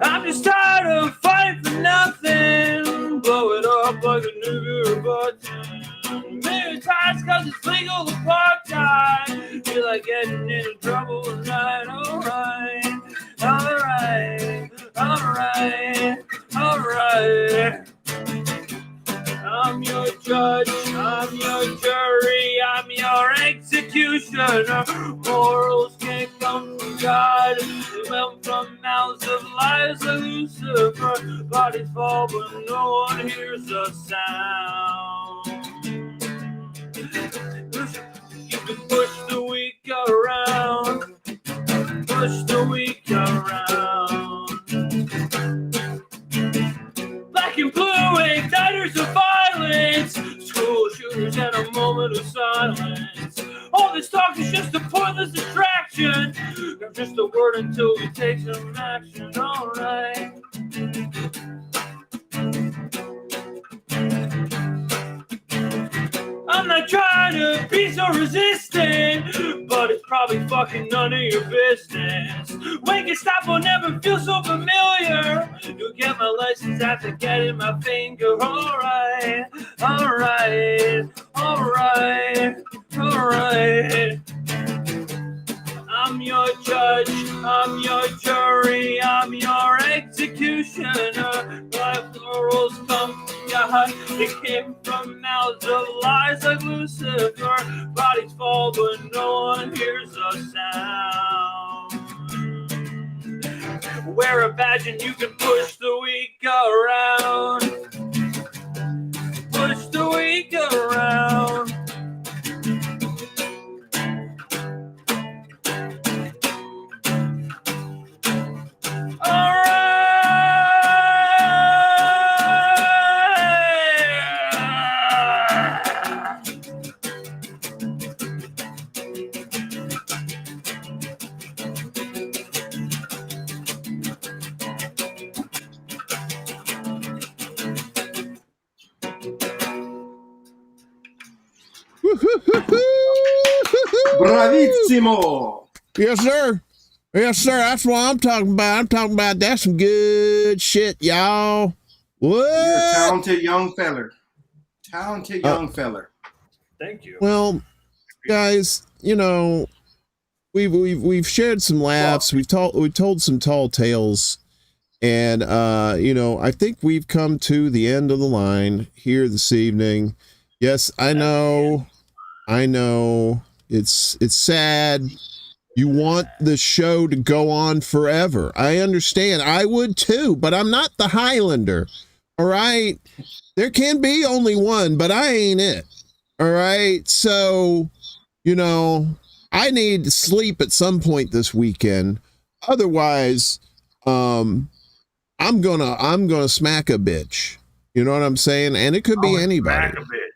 I'm just tired of fighting for nothing. Blow it up like a nuclear button. Militarized cause it's legal apartheid. Feel like getting into trouble tonight. All right. I'm your judge, I'm your jury, I'm your executioner. Morals can't come from God, they come from mouths of liars like Lucifer. Bodies fall but no one hears a sound. You can push the weak around, push the weak around. Black and blue igniters of violence, school shooters and a moment of silence. All this talk is just a pointless distraction. I'm just a word until we take some action. All right. I'm not trying to be so resistant, but it's probably fucking none of your business. When Gestapo never feel so familiar, you'll get my license after getting my finger. Alright. I'm your judge, I'm your jury, I'm your executioner. Life morals come from God, they came from mouths of lies like Lucifer. Bodies fall but no one hears a sound. Wear a badge and you can push the weak around. Push the weak around. Bravissimo! Yes, sir. Yes, sir. That's what I'm talking about. I'm talking about that's some good shit, y'all. What? You're a talented young feller. Talented young feller. Thank you. Well, guys, you know, we've shared some laughs. We've told some tall tales, and you know, I think we've come to the end of the line here this evening. Yes, I know. It's sad. You want the show to go on forever. I understand. I would too, but I'm not the Highlander. All right. There can be only one, but I ain't it. All right. So, you know, I need to sleep at some point this weekend. Otherwise, I'm gonna smack a bitch. You know what I'm saying? And it could be anybody. Smack a bitch.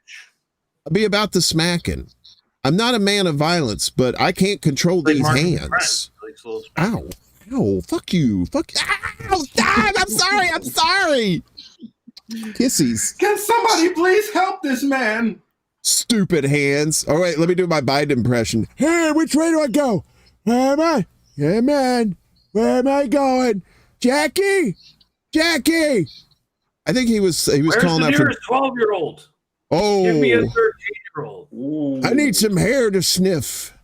I'll be about the smacking. I'm not a man of violence, but I can't control these hands. Ow. Ow. Fuck you. Fuck. Ow. Stop. I'm sorry. Kissies. Can somebody please help this man? Stupid hands. All right, let me do my Biden impression. Hey, which way do I go? Where am I? Hey, man. Where am I going? Jackie. I think he was calling out for 12-year-old. Oh. Give me a 13-year-old. I need some hair to sniff.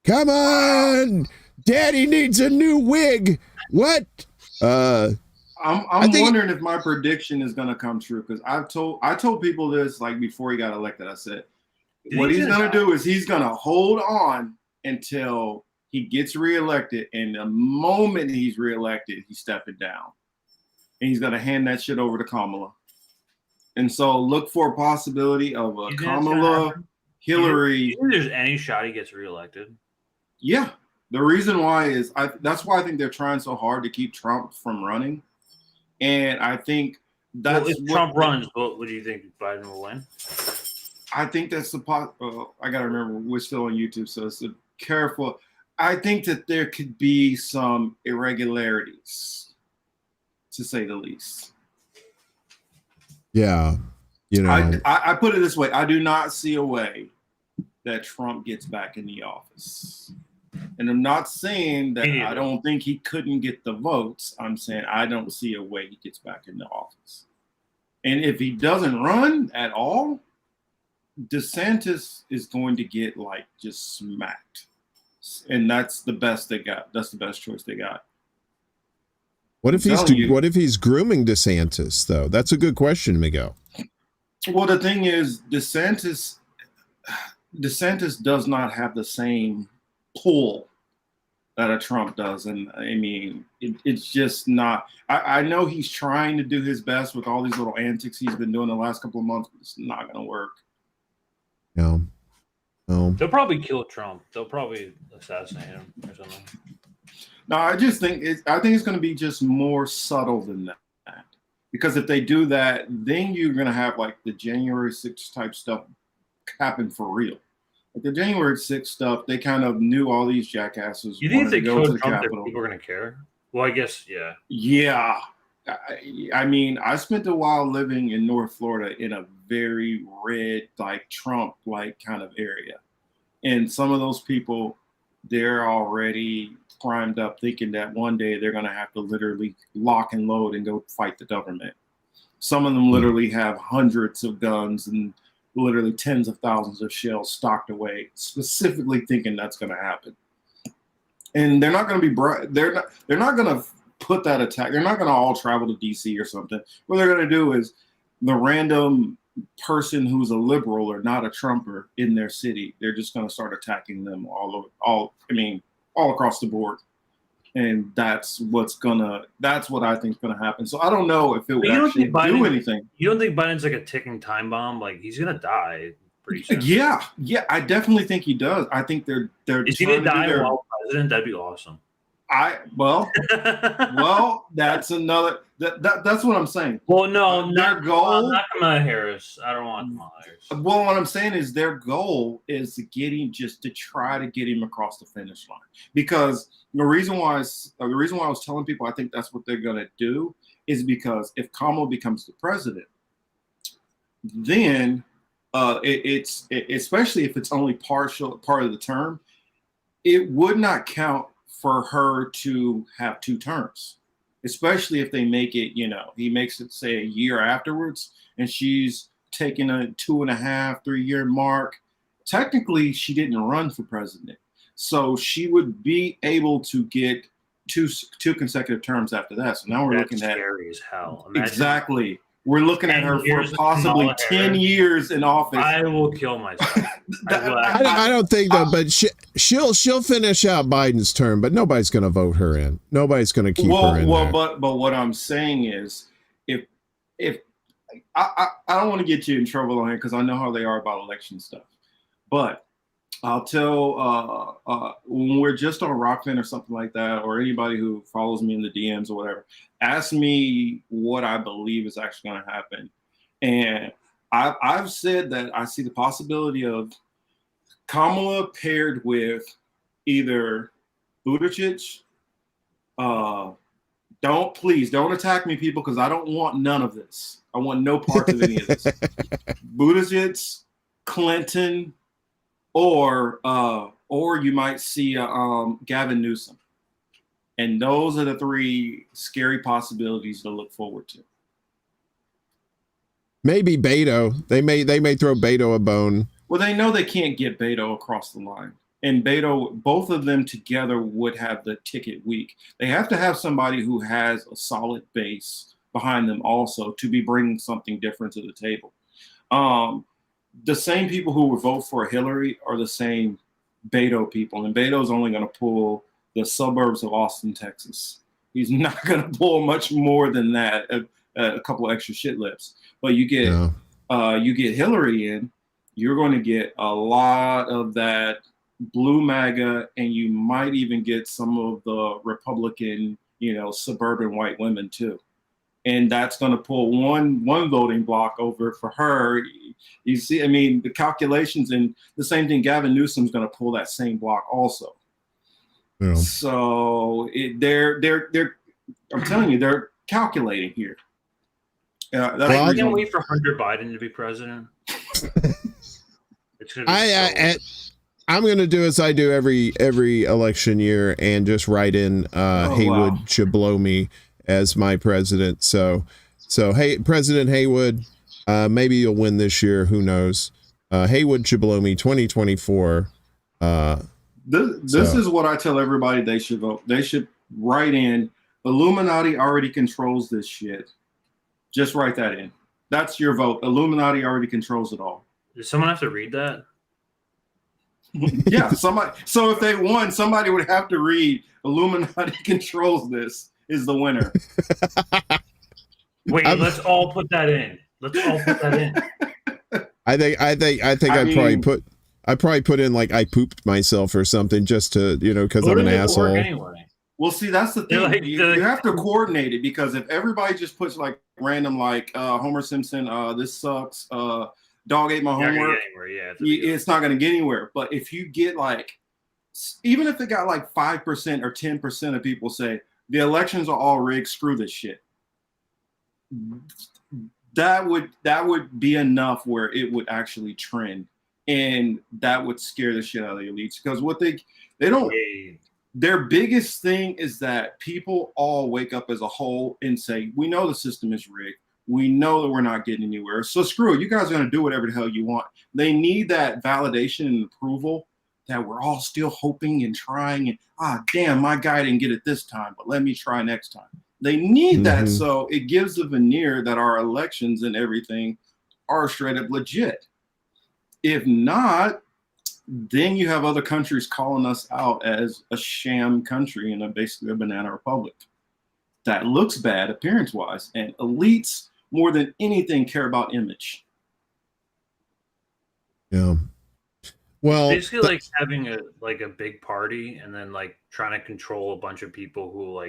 Come on. Daddy needs a new wig. What? I'm wondering if my prediction is gonna come true, because I told people this like before he got elected. I said what he's gonna do is he's gonna hold on until he gets reelected, and the moment he's reelected, he's stepping down. And he's gonna hand that shit over to Kamala. And so look for a possibility of a Kamala, Hillary. You think there's any shot he gets reelected? Yeah. The reason why is that's why I think they're trying so hard to keep Trump from running. And I think that's if Trump runs, what do you think Biden will win? I think that's the I gotta remember we're still on YouTube, so it's careful. I think that there could be some irregularities, to say the least. Yeah, you know, I put it this way: I do not see a way that Trump gets back in the office, and I'm not saying that I don't think he couldn't get the votes. I'm saying I don't see a way he gets back in the office, and if he doesn't run at all, DeSantis is going to get like just smacked, and that's the best they got. That's the best choice they got. What if he's grooming DeSantis though? That's a good question, Miguel. Well, the thing is, DeSantis does not have the same pull that a Trump does, and I mean, it's just not. I know he's trying to do his best with all these little antics he's been doing the last couple of months, but it's not going to work. No. They'll probably kill Trump. They'll probably assassinate him or something. No, I just think it's going to be just more subtle than that. Because if they do that, then you're going to have like the January 6th type stuff happen for real. Like the January 6th stuff, they kind of knew all these jackasses. You think if they go to kill the Trump, Capitol. people are going to care? Well, I guess, yeah. Yeah. I mean, I spent a while living in North Florida in a very red, like Trump, like kind of area. And some of those people, they're already primed up thinking that one day they're going to have to literally lock and load and go fight the government. Some of them literally have hundreds of guns and literally tens of thousands of shells stocked away, specifically thinking that's going to happen. And they're not going to be they're not going to put that attack. They're not going to all travel to DC or something. What they're going to do is the random person who's a liberal or not a Trumper in their city, they're just going to start attacking them all across the board. And that's what I think is going to happen. So I don't know if it would actually do anything. You don't think Biden's like a ticking time bomb? Like he's going to die pretty soon. Yeah, I definitely think he does. I think they're Is he going to die while president? That'd be awesome. Well, that's another. That's what I'm saying. Well, no, their goal. Not Kamala Harris. I don't want Kamala Harris. Well, what I'm saying is their goal is to try to get him across the finish line. Because the reason why I was telling people I think that's what they're going to do is because if Kamala becomes the president, then it's especially if it's only part of the term, it would not count for her to have 2 terms, especially if they make it, he makes it say a year afterwards, and she's taking a 2.5, 3-year mark. Technically, she didn't run for president, so she would be able to get two consecutive terms after that. So now we're looking at scary as hell. Imagine exactly. We're looking at her for possibly 10 years in office. I will kill myself. I don't think though, but she'll finish out Biden's term, but nobody's going to vote her in. Nobody's going to keep her in there. But what I'm saying is, if I don't want to get you in trouble on here because I know how they are about election stuff, but I'll tell when we're just on Rockfin or something like that, or anybody who follows me in the DMs or whatever, ask me what I believe is actually going to happen. And I've said that I see the possibility of Kamala paired with either Buttigieg. Please don't attack me, people, because I don't want none of this. I want no parts of any of this. Buttigieg, Clinton, or you might see Gavin Newsom. And those are the 3 scary possibilities to look forward to. Maybe Beto. They may throw Beto a bone. Well, they know they can't get Beto across the line. And Beto, both of them together would have the ticket weak. They have to have somebody who has a solid base behind them also to be bringing something different to the table. The same people who would vote for Hillary are the same Beto people. And Beto's only going to pull the suburbs of Austin, Texas. He's not going to pull much more than that, a couple of extra shit lips. But you get Hillary in, you're going to get a lot of that blue MAGA, and you might even get some of the Republican, suburban white women too. And that's going to pull one voting block over for her. You see, I mean, the calculations, and the same thing, Gavin Newsom's going to pull that same block also. Yeah. So they're I'm telling you, they're calculating here. I can't wait for Hunter Biden to be president. It's gonna be I'm going to do as I do every election year and just write in Haywood Jablomi as my president. So hey, President Haywood, maybe you'll win this year. Who knows? Haywood Jablomi 2024. This is what I tell everybody they should vote. They should write in Illuminati already controls this shit. Just write that in. That's your vote. Illuminati already controls it all. Does someone have to read that? Yeah, somebody. So if they won, somebody would have to read Illuminati controls this is the winner. Wait, let's all put that in. I think I'd probably put in like I pooped myself or something just to, because I'm an asshole. Anyway. Well, see, that's the thing. You have to coordinate it, because if everybody just puts like random, like Homer Simpson, this sucks, dog ate my homework, it's not going to get anywhere. But if you get like, even if they got like 5% or 10% of people say the elections are all rigged, screw this shit, that would be enough where it would actually trend, and that would scare the shit out of the elites, because what they don't. Their biggest thing is that people all wake up as a whole and say, we know the system is rigged. We know that we're not getting anywhere. So screw it. You guys are going to do whatever the hell you want. They need that validation and approval that we're all still hoping and trying. And, damn, my guy didn't get it this time, but let me try next time. They need that. So it gives the veneer that our elections and everything are straight up legit. If not, then you have other countries calling us out as a sham country and basically a banana republic. That looks bad appearance-wise, and elites more than anything care about image. Yeah. Well, basically like having a big party and then like trying to control a bunch of people who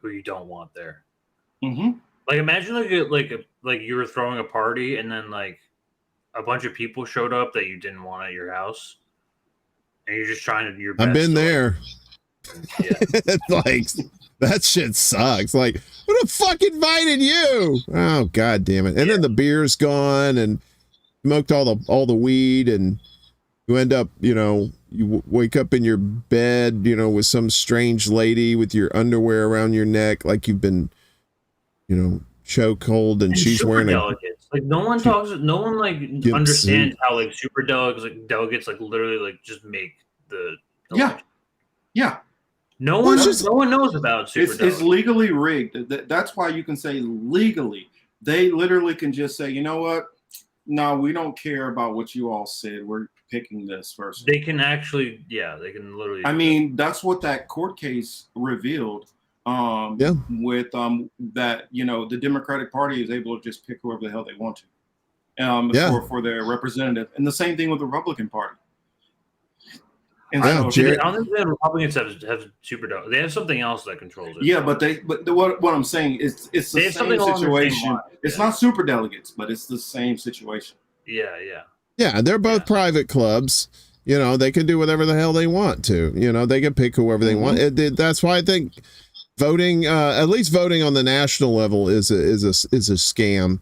you don't want there. Mm-hmm. Like imagine like you were throwing a party and then like a bunch of people showed up that you didn't want at your house, and you're just trying to do your best. I've been there. Yeah. Like that shit sucks. Like, who the fuck invited you? Oh god damn it! And then the beer's gone, and smoked all the weed, and You end up, you know, you wake up in your bed, you know, with some strange lady with your underwear around your neck, like you've been, you know, chokehold, and she's wearing delegates. Like no one like understands how like super delegates like literally like just make the election. Yeah. No one knows about super delegates. It's legally rigged. That's why you can say legally. They literally can just say, you know what? No, we don't care about what you all said. We're picking this person. They can actually, they can literally. I mean, that's what that court case revealed. With that, you know, the Democratic Party is able to just pick whoever the hell they want to, for their representative, and the same thing with the Republican Party. And I don't think the Republicans have super delegates. They have something else that controls it. Yeah, but what I'm saying is it's the same situation. It's not super delegates, but it's the same situation. Yeah, they're both private clubs. You know, they can do whatever the hell they want to. You know, they can pick whoever they want. That's why I think voting, at least voting on the national level, is a scam.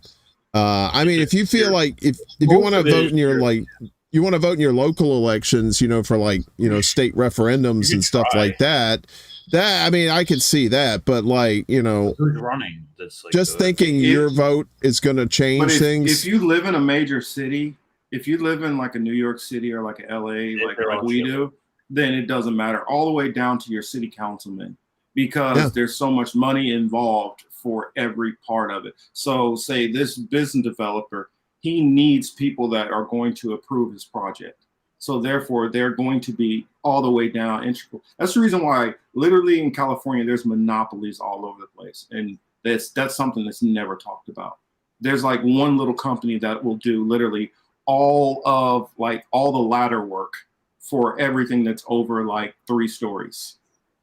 I mean, if you feel like if you want to vote in your you want to vote in your local elections, you know, for like, you know, state referendums and stuff like that. I mean, I could see that, but like, you know, who's running? That's like just thinking your vote is going to change things. If you live in a major city, if you live in like a New York City or like a LA, like we do, then it doesn't matter, all the way down to your city councilman, because there's so much money involved for every part of it. So say this business developer, he needs people that are going to approve his project. So therefore, they're going to be all the way down integral. That's the reason why literally in California, there's monopolies all over the place. And that's something that's never talked about. There's like one little company that will do literally all the ladder work for everything that's over like 3 stories.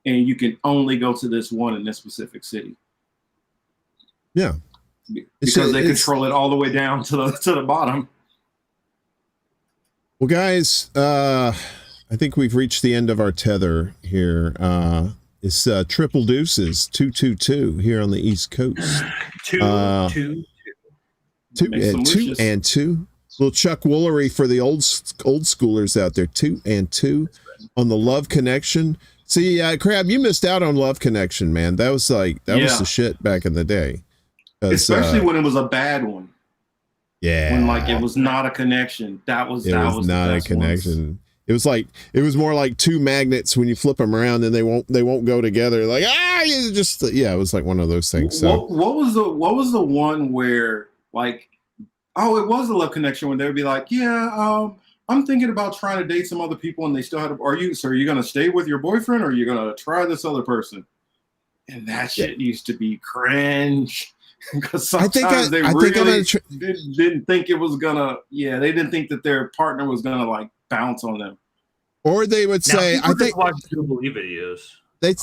And you can only go to this one in this specific city. Yeah. Because they control it all the way down to the bottom. Well, guys, I think we've reached the end of our tether here. It's triple deuces, 222 here on the East Coast. 2 and 2. Little Chuck Woolery for the old schoolers out there. 2 and 2 on the Love Connection. See, Crab, you missed out on Love Connection, man. That was was the shit back in the day. Especially when it was a bad one. Yeah. When like it was not a connection. That was not a connection. Ones. It was more like 2 magnets when you flip them around and they won't go together. Like it was like one of those things. So what was the one where like it was a Love Connection when they would be like, I'm thinking about trying to date some other people, and they still had are you gonna stay with your boyfriend, or are you gonna try this other person? And that shit used to be cringe. Because sometimes they really didn't think it was gonna. Yeah, they didn't think that their partner was gonna like bounce on them. Or they would say, "I think." Watch Jubilee videos. They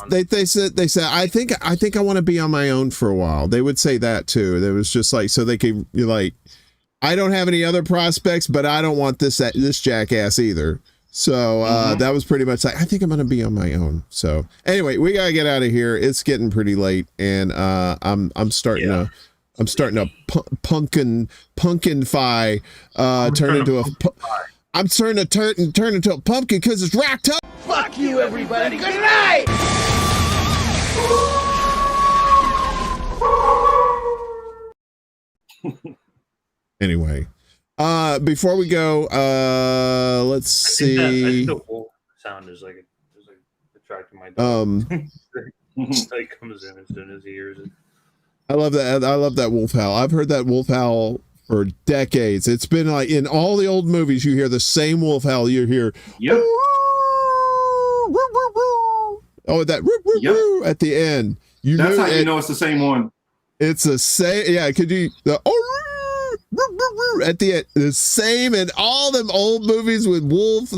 said, "I think I want to be on my own for a while." They would say that too. There was just like so they could like, I don't have any other prospects, but I don't want this jackass either. So that was pretty much like, I think I'm gonna be on my own. So anyway, we gotta get out of here. It's getting pretty late, and I'm starting to punkinfy, turn into a. I'm starting to turn into a pumpkin because it's Rocktober. Fuck you, everybody. Good night. Anyway. Before we go, let's see. I think the wolf sound is like attracting my dog. Like comes in as soon as he hears it. I love that wolf howl. I've heard that wolf howl for decades. It's been like in all the old movies, you hear the same wolf howl. You hear, yep. Oh, that at the end. That's how you know it's the same one. It's the same. Yeah, could you at the end, the same in all them old movies with wolf.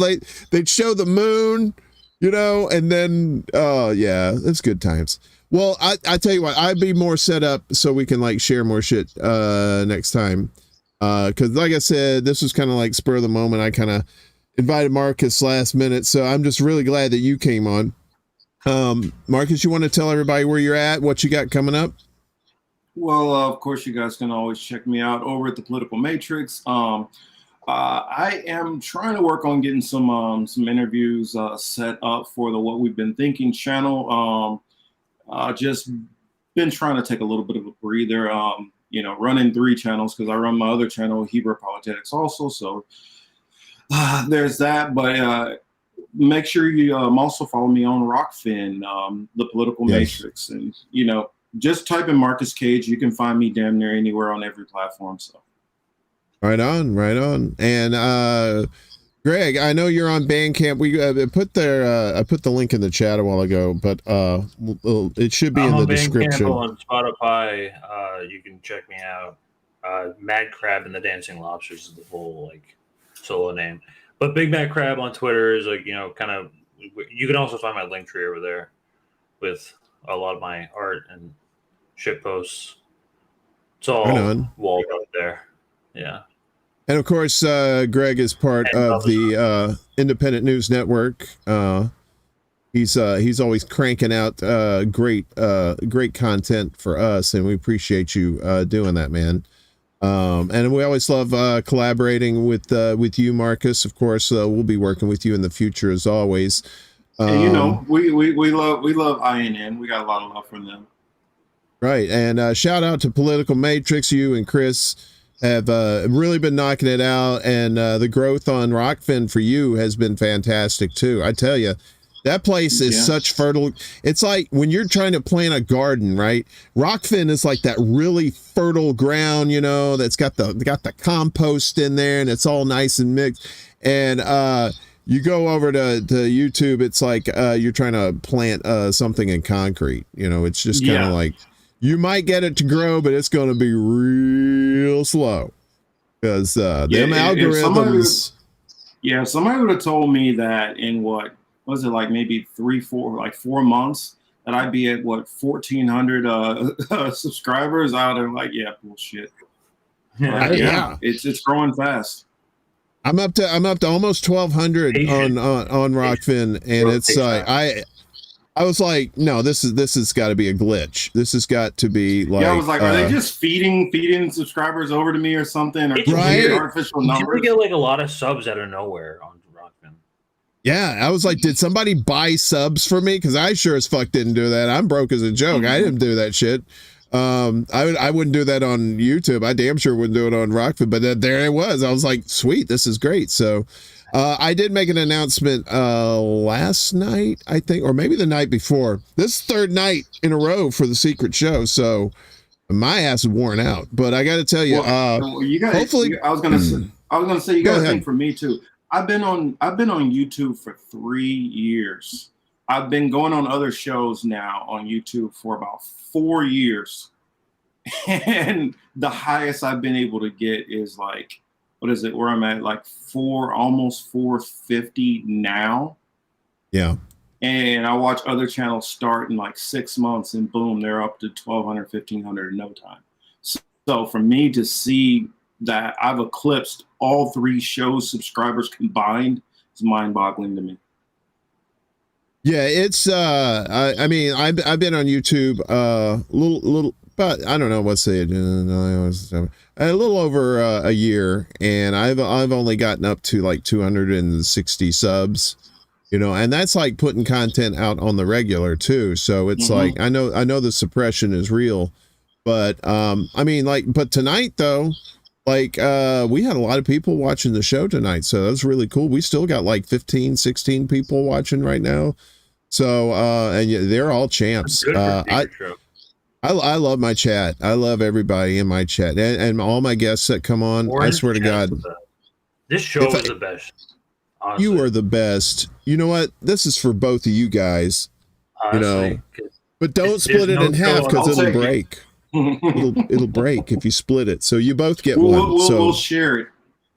They'd show the moon, you know, and then it's good times. Well, I tell you what, I'd be more set up so we can like share more shit next time. Because like I said, this was kind of like spur of the moment. I kind of invited Marcus last minute, so I'm just really glad that you came on. Marcus, you want to tell everybody where you're at, what you got coming up? Well, of course, you guys can always check me out over at the Political Matrix. I am trying to work on getting some interviews set up for the What We've Been Thinking channel. Just been trying to take a little bit of a breather. Running 3 channels because I run my other channel, Hebrew Apologetics, also. So there's that. But make sure you also follow me on Rockfin, the Political Matrix, and just type in Marcus Cage. You can find me damn near anywhere on every platform. So. Right on. And Greg, I know you're on Bandcamp. We put I put the link in the chat a while ago, but it should be in the description. On Spotify, you can check me out. Mad Crab and the Dancing Lobsters is the full solo name. But Big Mad Crab on Twitter is kind of. You can also find my link tree over there with a lot of my art and shit posts. It's all walled up there. Yeah. And of course, Greg is part of the Independent News Network. He's always cranking out great content for us, and we appreciate you doing that, man. And we always love collaborating with you, Marcus. Of course, we'll be working with you in the future as always. And, we love INN. We got a lot of love from them. Right, and shout out to Political Matrix. You and Chris have really been knocking it out, and the growth on Rockfin for you has been fantastic too. I tell you, that place is such fertile. It's like when you're trying to plant a garden, right? Rockfin is like that really fertile ground, that's got the compost in there, and it's all nice and mixed. And you go over to YouTube, it's like you're trying to plant something in concrete. It's just kind of like. You might get it to grow, but it's going to be real slow because them algorithms. Somebody would have told me that in maybe 4 months that I'd be at 1,400 subscribers. I would have bullshit. It's growing fast. I'm up to almost 1,200 on Rockfin, and it's I was like, no, this has got to be a glitch. This has got to be like. Yeah, I was like, are they just feeding subscribers over to me or something? Or artificial numbers? You get a lot of subs out of nowhere on Rockfin. Yeah, I was like, did somebody buy subs for me? Because I sure as fuck didn't do that. I'm broke as a joke. I didn't do that shit. I wouldn't do that on YouTube. I damn sure wouldn't do it on Rockfin. But there it was. I was like, sweet, this is great. So. I did make an announcement last night, I think, or maybe the night before. This third night in a row for the secret show, so my ass is worn out. But I got to tell you, hopefully, I was gonna say you got to think for me too. I've been on YouTube for 3 years. I've been going on other shows now on YouTube for about 4 years, and the highest I've been able to get is where I'm at almost 450 now. Yeah. And I watch other channels start in 6 months and boom, they're up to 1,200, 1,500 in no time. So for me to see that I've eclipsed all 3 shows subscribers combined is mind-boggling to me. Yeah, it's I mean, I've been on YouTube little but I don't know what's the a little over a year, and I've only gotten up to 260 subs, and that's putting content out on the regular too. So it's I know the suppression is real, but I mean but tonight though, we had a lot of people watching the show tonight, so that's really cool. We still got 15, 16 people watching right now. So and they're all champs. I love my chat. I love everybody in my chat and all my guests that come on. I swear to God, this show is the best. Honestly. You are the best. You know what? This is for both of you guys. Honestly, but don't split it in half because it'll break. It'll break if you split it. So you both get one. We'll share it.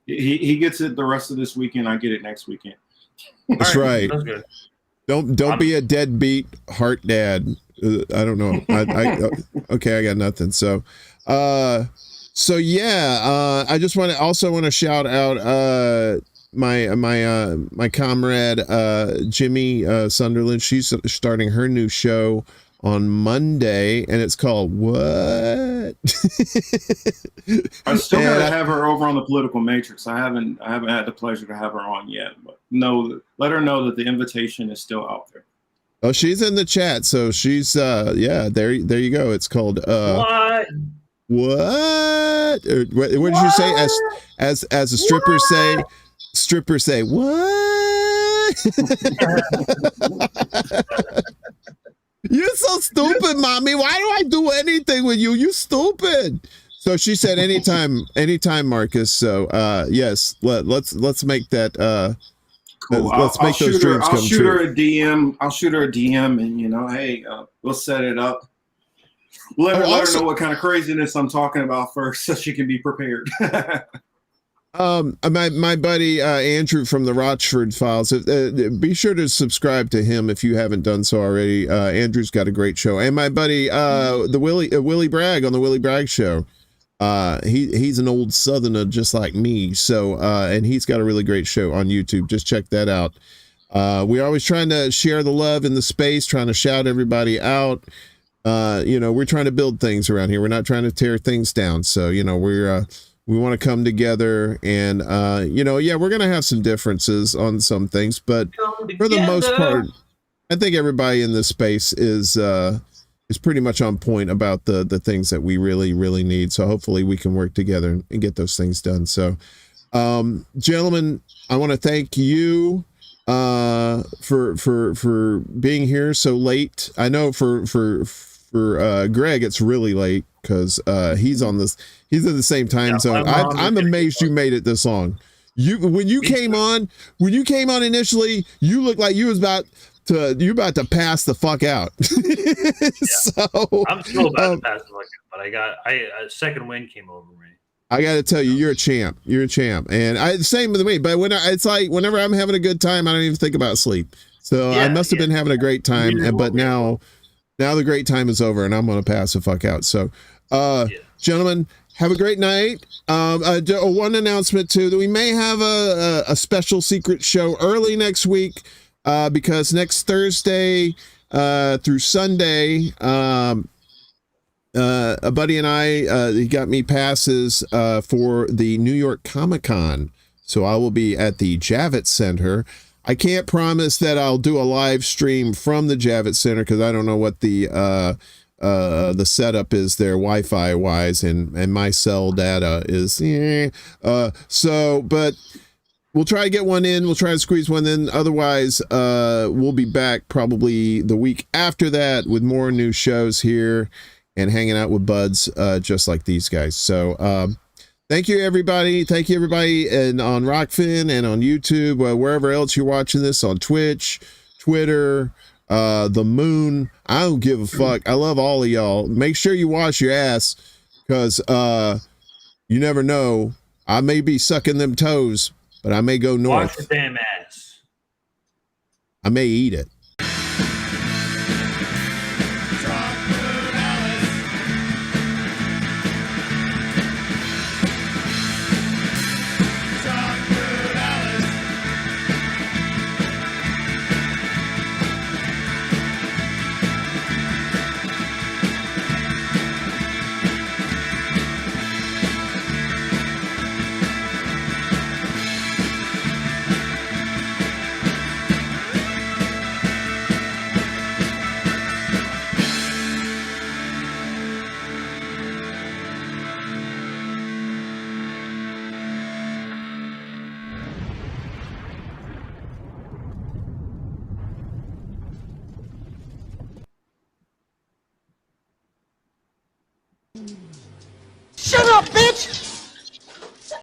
He gets it the rest of this weekend. I get it next weekend. That's right. That's good. Don't be a deadbeat heart dad. I don't know. Okay, I got nothing. So yeah, I just want to shout out my comrade Jimmy Sunderland. She's starting her new show on Monday, and it's called What? I still gotta have her over on the Political Matrix. I haven't had the pleasure to have her on yet, but let her know that the invitation is still out there. Oh, she's in the chat, so she's yeah, there you go. It's called What? What did you say? As a stripper say, what? You're so stupid, mommy. Why do I do anything with you? You stupid. So she said anytime, Marcus. So yes, let's make that cool. Let's make those dreams come true. I'll shoot her a DM, and hey, we'll set it up. Let her know what kind of craziness I'm talking about first, so she can be prepared. My buddy Andrew from the Rochford Files. Be sure to subscribe to him if you haven't done so already. Andrew's got a great show, and my buddy the Willie Bragg on the Willie Bragg Show. He's an old Southerner just like me. So and he's got a really great show on YouTube. Just check that out. We're always trying to share the love in the space, trying to shout everybody out. We're trying to build things around here. We're not trying to tear things down. So we want to come together, and we're gonna have some differences on some things, but for the most part, I think everybody in this space is pretty much on point about the things that we really, really need. So hopefully we can work together and get those things done. So, gentlemen, I want to thank you for being here so late. I know for Greg it's really late because he's in the same time zone. I'm amazed you made it this long. When you came on initially, you looked like you was about to pass the fuck out. So I'm still about to pass the fuck out, but a second wind came over me. I got to tell you, you're a champ. You're a champ, and same with me. But it's like whenever I'm having a good time, I don't even think about sleep. So I must have been having a great time, but now the great time is over, and I'm gonna pass the fuck out. So, gentlemen, have a great night. One announcement too, that we may have a special secret show early next week, because next Thursday through Sunday, a buddy and I, he got me passes for the New York Comic-Con. So I will be at the Javits Center. I can't promise that I'll do a live stream from the Javits Center because I don't know what the setup is there Wi-Fi wise, and my cell data is but we'll try to get one in. We'll try to squeeze one in. Otherwise, we'll be back probably the week after that with more new shows here and hanging out with buds just like these guys. So thank you, everybody. Thank you, everybody, and on Rockfin and on YouTube, wherever else you're watching this, on Twitch, Twitter, the Moon. I don't give a fuck. I love all of y'all. Make sure you wash your ass, because you never know. I may be sucking them toes, but I may go north. Wash your damn ass. I may eat it. Shut up, bitch!